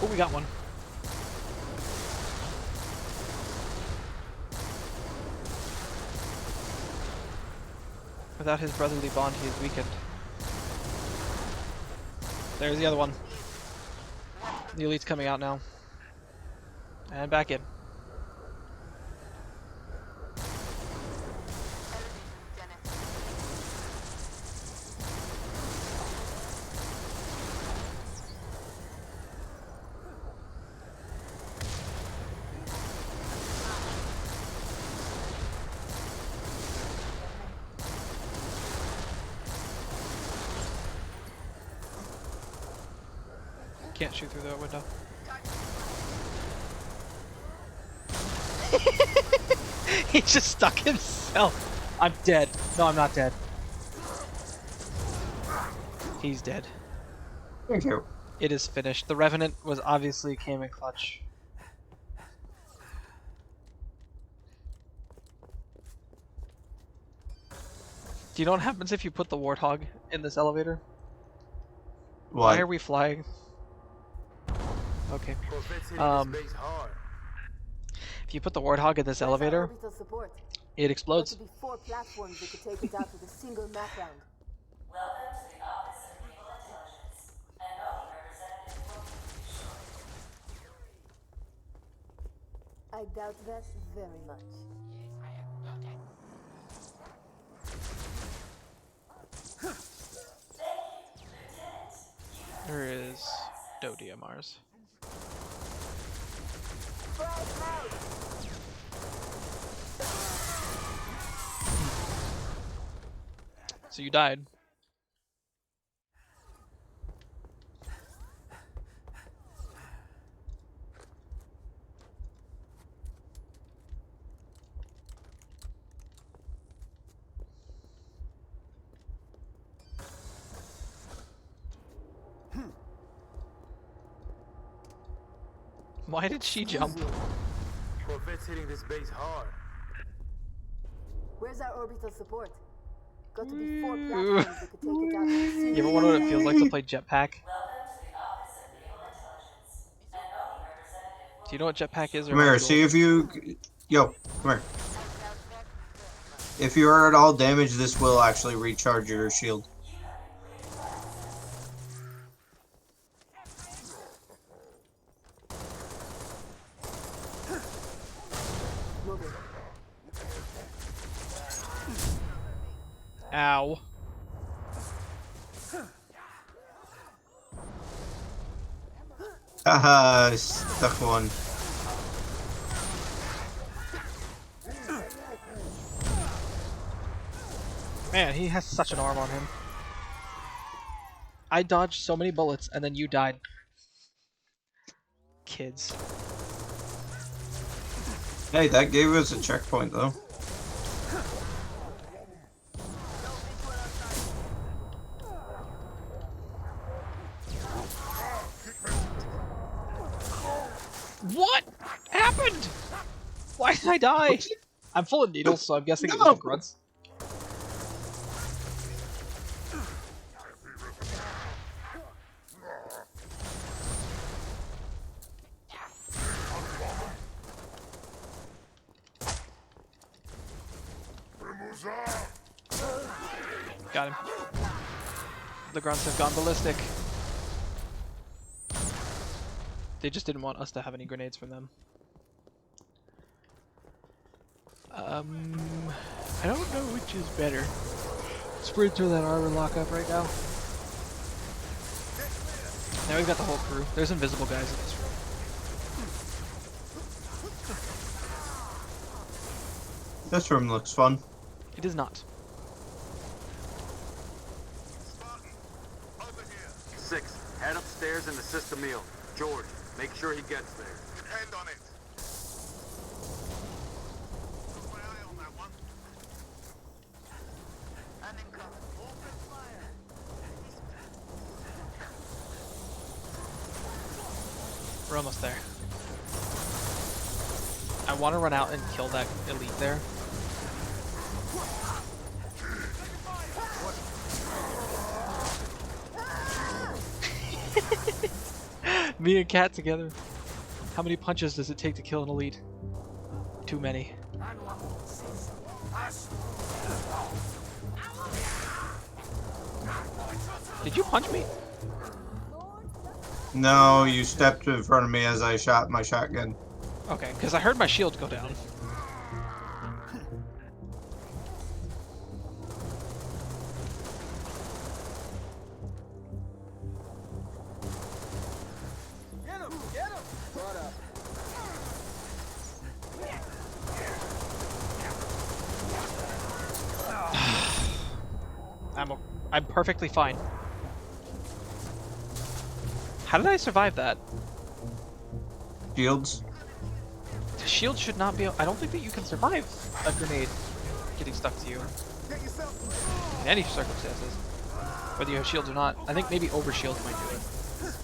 Oh, we got one. Without his brotherly bond, he is weakened. There's the other one. The elite's coming out now. And back in. Can't shoot through that window. He just stuck himself. I'm dead. No, I'm not dead. He's dead. Thank you. It is finished. The Revenant was obviously came in clutch. Do you know what happens if you put the Warthog in this elevator? Why are we flying? Okay. If you put the Warthog in this elevator, it explodes. There could be 4 platforms that could take it out with a single map round. Welcome to the Office of Naval Intelligence. An ONI representative will be shortly. I doubt that very much. There is Dodia Mars. So you died. Why did she jump? Corvette's hitting this base hard. Where's our orbital support? Got to be 4 platforms that could take it out with a single You ever wonder what it feels like to play Jetpack? Welcome to the Office of Naval Intelligence. An ONI representative Do you know what Jetpack is? Or Come here, see if you... Yo, come here. If you are at all damaged, this will actually recharge your shield. Ow. Haha, stuck one. Man, he has such an arm on him. I dodged so many bullets and then you died. Kids. Hey, that gave us a checkpoint though. What happened? Why did I die? I'm full of needles, so I'm guessing it was the grunts. Got him. The grunts have gone ballistic. They just didn't want us to have any grenades from them. I don't know which is better. Sprint through that armor lockup right now. Now we've got the whole crew. There's invisible guys in this room. This room looks fun. It is not. 6, head upstairs and assist Emil. George, make sure he gets there. Depend on it. Keep my eye on that one. I'm in cover. Open fire. We're almost there. I want to run out and kill that elite there. Me and Cat together. How many punches does it take to kill an elite? Too many. Did you punch me? No, you stepped in front of me as I shot my shotgun. Okay, because I heard my shield go down. Get him! Get him! Brought up. I'm perfectly fine. How did I survive that? Shields? The shield should not be. I don't think that you can survive a grenade getting stuck to you in any circumstances, whether you have shields or not. I think maybe over shields might do it.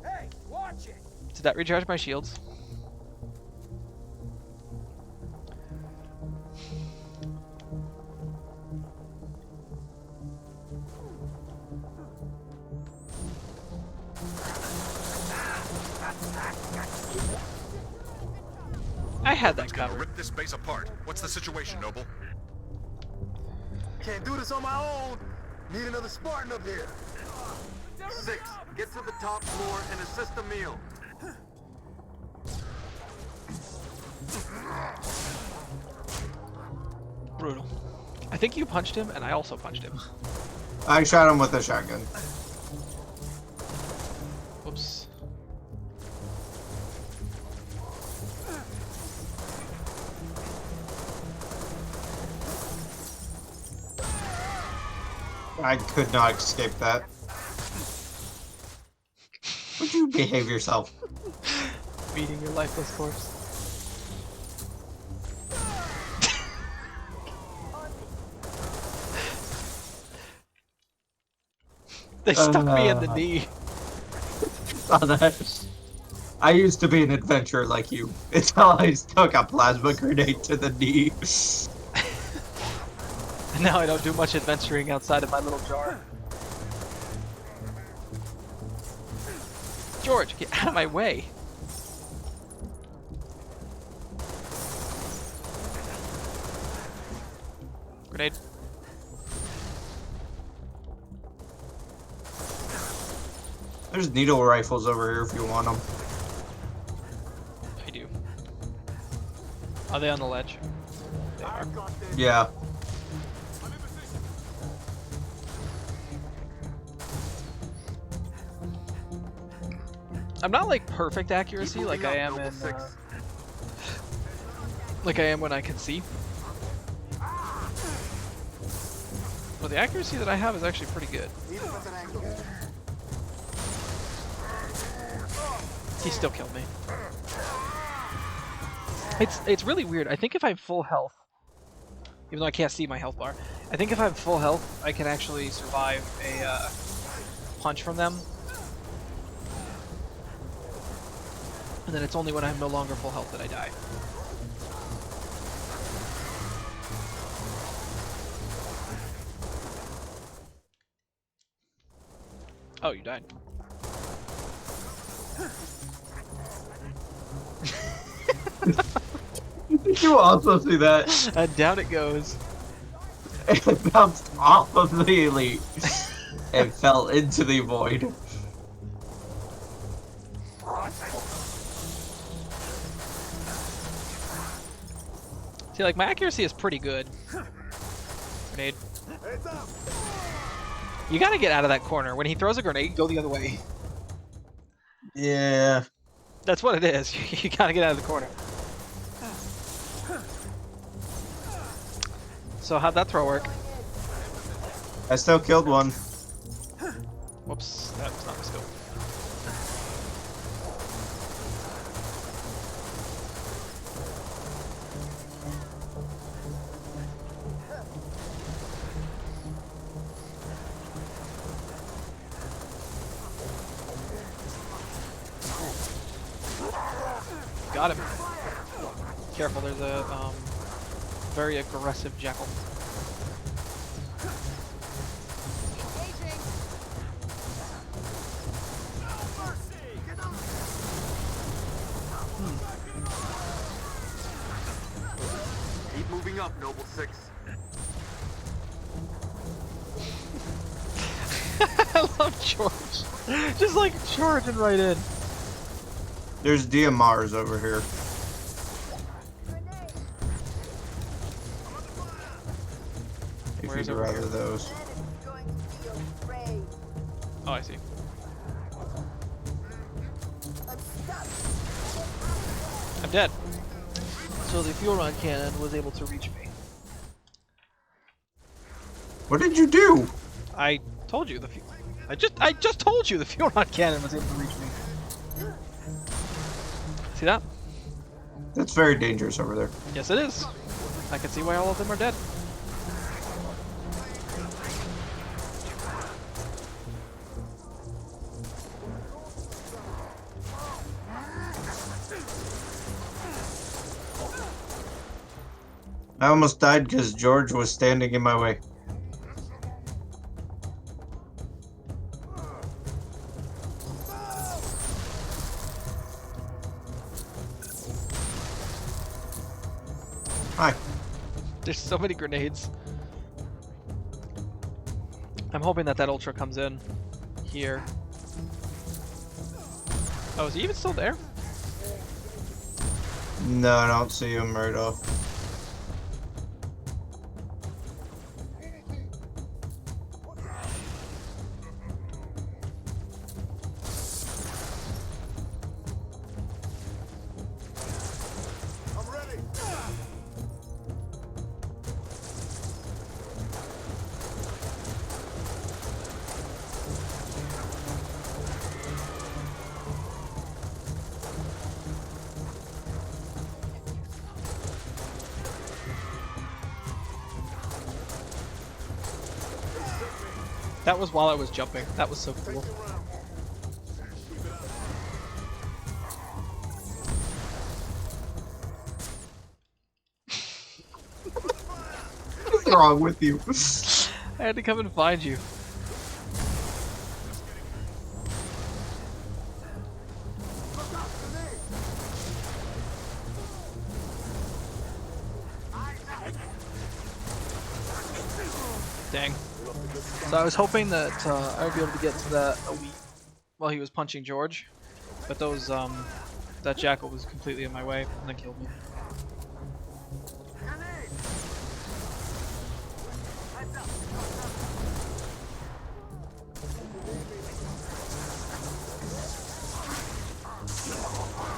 Hey, watch it! Did that recharge my shields? I had that Gonna covered. rip this base apart. What's the situation, Noble? Can't do this on my own. Need another Spartan up here. 6, get to the top floor and assist Emil. Brutal. I think you punched him, and I also punched him. I shot him with a shotgun. Whoops. I could not escape that. Would you behave yourself? Beating your lifeless corpse. They stuck me in the knee. Saw that. I used to be an adventurer like you until I stuck a plasma grenade to the knee. And now I don't do much adventuring outside of my little jar. George, get out of my way. Grenade. There's needle rifles over here if you want them. I do. Are they on the ledge? They are. Yeah. I'm not like perfect accuracy like I am in like I am when I can see. But the accuracy that I have is actually pretty good. He still killed me. It's really weird. I think if I have full health, even though I can't see my health bar, I think if I have full health, I can actually survive a punch from them. And then it's only when I'm no longer full health that I die. Oh, you died. Did you also see that? And down it goes. It bounced off of the elite and fell into the void. See, like, my accuracy is pretty good. Grenade. You gotta get out of that corner. When he throws a grenade, go the other way. Yeah. That's what it is. You gotta get out of the corner. So how'd that throw work? I still killed one. Whoops, that was not my scope. Got him. Careful, there's a very aggressive jackal. moving up, Noble 6. I love George. Just like charging right in. There's DMRs over here. If Where's you'd over rather here? those. Then it's going to be afraid. Oh, I see. I'm stuck. I'm dead. So the fuel rod cannon was able to reach me. What did you do? I told you I just told you the fuel rod cannon was able to reach me. See that? That's very dangerous over there. Yes, it is. I can see why all of them are dead. I almost died because George was standing in my way. Hi. There's so many grenades. I'm hoping that Ultra comes in here. Oh, is he even still there? No, I don't see him right off. I'm ready. That was while I was jumping. That was so cool. What's wrong with you? I had to come and find you. Dang. So I was hoping that I would be able to get to that elite while he was punching George, but that jackal was completely in my way and then killed me.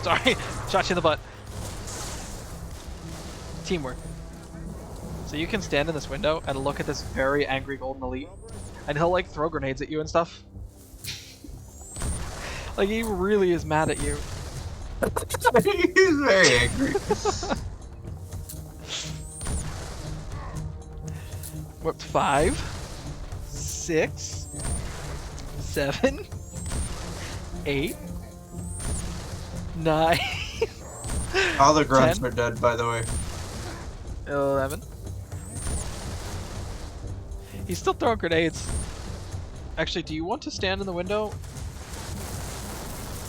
Sorry, shot you in the butt. Teamwork. So you can stand in this window and look at this very angry golden elite, and he'll like throw grenades at you and stuff. Like he really is mad at you. He's very angry. What, 5, 6, 7, 8, 9, All the grunts 10. are dead, by the way. 11. He's still throwing grenades. Actually, do you want to stand in the window?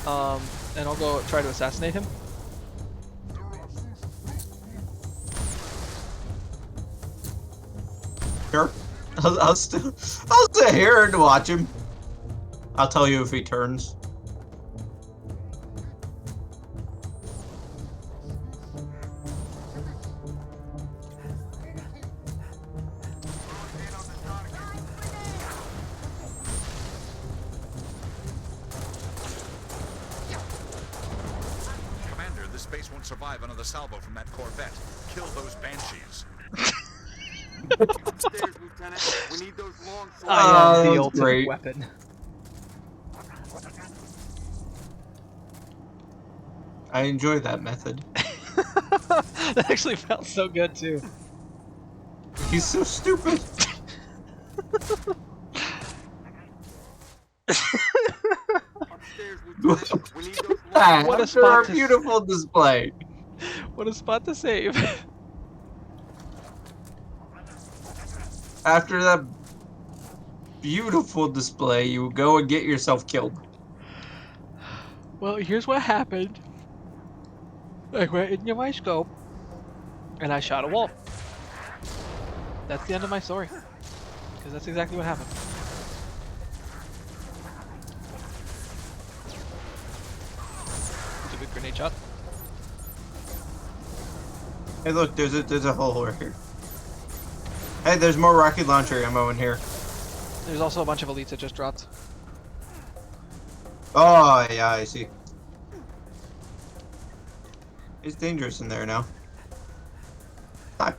And I'll go try to assassinate him. Sure. I'll sit here and watch him. I'll tell you if he turns. Commander, this base won't survive another salvo from that Corvette. Kill those banshees. Upstairs, Lieutenant. We need those long swords. I am that the was ultimate great. weapon. I enjoy that method. That actually felt so good too. He's so stupid. Upstairs, Lieutenant. We need those long What a After spot our to- beautiful display. What a spot to save. After that beautiful display, you go and get yourself killed. Well, here's what happened. I went in my scope, and I shot a wall. That's the end of my story. Because that's exactly what happened. Stupid grenade shot. Hey, look, there's a hole right here. Hey, there's more rocket launcher ammo in here. There's also a bunch of elites that just dropped. Oh, yeah, I see. It's dangerous in there now. Hi.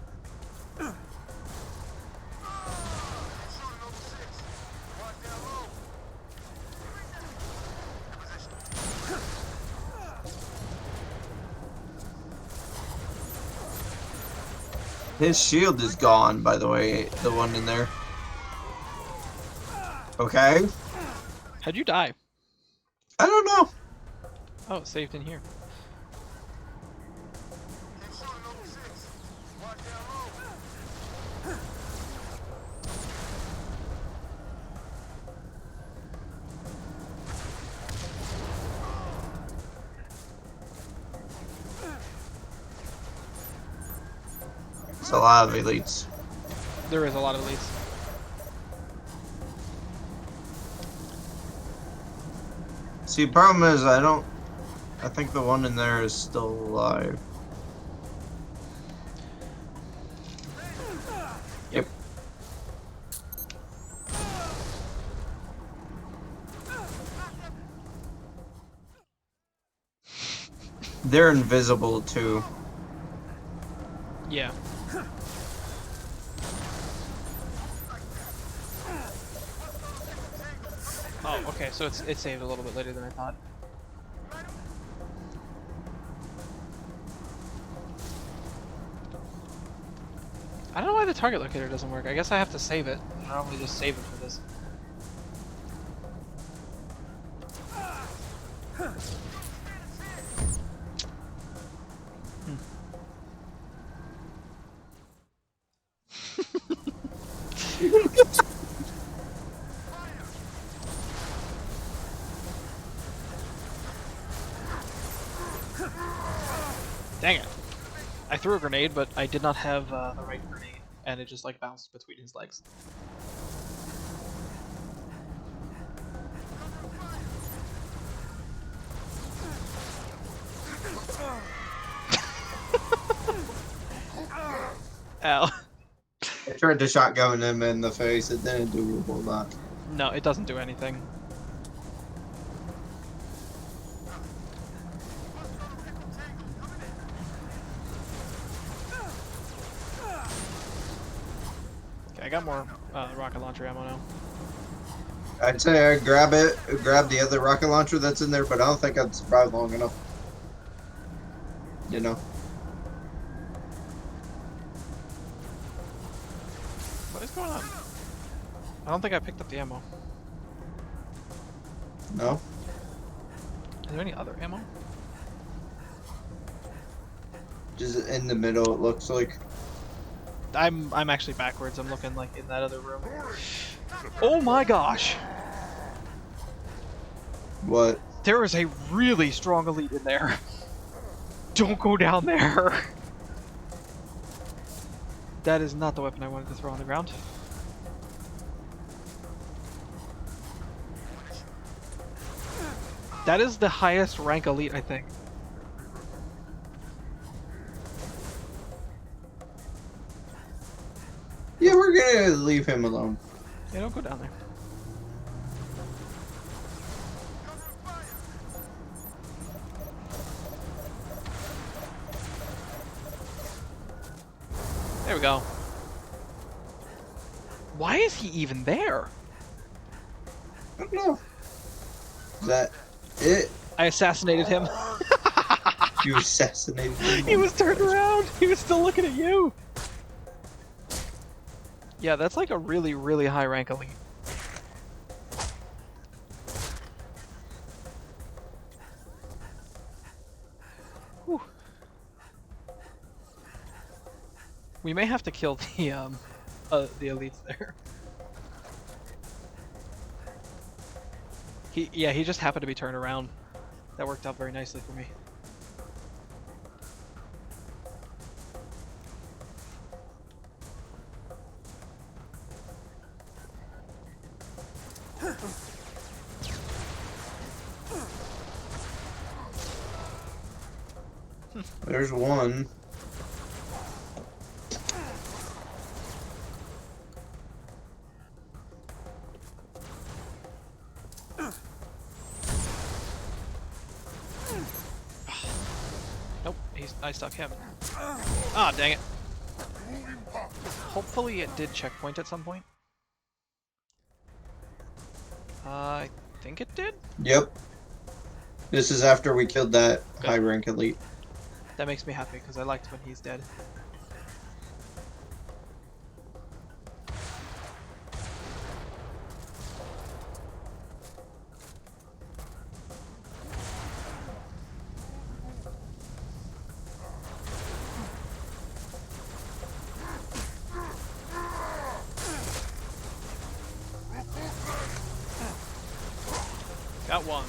His shield is gone, by the way, the one in there. Okay. How'd you die? I don't know. Oh, it's saved in here. It's a lot of elites. There is a lot of elites. See, problem is, I think the one in there is still alive. Yep. They're invisible too. Yeah. Oh, okay, so it's saved a little bit later than I thought. I don't know why the target locator doesn't work. I guess I have to save it. I normally just save it for this. Dang it. I threw a grenade, but I did not have the right grenade, and it just like bounced between his legs. Ow. I tried to shotgun him in the face. It didn't do a whole lot. No, it doesn't do anything. Okay, I got more rocket launcher ammo now. I'd say I grab the other rocket launcher that's in there, but I don't think I'd survive long enough. You know. What is going on? I don't think I picked up the ammo. No. Is there any other ammo? Just in the middle, it looks like. I'm actually backwards. I'm looking like in that other room. Oh my gosh! What? There is a really strong elite in there. Don't go down there. That is not the weapon I wanted to throw on the ground. That is the highest rank elite, I think. Yeah, we're gonna leave him alone. Yeah, don't go down there. There we go. Why is he even there? I don't know. Is that it? I assassinated him. You assassinated him? He was turned around. He was still looking at you. Yeah, that's like a really, really high rank elite. Whew. We may have to kill the elites there. He just happened to be turned around. That worked out very nicely for me. There's one. Nope, I stuck him. Ah, dang it. Hopefully it did checkpoint at some point. I think it did? Yep. This is after we killed that Good. high rank elite. That makes me happy because I liked when he's dead. Got one.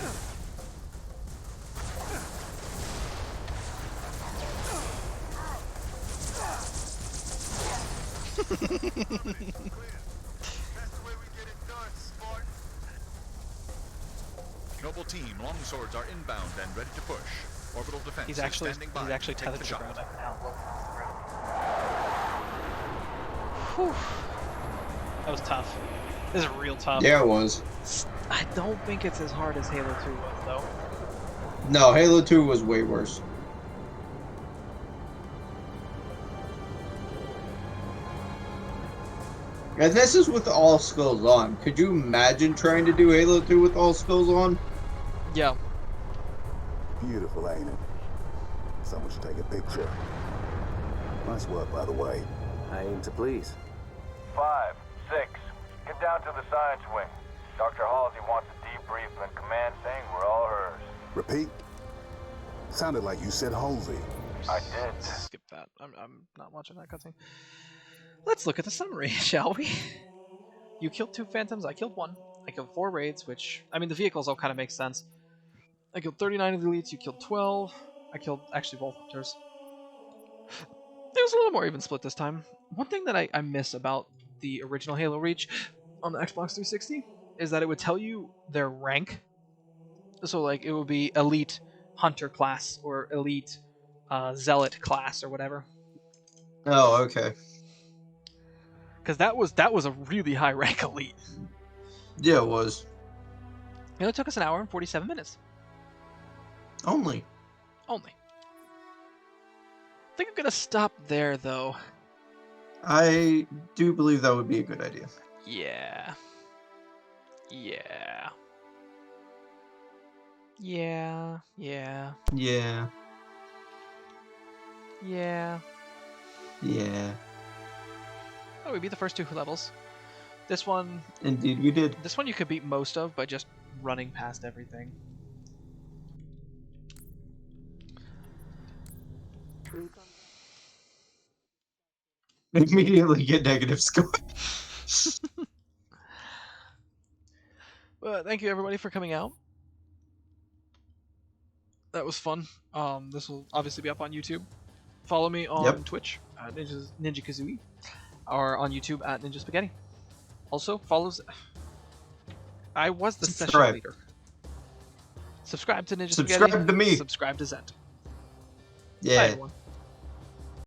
Noble team, longswords are inbound and ready to push. Orbital defense He's is actually standing by. tethered Take to the the shot. ground. Whew. That was tough. This is real tough. Yeah, it was. I don't think it's as hard as Halo 2 was, though. No, Halo 2 was way worse. And this is with all skulls on. Could you imagine trying to do Halo 2 with all skulls on? Yeah. Beautiful, ain't it? Someone should take a picture. Nice work, by the way. I aim to please. 5, 6, get down to the science wing. Dr. Halsey wants a debrief and command saying we're all hers. Repeat? Sounded like you said Halsey. I did. Skip that. I'm not watching that cutscene. Let's look at the summary, shall we? You killed 2 phantoms, I killed 1. I killed 4 raids, which, I mean, the vehicles all kind of make sense. I killed 39 of the elites, you killed 12. I killed, actually, both hunters. It was a little more even split this time. One thing that I miss about the original Halo Reach on the Xbox 360 is that it would tell you their rank. So, like, it would be elite hunter class or elite zealot class or whatever. Oh, okay. Because that was a really high rank elite. Yeah, it was. It only took us an hour and 47 minutes. Only. Only. I think I'm gonna stop there, though. I do believe that would be a good idea. Yeah. Yeah. Yeah. Yeah. Yeah. Yeah. Yeah. Oh, we beat the first 2 levels. This one Indeed, we did. This one you could beat most of by just running past everything. Immediately get negative score. But thank you everybody for coming out. That was fun. This will obviously be up on YouTube. Follow me on Twitch at Ninja Kazooie, or on YouTube at Ninja Spaghetti. Also, I was the session leader. Subscribe to Ninja Spaghetti. Subscribe to me. Subscribe to Zent. Yeah. Bye, everyone.